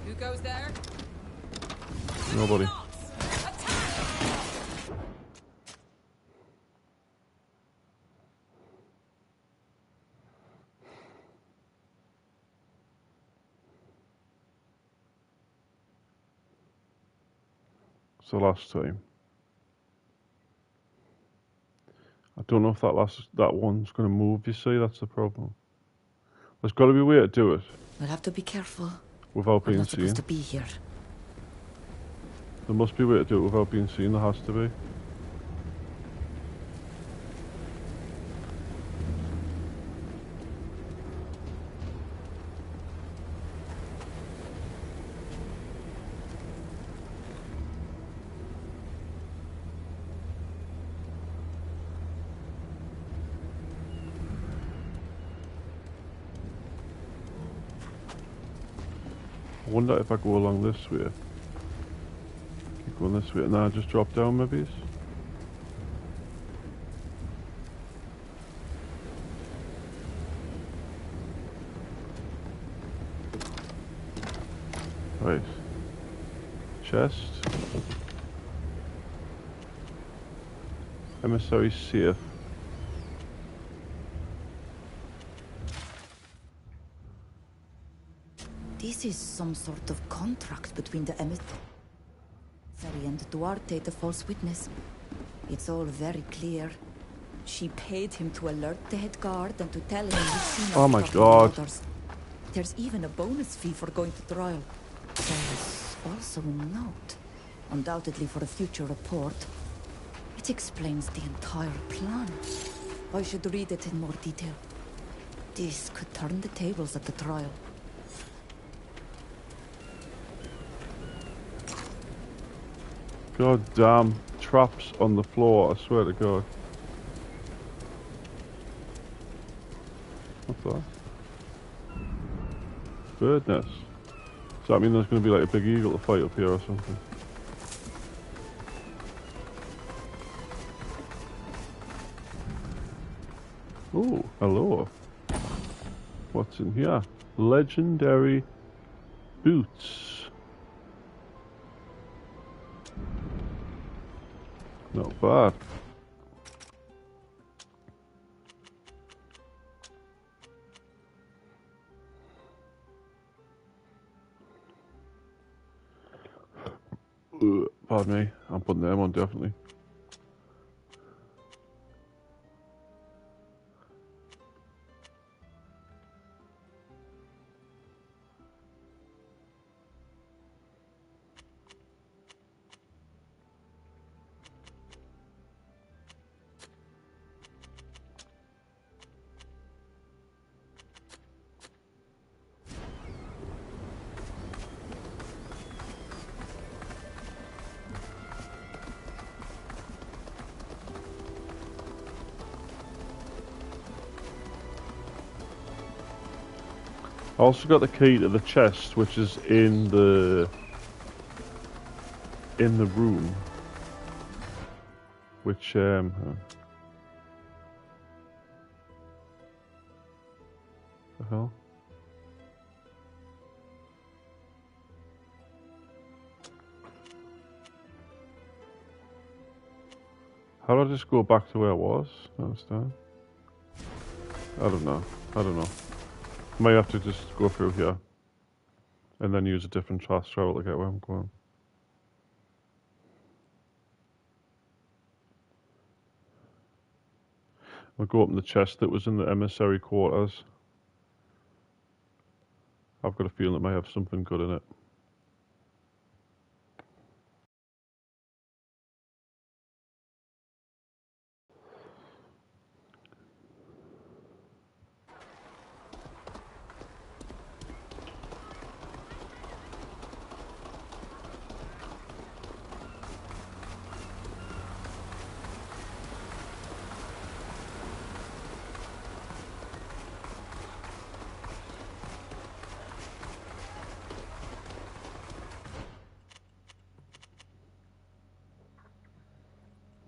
Who goes there? Nobody. It's the last time. I don't know if that one's gonna move, you see, that's the problem. There's gotta be a way to do it. We'll have to be careful. Without We're being not seen. supposed to be here. There must be a way to do it without being seen, there has to be. I wonder if I go along this way. Keep going this way and then I just drop down maybe. Right. Chest. Emissary safe. This is some sort of contract between the emissary and Duarte, the false witness. It's all very clear. She paid him to alert the head guard and to tell him he'd seen Oh my us God. others. There's even a bonus fee for going to trial. There's also a note, undoubtedly for a future report. It explains the entire plan. I should read it in more detail. This could turn the tables at the trial. God damn, traps on the floor, I swear to God. What's that? Bird nest. Does that mean there's going to be like a big eagle to fight up here or something? Oh, hello. What's in here? Legendary boots. Not bad. Pardon me, I'm putting them on definitely. I also got the key to the chest, which is in the room. Which the hell? How do I just go back to where I was? I understand. I don't know. I don't know. Might have to just go through here and then use a different fast travel to get where I'm going. I'll go open the chest that was in the emissary quarters. I've got a feeling it might have something good in it.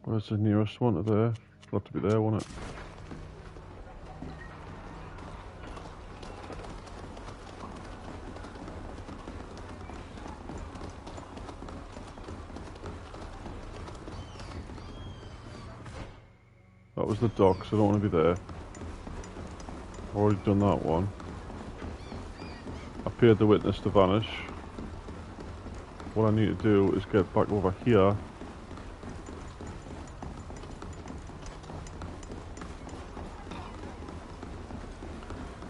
Where's the nearest one to there? It'll have to be there, won't it? That was the docks, I don't want to be there. Already done that one. I paid the witness to vanish. What I need to do is get back over here.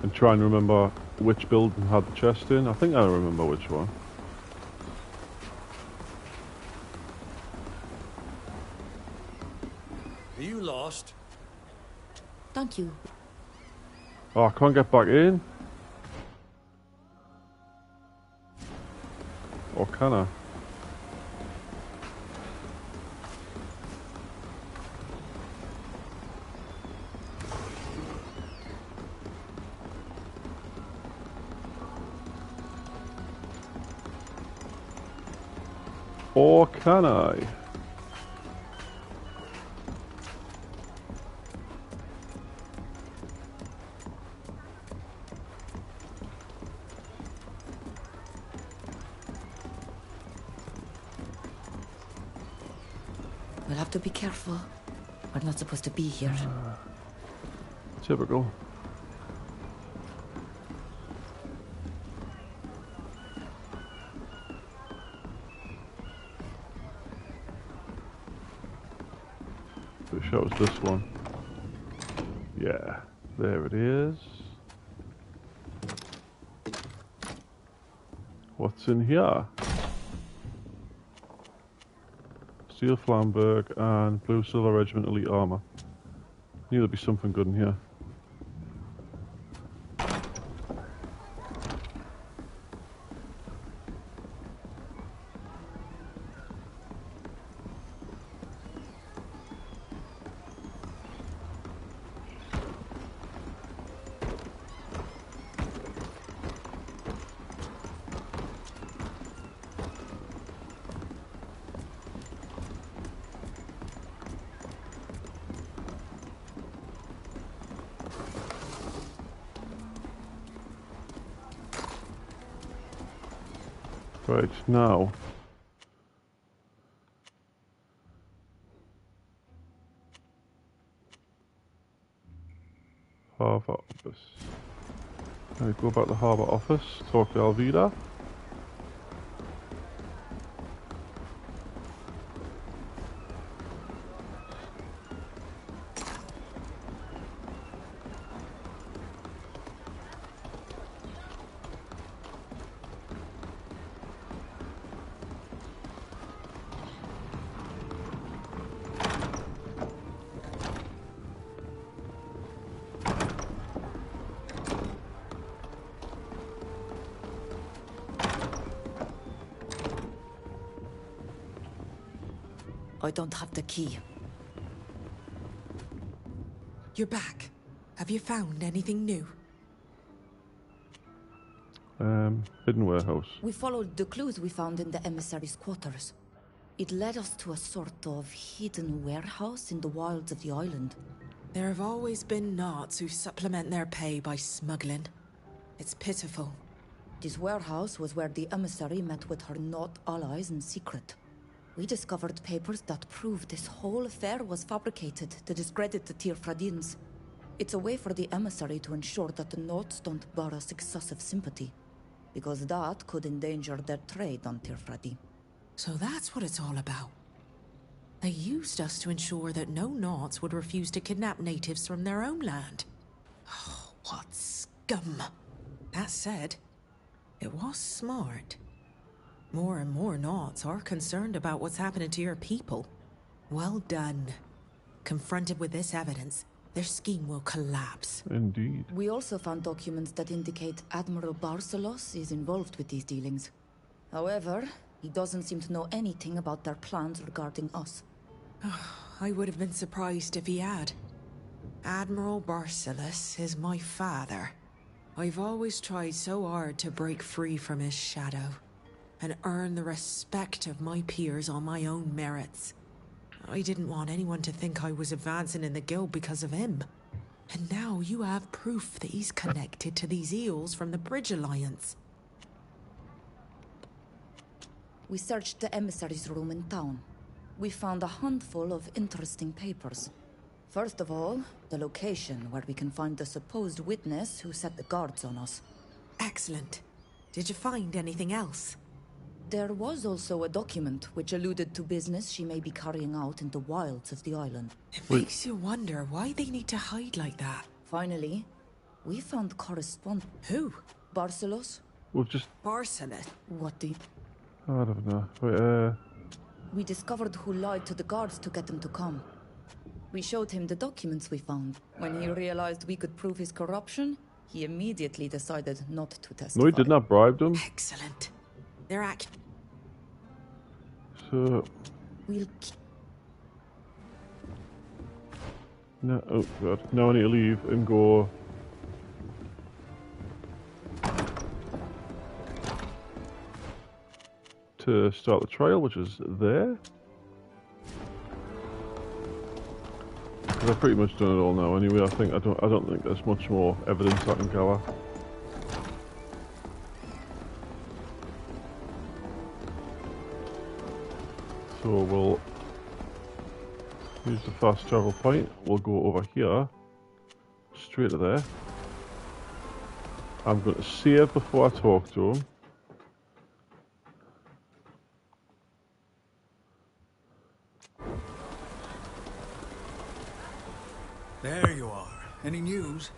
And try and remember which building had the chest in. I think I remember which one. Are you lost? Thank you. Oh, I can't get back in. Or can I? Or can I? We'll have to be careful. We're not supposed to be here. Typical. It shows this one. Yeah, there it is. What's in here? Steel Flamberg and Blue Silver Regiment Elite Armor. Knew there'd be something good in here. Right, now Harbour Office. I go back to the Harbour Office, talk to Alvida. I don't have the key. You're back. Have you found anything new? Hidden warehouse. We followed the clues we found in the emissary's quarters. It led us to a sort of hidden warehouse in the wilds of the island. There have always been Knots who supplement their pay by smuggling. It's pitiful. This warehouse was where the emissary met with her Knot allies in secret. We discovered papers that prove this whole affair was fabricated to discredit the Teer Fradees. It's a way for the emissary to ensure that the Knots don't bar us excessive sympathy, because that could endanger their trade on Teer Fradee. So that's what it's all about. They used us to ensure that no Knots would refuse to kidnap natives from their own land. Oh, what scum. That said, it was smart. More and more Knots are concerned about what's happening to your people. Well done. Confronted with this evidence, their scheme will collapse. Indeed. We also found documents that indicate Admiral Barcelos is involved with these dealings. However, he doesn't seem to know anything about their plans regarding us. I would have been surprised if he had. Admiral Barcelos is my father. I've always tried so hard to break free from his shadow and earn the respect of my peers on my own merits. I didn't want anyone to think I was advancing in the guild because of him. And now you have proof that he's connected to these eels from the Bridge Alliance. We searched the emissary's room in town. We found a handful of interesting papers. First of all, the location where we can find the supposed witness who set the guards on us. Excellent. Did you find anything else? There was also a document which alluded to business she may be carrying out in the wilds of the island. It makes you wonder why they need to hide like that. Finally, we found correspondence. Who? Barcelos. We'll just... Barcelos? What the... I don't know. Wait, We discovered who lied to the guards to get them to come. We showed him the documents we found. When he realized we could prove his corruption, he immediately decided not to testify. No, he did not bribe them. Excellent. They're So... We'll... No, oh god. Now I need to leave and go... to start the trial, which is there. Because I've pretty much done it all now anyway. I don't think there's much more evidence I can gather. So we'll use the fast travel point. We'll go over here, straight to there. I'm going to save before I talk to him. There you are. Any news?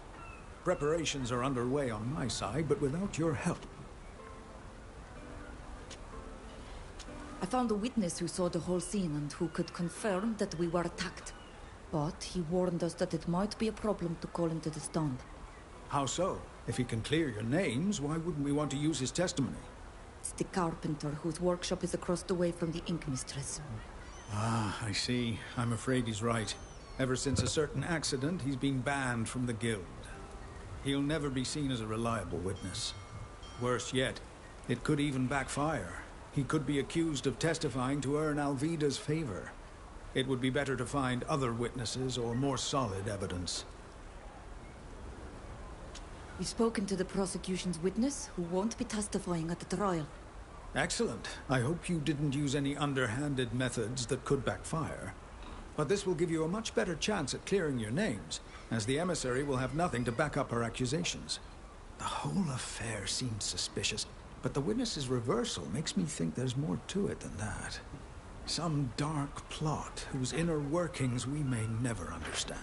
Preparations are underway on my side, but without your help. I found a witness who saw the whole scene and who could confirm that we were attacked. But he warned us that it might be a problem to call him to the stand. How so? If he can clear your names, why wouldn't we want to use his testimony? It's the carpenter whose workshop is across the way from the Ink Mistress. Ah, I see. I'm afraid he's right. Ever since a certain accident, he's been banned from the guild. He'll never be seen as a reliable witness. Worse yet, it could even backfire. He could be accused of testifying to earn Alvida's favor. It would be better to find other witnesses or more solid evidence. We've spoken to the prosecution's witness, who won't be testifying at the trial. Excellent. I hope you didn't use any underhanded methods that could backfire. But this will give you a much better chance at clearing your names, as the emissary will have nothing to back up her accusations. The whole affair seems suspicious, but the witness's reversal makes me think there's more to it than that. Some dark plot whose inner workings we may never understand.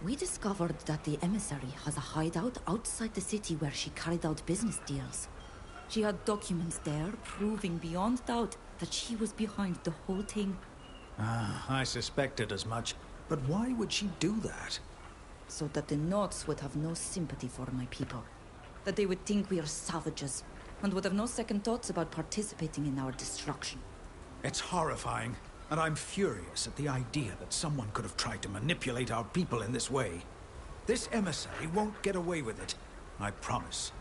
We discovered that the emissary has a hideout outside the city where she carried out business deals. She had documents there proving beyond doubt that she was behind the whole thing. Ah, I suspected as much. But why would she do that? So that the Nords would have no sympathy for my people. That they would think we are savages, and would have no second thoughts about participating in our destruction. It's horrifying, and I'm furious at the idea that someone could have tried to manipulate our people in this way. This emissary won't get away with it, I promise.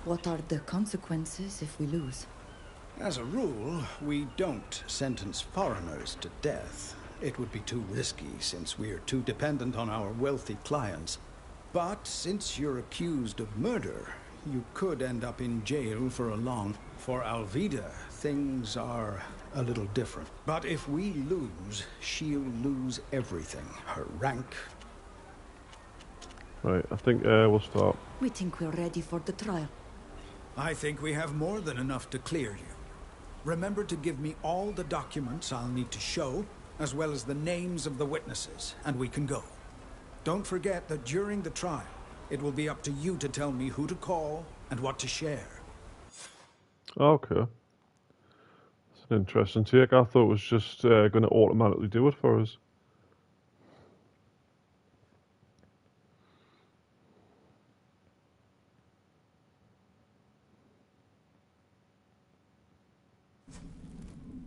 What are the consequences if we lose? As a rule, we don't sentence foreigners to death. It would be too risky since we're too dependent on our wealthy clients. But since you're accused of murder, you could end up in jail for a long... For Alvida, things are a little different. But if we lose, she'll lose everything. Her rank... Right, I think we'll start. We think we're ready for the trial. I think we have more than enough to clear you. Remember to give me all the documents I'll need to show, as well as the names of the witnesses, and we can go. Don't forget that during the trial, it will be up to you to tell me who to call and what to share. Okay. That's an interesting take. I thought it was just going to automatically do it for us.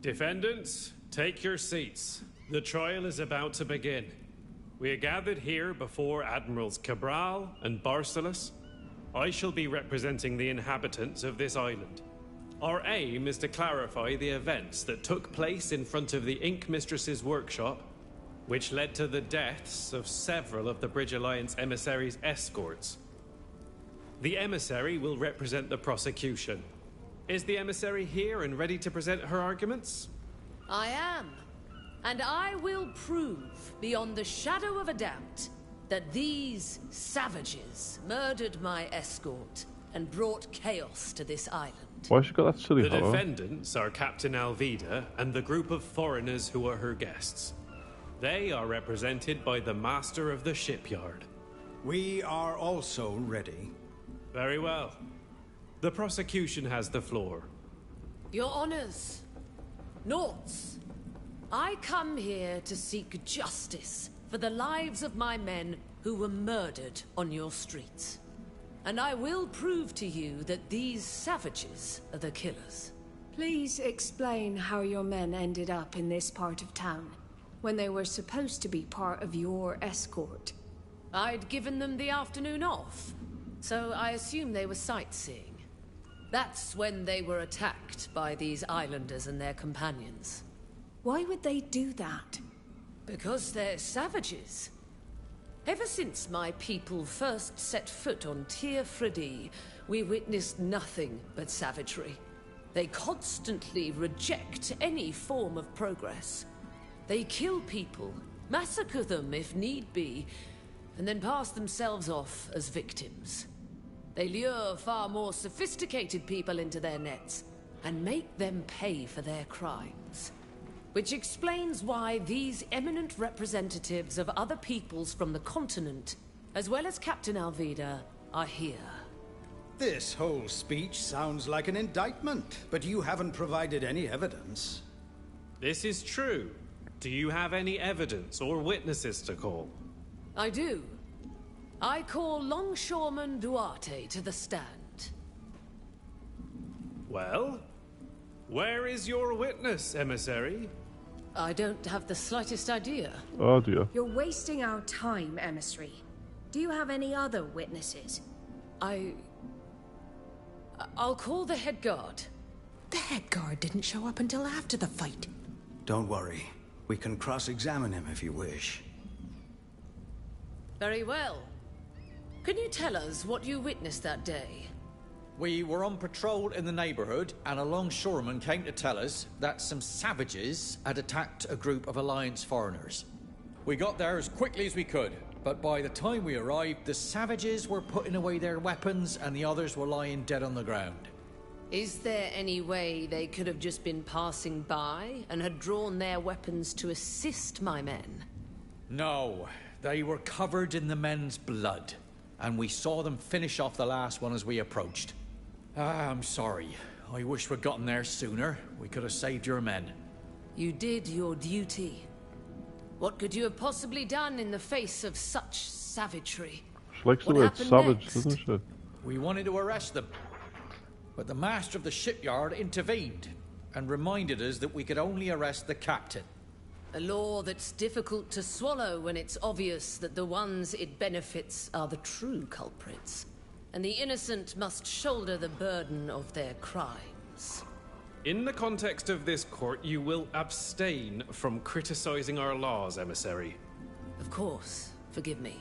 Defendants, take your seats. The trial is about to begin. We are gathered here before Admirals Cabral and Barcelos. I shall be representing the inhabitants of this island. Our aim is to clarify the events that took place in front of the Ink Mistress's workshop, which led to the deaths of several of the Bridge Alliance emissaries' escorts. The emissary will represent the prosecution. Is the emissary here and ready to present her arguments? I am. And I will prove, beyond the shadow of a doubt, that these savages murdered my escort and brought chaos to this island. Why has she got that silly The hat on? defendants are Captain Alvida and the group of foreigners who are her guests. They are represented by the master of the shipyard. We are also ready. Very well. The prosecution has the floor. Your honors, Nords, I come here to seek justice for the lives of my men who were murdered on your streets. And I will prove to you that these savages are the killers. Please explain how your men ended up in this part of town, when they were supposed to be part of your escort. I'd given them the afternoon off, so I assume they were sightseeing. That's when they were attacked by these islanders and their companions. Why would they do that? Because they're savages. Ever since my people first set foot on Teer Fradee, we witnessed nothing but savagery. They constantly reject any form of progress. They kill people, massacre them if need be, and then pass themselves off as victims. They lure far more sophisticated people into their nets and make them pay for their crimes. Which explains why these eminent representatives of other peoples from the continent, as well as Captain Alvida, are here. This whole speech sounds like an indictment, but you haven't provided any evidence. This is true. Do you have any evidence or witnesses to call? I do. I call Longshoreman Duarte to the stand. Well, where is your witness, emissary? I don't have the slightest idea. Oh dear. You're wasting our time, emissary. Do you have any other witnesses? I'll call the head guard. The head guard didn't show up until after the fight. Don't worry. We can cross-examine him if you wish. Very well. Can you tell us what you witnessed that day? We were on patrol in the neighborhood, and a longshoreman came to tell us that some savages had attacked a group of Alliance foreigners. We got there as quickly as we could, but by the time we arrived, the savages were putting away their weapons and the others were lying dead on the ground. Is there any way they could have just been passing by and had drawn their weapons to assist my men? No, they were covered in the men's blood, and we saw them finish off the last one as we approached. I'm sorry. I wish we'd gotten there sooner. We could have saved your men. You did your duty. What could you have possibly done in the face of such savagery? She likes the word savage, doesn't she? We wanted to arrest them, but the master of the shipyard intervened and reminded us that we could only arrest the captain. A law that's difficult to swallow when it's obvious that the ones it benefits are the true culprits, and the innocent must shoulder the burden of their crimes. In the context of this court, you will abstain from criticizing our laws, emissary. Of course. Forgive me.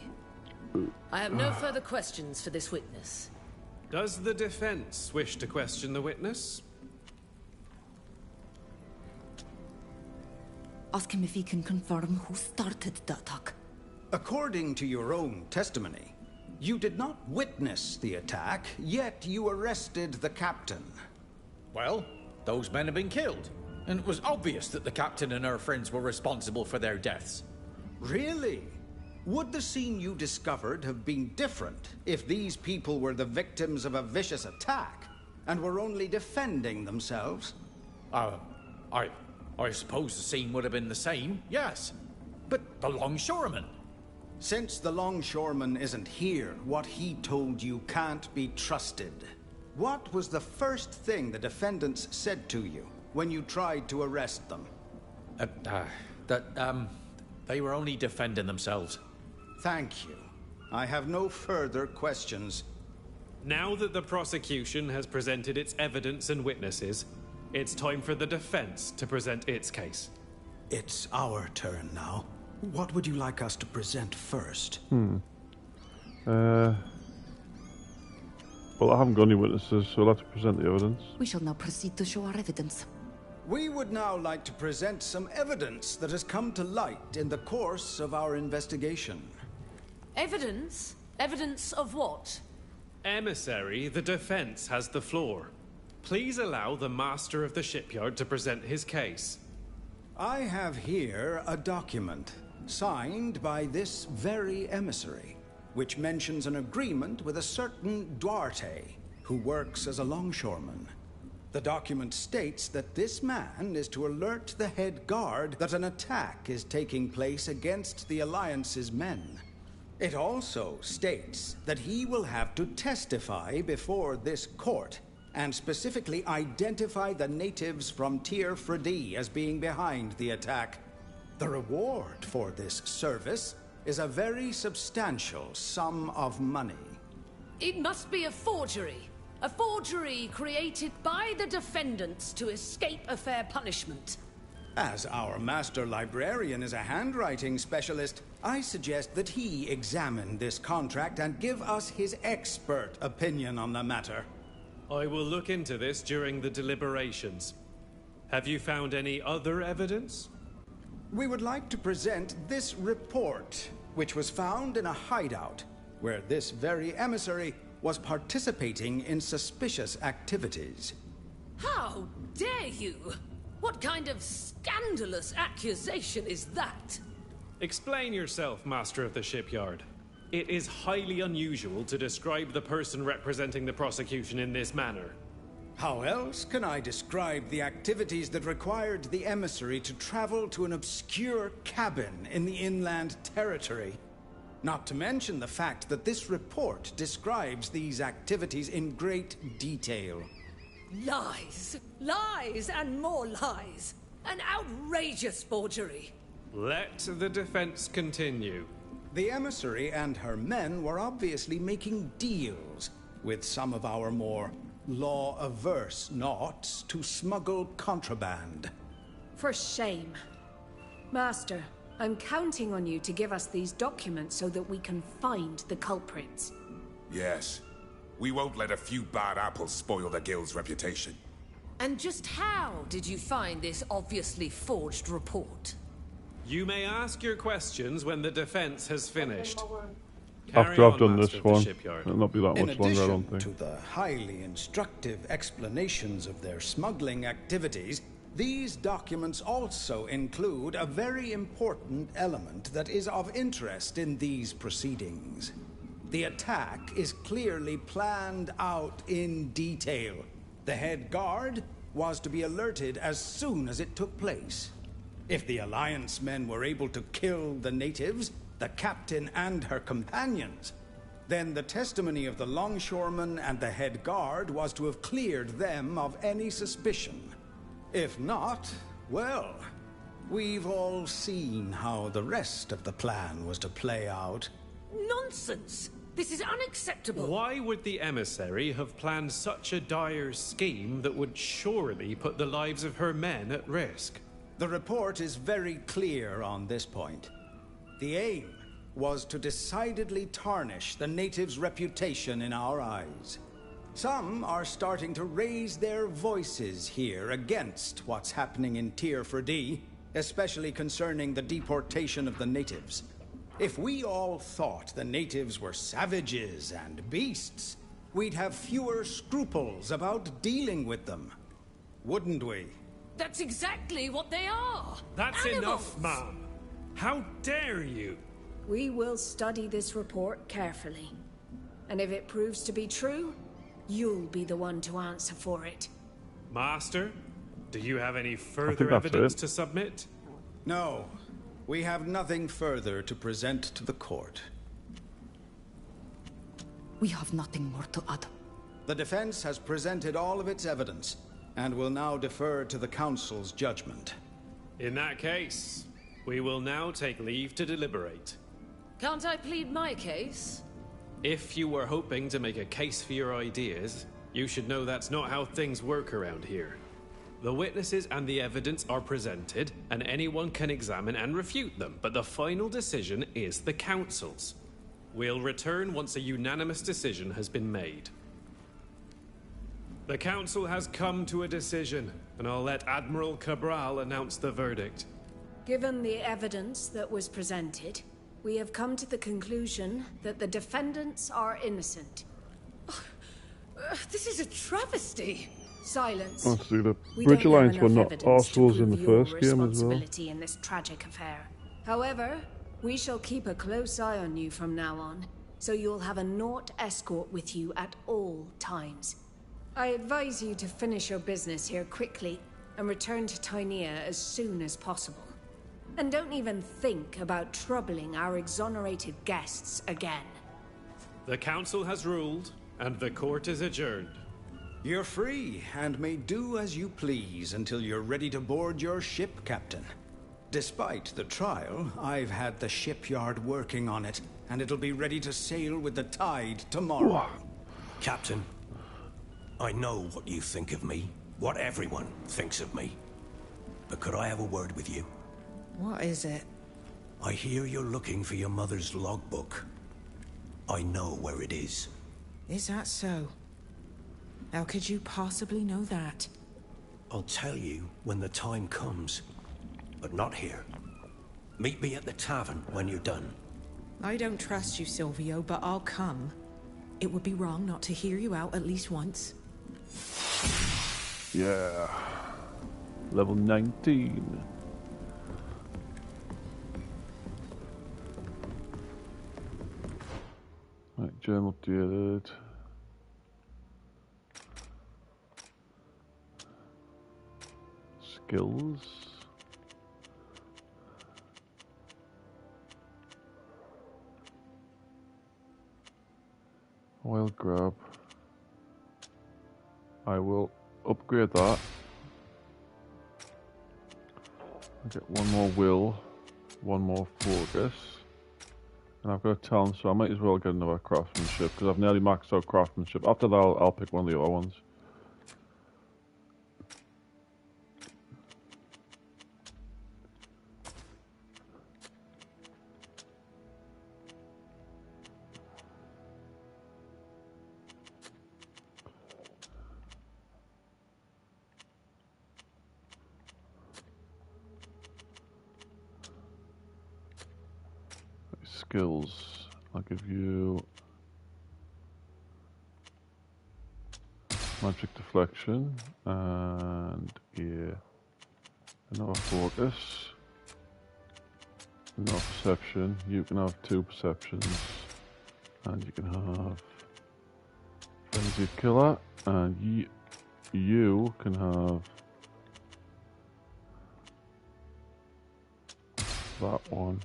I have no further questions for this witness. Does the defense wish to question the witness? Ask him if he can confirm who started the attack. According to your own testimony, you did not witness the attack, yet you arrested the captain. Well, those men have been killed, and it was obvious that the captain and her friends were responsible for their deaths. Really? Would the scene you discovered have been different if these people were the victims of a vicious attack and were only defending themselves? I suppose the scene would have been the same, yes. But the longshoreman? Since the longshoreman isn't here, what he told you can't be trusted. What was the first thing the defendants said to you when you tried to arrest them? They were only defending themselves. Thank you. I have no further questions. Now that the prosecution has presented its evidence and witnesses, it's time for the defense to present its case. It's our turn now. What would you like us to present first? Well, I haven't got any witnesses, so I'll have to present the evidence. We shall now proceed to show our evidence. We would now like to present some evidence that has come to light in the course of our investigation. Evidence? Evidence of what? Emissary, the defense has the floor. Please allow the master of the shipyard to present his case. I have here a document signed by this very emissary, which mentions an agreement with a certain Duarte, who works as a longshoreman. The document states that this man is to alert the head guard that an attack is taking place against the Alliance's men. It also states that he will have to testify before this court and specifically identify the natives from Teer Fradee as being behind the attack. The reward for this service is a very substantial sum of money. It must be a forgery. A forgery created by the defendants to escape a fair punishment. As our master librarian is a handwriting specialist, I suggest that he examine this contract and give us his expert opinion on the matter. I will look into this during the deliberations. Have you found any other evidence? We would like to present this report, which was found in a hideout, where this very emissary was participating in suspicious activities. How dare you? What kind of scandalous accusation is that? Explain yourself, master of the shipyard. It is highly unusual to describe the person representing the prosecution in this manner. How else can I describe the activities that required the emissary to travel to an obscure cabin in the inland territory? Not to mention the fact that this report describes these activities in great detail. Lies! Lies and more lies! An outrageous forgery! Let the defense continue. The emissary and her men were obviously making deals with some of our more law-averse knots to smuggle contraband. For shame. Master, I'm counting on you to give us these documents so that we can find the culprits. Yes. We won't let a few bad apples spoil the guild's reputation. And just how did you find this obviously forged report? You may ask your questions when the defense has finished. After I've done this one, it'll not be that much longer, I don't think. To the highly instructive explanations of their smuggling activities, these documents also include a very important element that is of interest in these proceedings. The attack is clearly planned out in detail. The head guard was to be alerted as soon as it took place. If the Alliance men were able to kill the natives, the captain and her companions, then the testimony of the longshoreman and the head guard was to have cleared them of any suspicion. If not, well, we've all seen how the rest of the plan was to play out. Nonsense! This is unacceptable! Why would the emissary have planned such a dire scheme that would surely put the lives of her men at risk? The report is very clear on this point. The aim was to decidedly tarnish the natives' reputation in our eyes. Some are starting to raise their voices here against what's happening in Teer Fradee, especially concerning the deportation of the natives. If we all thought the natives were savages and beasts, we'd have fewer scruples about dealing with them. Wouldn't we? That's exactly what they are! That's Animals. enough, ma'am! How dare you! We will study this report carefully. And if it proves to be true, you'll be the one to answer for it. Master, do you have any further evidence to submit? No. We have nothing further to present to the court. We have nothing more to add. The defense has presented all of its evidence, and will now defer to the council's judgment. In that case, we will now take leave to deliberate. Can't I plead my case? If you were hoping to make a case for your ideas, you should know that's not how things work around here. The witnesses and the evidence are presented, and anyone can examine and refute them, but the final decision is the council's. We'll return once a unanimous decision has been made. The council has come to a decision, and I'll let Admiral Cabral announce the verdict. Given the evidence that was presented, we have come to the conclusion that the defendants are innocent. This is a travesty! Silence. Honestly, the We Bridge don't have Alliance were enough not evidence to arseholes in the prove your first game as well. responsibility in this tragic affair. However, we shall keep a close eye on you from now on, so you'll have a Nort escort with you at all times. I advise you to finish your business here quickly and return to Tynea as soon as possible. And don't even think about troubling our exonerated guests again. The council has ruled, and the court is adjourned. You're free, and may do as you please until you're ready to board your ship, Captain. Despite the trial, I've had the shipyard working on it, and it'll be ready to sail with the tide tomorrow. Captain, I know what you think of me, what everyone thinks of me. But could I have a word with you? What is it? I hear you're looking for your mother's logbook. I know where it is. Is that so? How could you possibly know that? I'll tell you when the time comes, but not here. Meet me at the tavern when you're done. I don't trust you, Silvio, but I'll come. It would be wrong not to hear you out at least once. Yeah. Level 19. Right, journal updated. Skills. Oil grab. I will upgrade that. I'll get one more will, one more focus, and I've got a talent, so I might as well get another craftsmanship because I've nearly maxed out craftsmanship. After that, I'll pick one of the other ones. skills. I'll give you magic deflection and another focus, another perception. You can have 2 perceptions, and you can have frenzied killer, and you can have that one,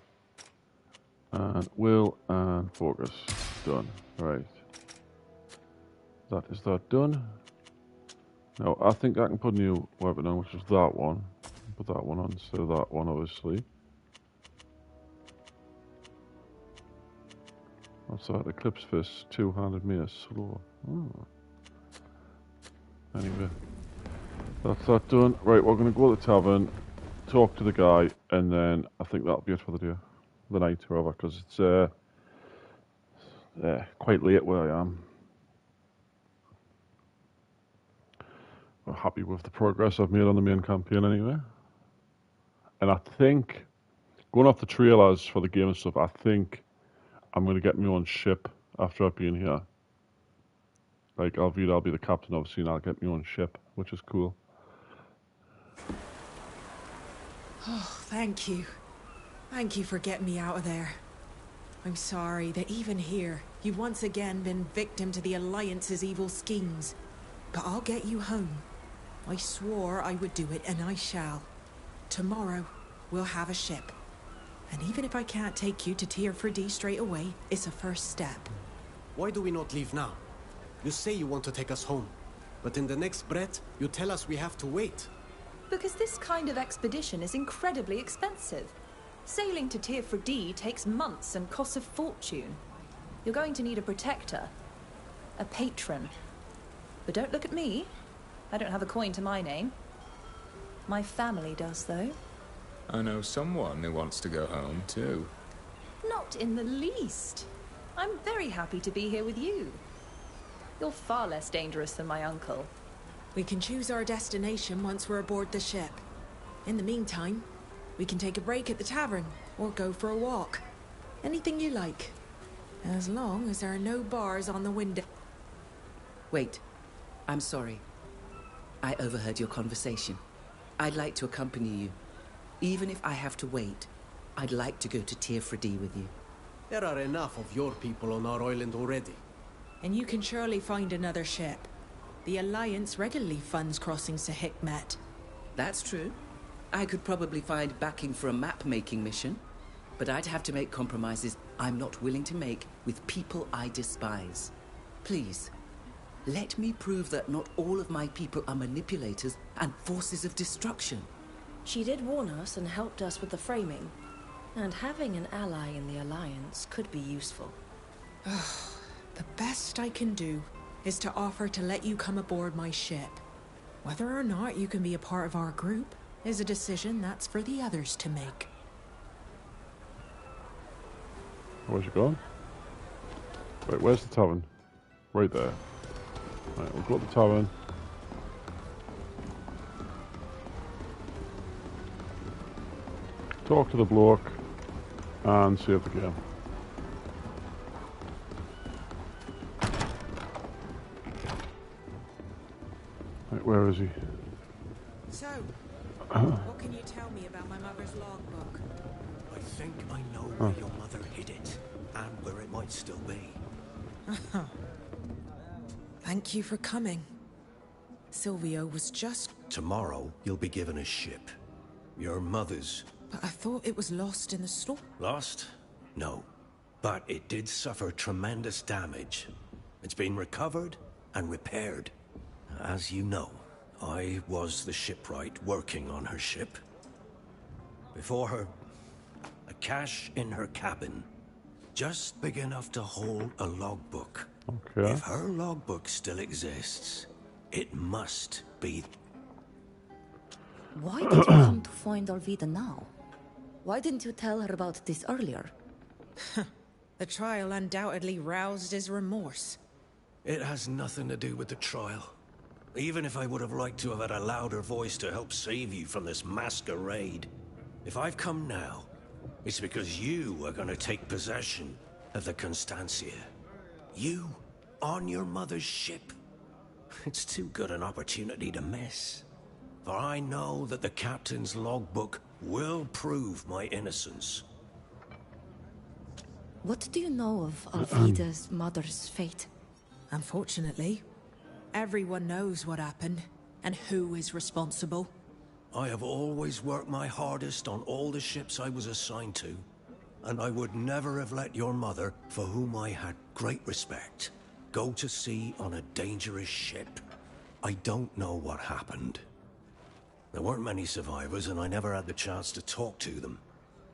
and will and focus. Done. Right. That is that done. Now I think I can put a new weapon on, which is that one. Put that one on instead of that one, obviously. What's that? Eclipse Fist, 2-handed mace. Oh. Anyway, that's that done. Right, we're going to go to the tavern, talk to the guy, and then I think that'll be it for the day. The night, however, because it's quite late where I am. I'm happy with the progress I've made on the main campaign anyway. And I think, going off the trailers for the game and stuff, I think I'm going to get my own ship after I've been here. Like, I'll be the captain, obviously, and I'll get my own ship, which is cool. Oh, thank you. Thank you for getting me out of there. I'm sorry that even here, you've once again been victim to the Alliance's evil schemes. But I'll get you home. I swore I would do it, and I shall. Tomorrow, we'll have a ship. And even if I can't take you to Teer Fradee straight away, it's a first step. Why do we not leave now? You say you want to take us home, but in the next breath, you tell us we have to wait. Because this kind of expedition is incredibly expensive. Sailing to Teer Fradee takes months and costs a fortune. You're going to need a protector. A patron. But don't look at me. I don't have a coin to my name. My family does, though. I know someone who wants to go home, too. Not in the least. I'm very happy to be here with you. You're far less dangerous than my uncle. We can choose our destination once we're aboard the ship. In the meantime, we can take a break at the tavern, or go for a walk. Anything you like. As long as there are no bars on the window. Wait. I'm sorry. I overheard your conversation. I'd like to accompany you. Even if I have to wait, I'd like to go to Teer Fradee with you. There are enough of your people on our island already. And you can surely find another ship. The Alliance regularly funds crossings to Hikmet. That's true. I could probably find backing for a map-making mission, but I'd have to make compromises I'm not willing to make with people I despise. Please, let me prove that not all of my people are manipulators and forces of destruction. She did warn us and helped us with the framing. And having an ally in the Alliance could be useful. The best I can do is to offer to let you come aboard my ship. Whether or not you can be a part of our group is a decision that's for the others to make. Where's you going? Wait, where's the tavern? Right there. Right, we'll go to the tavern. Talk to the bloke and save the game. Right, where is he? So, what can you tell me about my mother's logbook? I think I know where your mother hid it, and where it might still be. Thank you for coming. Silvio was just... Tomorrow, you'll be given a ship. Your mother's. But I thought it was lost in the storm. Lost? No. But it did suffer tremendous damage. It's been recovered and repaired. As you know, I was the shipwright working on her ship. Before her, a cache in her cabin, just big enough to hold a logbook. Okay. If her logbook still exists, it must be. Why did you come to find Olvida now? Why didn't you tell her about this earlier? The trial undoubtedly roused his remorse. It has nothing to do with the trial. Even if I would have liked to have had a louder voice to help save you from this masquerade. If I've come now, It's because you are going to take possession of the Constancia. You, on your mother's ship. It's too good an opportunity to miss. For I know that the captain's logbook will prove my innocence. What do you know of Alvida's mother's fate? Unfortunately, everyone knows what happened and who is responsible. I have always worked my hardest on all the ships I was assigned to, and I would never have let your mother, for whom I had great respect, go to sea on a dangerous ship. I don't know what happened. There weren't many survivors, and I never had the chance to talk to them.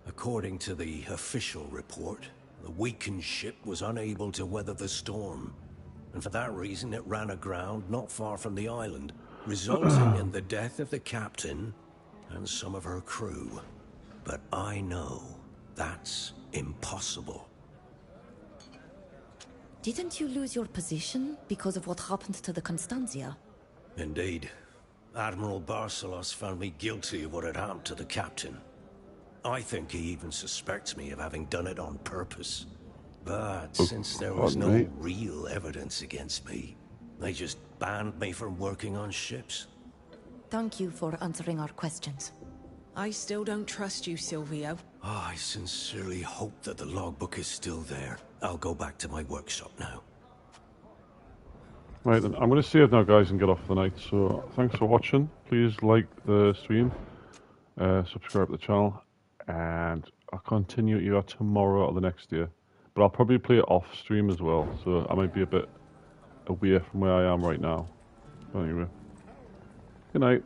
According to the official report, the weakened ship was unable to weather the storm, and for that reason it ran aground not far from the island, resulting in the death of the captain and some of her crew. But I know that's impossible. Didn't you lose your position because of what happened to the Constantia? Indeed. Admiral Barcelos found me guilty of what had happened to the captain. I think he even suspects me of having done it on purpose. But since there was no real evidence against me, they just banned me from working on ships. Thank you for answering our questions. I still don't trust you, Silvio. I sincerely hope that the logbook is still there. I'll go back to my workshop now. Right then, I'm going to save now, guys, and get off for the night. So, thanks for watching. Please like the stream, subscribe to the channel, and I'll continue either tomorrow or the next day. But I'll probably play it off stream as well, so I might be a bit away from where I am right now. But anyway, good night.